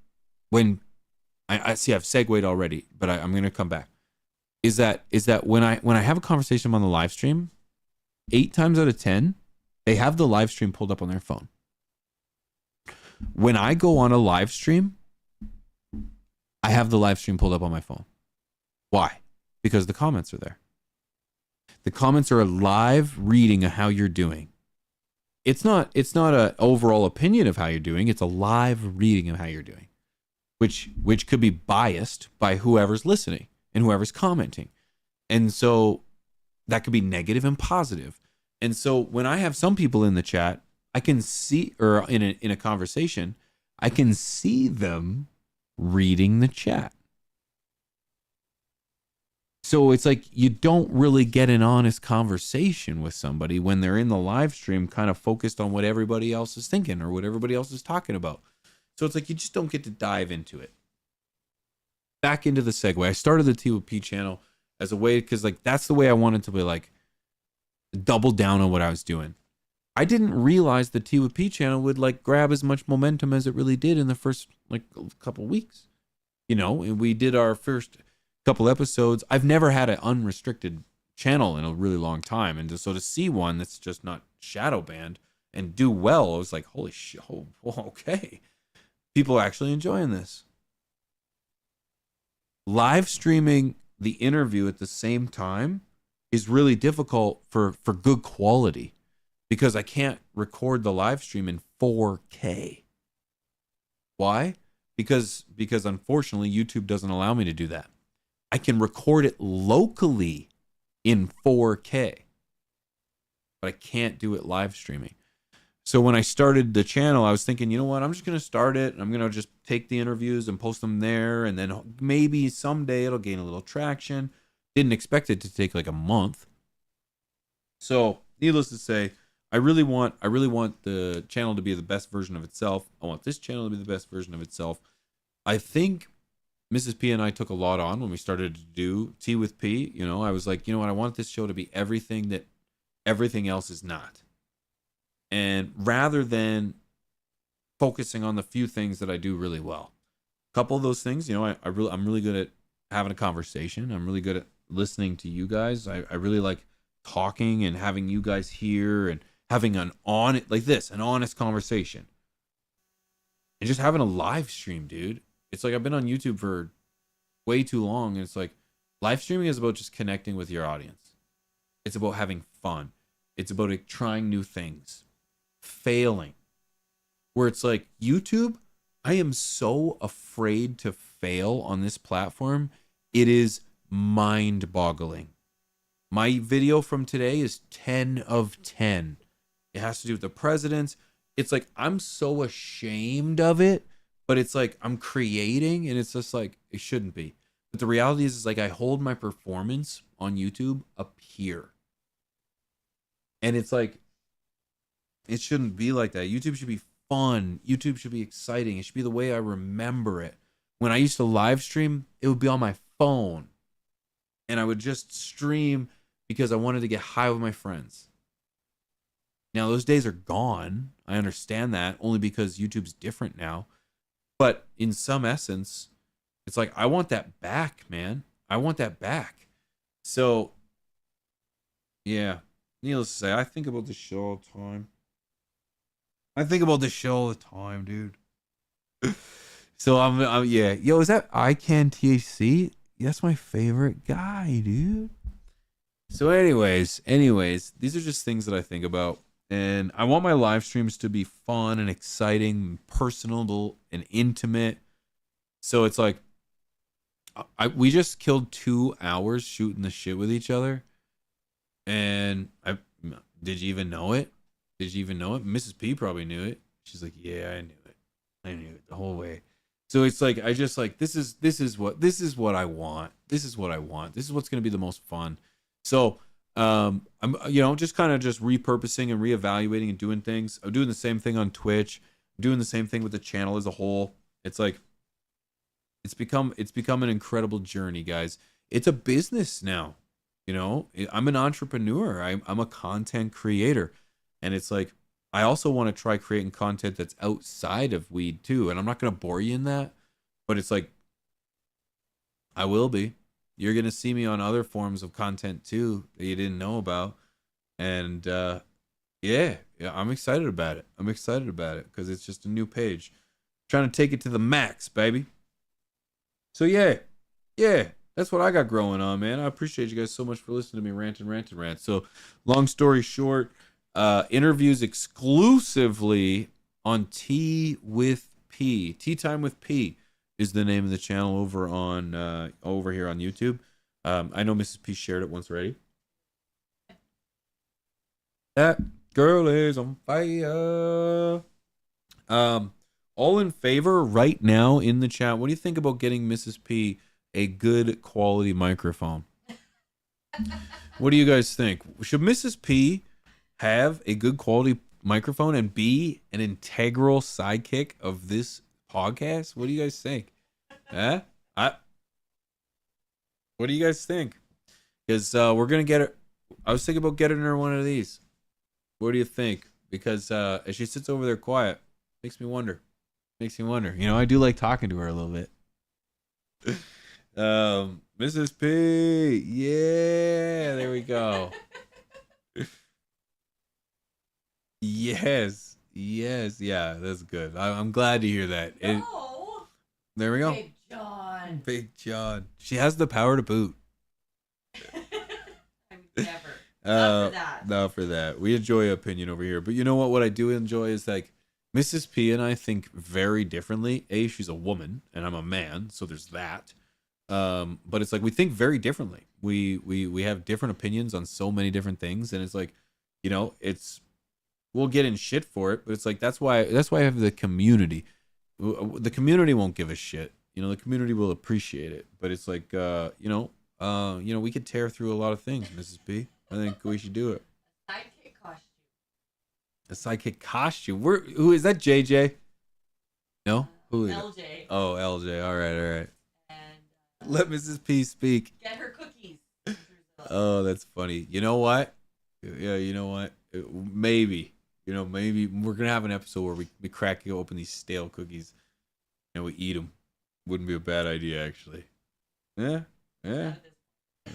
I see I've segued already, but I'm going to come back. Is that when I have a conversation on the live stream, 8 times out of 10, they have the live stream pulled up on their phone. When I go on a live stream, I have the live stream pulled up on my phone. Why? Because the comments are there. The comments are a live reading of how you're doing. It's not an overall opinion of how you're doing. It's a live reading of how you're doing, which could be biased by whoever's listening and whoever's commenting. And so that could be negative and positive. And so when I have some people in the chat, I can see, or in a conversation, I can see them reading the chat. So it's like you don't really get an honest conversation with somebody when they're in the live stream kind of focused on what everybody else is thinking or what everybody else is talking about. So it's like you just don't get to dive into it. Back into the segue. I started the Tea with P channel as a way, because like that's the way I wanted to be, like, double down on what I was doing. I didn't realize the Tea with P channel would like grab as much momentum as it really did in the first like couple weeks. You know, and we did our first couple episodes. I've never had an unrestricted channel in a really long time, and so to see one that's just not shadow banned and do well, I was like, holy shit, oh, okay, people are actually enjoying this. Live streaming the interview at the same time is really difficult for good quality, because I can't record the live stream in 4K. Why? Because unfortunately YouTube doesn't allow me to do that. I can record it locally in 4K, but I can't do it live streaming. So when I started the channel, I was thinking, you know what? I'm just going to start it. I'm going to just take the interviews and post them there, and then maybe someday it'll gain a little traction. Didn't expect it to take like a month. So needless to say, I really want the channel to be the best version of itself. I want this channel to be the best version of itself. I think Mrs. P and I took a lot on when we started to do Tea with P. You know, I was like, you know what? I want this show to be everything that everything else is not. And rather than focusing on the few things that I do really well, a couple of those things, you know, I'm really good at having a conversation. I'm really good at listening to you guys. I really like talking and having you guys here and having an honest conversation. And just having a live stream, dude. It's like I've been on YouTube for way too long, and it's like live streaming is about just connecting with your audience. It's about having fun. It's about trying new things, failing. Where it's like YouTube, I am so afraid to fail on this platform. It is mind-boggling. My video from today is 10 of 10. It has to do with the presidents. It's like I'm so ashamed of it, but it's like I'm creating, and it's just like it shouldn't be. But the reality is like I hold my performance on YouTube up here. And it's like it shouldn't be like that. YouTube should be fun. YouTube should be exciting. It should be the way I remember it. When I used to live stream, it would be on my phone. And I would just stream because I wanted to get high with my friends. Now, those days are gone. I understand that, only because YouTube's different now. But in some essence, it's like, I want that back, man. I want that back. So, yeah. Needless to say, I think about this show all the time. Dude. So, I'm yeah. Yo, is that ICANN THC? That's my favorite guy, dude. So anyways, these are just things that I think about. And I want my live streams to be fun and exciting, and personable and intimate. So it's like, we just killed 2 hours shooting the shit with each other. And did you even know it? Mrs. P probably knew it. She's like, yeah, I knew it the whole way. So it's like, I just like, this is what I want. This is what's going to be the most fun. So, I'm, just kind of just repurposing and reevaluating and doing things. I'm doing the same thing on Twitch. I'm doing the same thing with the channel as a whole. It's like, it's become an incredible journey, guys. It's a business now. You know, I'm an entrepreneur. I'm a content creator. And it's like, I also want to try creating content that's outside of weed too. And I'm not going to bore you in that, but it's like, I will be. You're going to see me on other forms of content too that you didn't know about. And yeah, I'm excited about it. Because it's just a new page. I'm trying to take it to the max, baby. So yeah, that's what I got growing on, man. I appreciate you guys so much for listening to me rant and rant and rant. So, long story short, interviews exclusively on Tea with P. Tea Time with P is the name of the channel over on over here on YouTube. I know Mrs. P shared it once already. That girl is on fire. All in favor right now in the chat. What do you think about getting Mrs. P a good quality microphone? What do you guys think? Should Mrs. P have a good quality microphone and be an integral sidekick of this podcast? What do you guys think? What do you guys think? Because we're gonna get her. I was thinking about getting her one of these. What do you think? Because as she sits over there quiet, makes me wonder. You know, I do like talking to her a little bit. Mrs. P, yeah, there we go. Yes, yeah, that's good. I'm glad to hear that. No. There we go. Big John. She has the power to boot. Never. Not for that. Not for that. We enjoy opinion over here, but you know what? What I do enjoy is like Mrs. P and I think very differently. A, she's a woman and I'm a man, so there's that. But it's like we think very differently. We have different opinions on so many different things, and it's like, you know, we'll get in shit for it, but it's like that's why I have the community. The community won't give a shit. You know, the community will appreciate it, but it's like you know, we could tear through a lot of things, Mrs. P. I think we should do it. Sidekick costume. A sidekick costume. Who is that? JJ? No, who is LJ. it? Oh, LJ. All right. And Let Mrs. P speak. get her cookies. Oh, that's funny. You know what? Yeah, you know what? Maybe we're gonna have an episode where we crack open these stale cookies and we eat them. Wouldn't be a bad idea, actually. Yeah.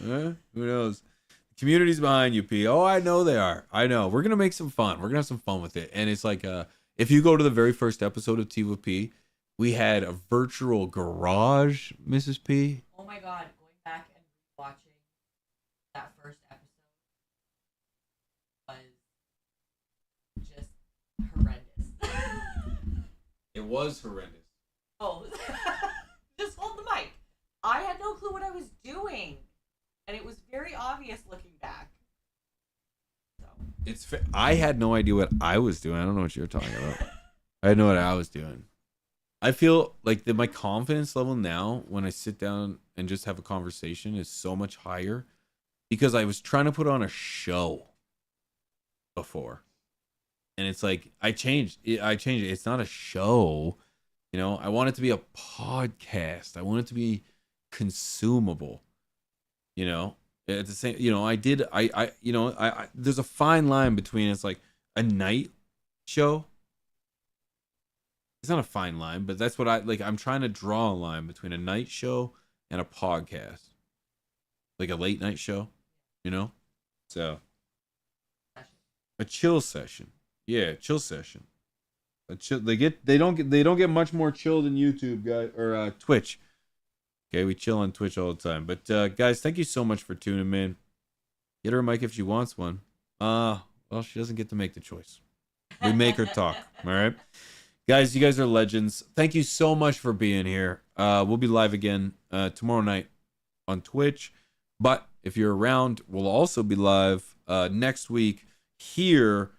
Who knows? The community's behind you, P. Oh, I know they are. I know. We're gonna make some fun. We're gonna have some fun with it. And it's like, if you go to the very first episode of Tea with P, we had a virtual garage, Mrs. P. Oh my god, going back and watching that first episode was just horrendous. It was horrendous. Oh, just hold the mic. I had no clue what I was doing, and it was very obvious looking back. So I had no idea what I was doing. I don't know what you're talking about. I had no idea what I was doing. I feel like my confidence level now when I sit down and just have a conversation is so much higher because I was trying to put on a show before. And it's like I changed it. It's not a show. You know, I want it to be a podcast. I want it to be consumable. You know, at the same, you know, I there's a fine line between it's like a night show. It's not a fine line, but that's what I'm trying to draw a line between a night show and a podcast. Like a late night show, you know? So a chill session. Yeah, chill session. They don't get much more chill than YouTube, guys, or Twitch. Okay, we chill on Twitch all the time. But guys, thank you so much for tuning in. Get her a mic if she wants one. Well, she doesn't get to make the choice. We make her talk. All right. Guys, you guys are legends. Thank you so much for being here. We'll be live again tomorrow night on Twitch. But if you're around, we'll also be live next week here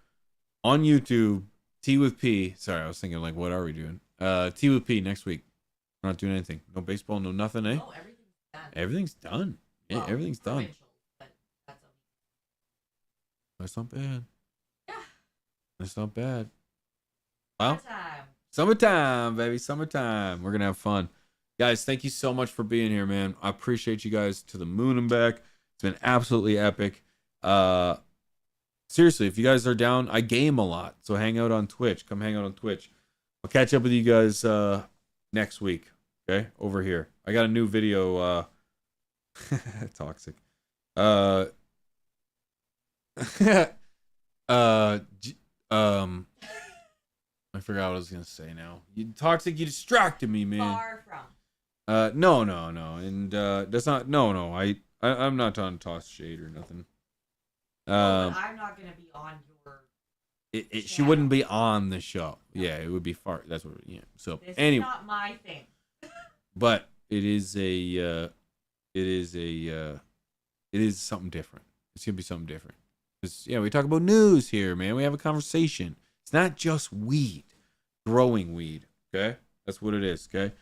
on YouTube. Tea with P. Sorry, I was thinking, like, what are we doing? Tea with P next week. We're not doing anything. No baseball, no nothing, eh? oh, everything's done. Everything's done. Yeah, Well, everything's done. provincial, but that's okay. That's not bad. Yeah. That's not bad. Well, Time. summertime, baby. Summertime. We're going to have fun. Guys, thank you so much for being here, man. I appreciate you guys to the moon and back. It's been absolutely epic. Seriously, if you guys are down, I game a lot. So hang out on Twitch. Come hang out on Twitch. I'll catch up with you guys next week. Okay? Over here. I got a new video. Toxic. I forgot what I was gonna say now. Toxic, you distracted me, man. Far from. No, and that's not. No. I'm not on toss shade or nothing. I'm not gonna be on your. She wouldn't be on the show. No. Yeah, it would be far. That's what. Yeah. So this anyway, is not my thing. but it is something different. It's gonna be something different. Yeah, we talk about news here, man. We have a conversation. It's not just weed, growing weed. Okay, that's what it is. Okay.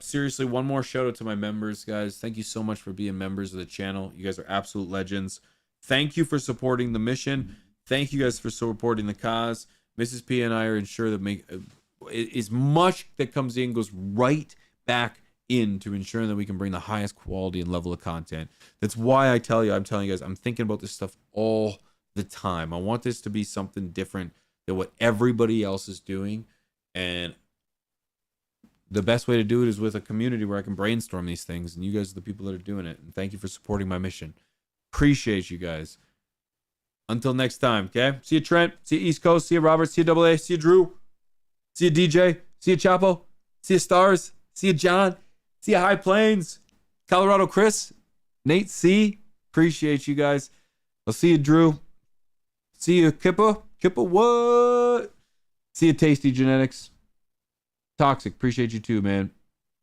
Seriously, one more shout out to my members, guys. Thank you so much for being members of the channel. You guys are absolute legends. Thank you for supporting the mission. Thank you guys for supporting the cause. Mrs. P and I are ensure that as much that comes in goes right back into ensuring that we can bring the highest quality and level of content. That's why I'm telling you guys, I'm thinking about this stuff all the time. I want this to be something different than what everybody else is doing, and the best way to do it is with a community where I can brainstorm these things, and you guys are the people that are doing it. And thank you for supporting my mission. Appreciate you guys. Until next time, okay? See you, Trent. See you, East Coast. See you, Robert. See you, Double A. See you, Drew. See you, DJ. See you, Chapo. See you, Stars. See you, John. See you, High Plains. Colorado, Chris. Nate C. Appreciate you guys. I'll see you, Drew. See you, Kippa. Kippa, what? See you, Tasty Genetics. Toxic, appreciate you too, man.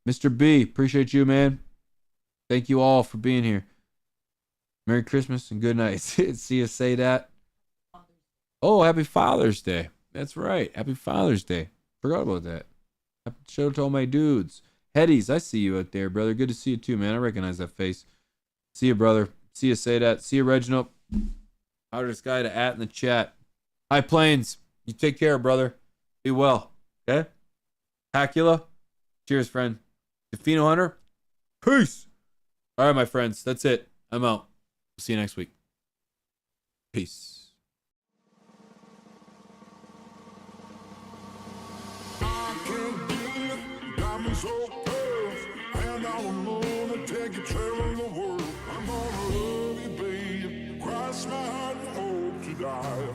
Mr. B, appreciate you, man. Thank you all for being here. Merry Christmas and good night. See you, say that. Oh, happy Father's Day. That's right. Happy Father's Day. Forgot about that. Shout out to all my dudes. Headies, I see you out there, brother. Good to see you too, man. I recognize that face. See you, brother. See you, say that. See you, Reginald. Hardest guy to at in the chat. High Plains. You take care, brother. Be well. Okay? Hacula. Cheers, friend. Defino Hunter. Peace. All right, my friends. That's it. I'm out. See you next week. Peace. I can't deal it, got me so cursed. And I'm gonna take you traveling the world. I'm gonna love you, babe. Cross my heart and hope to die.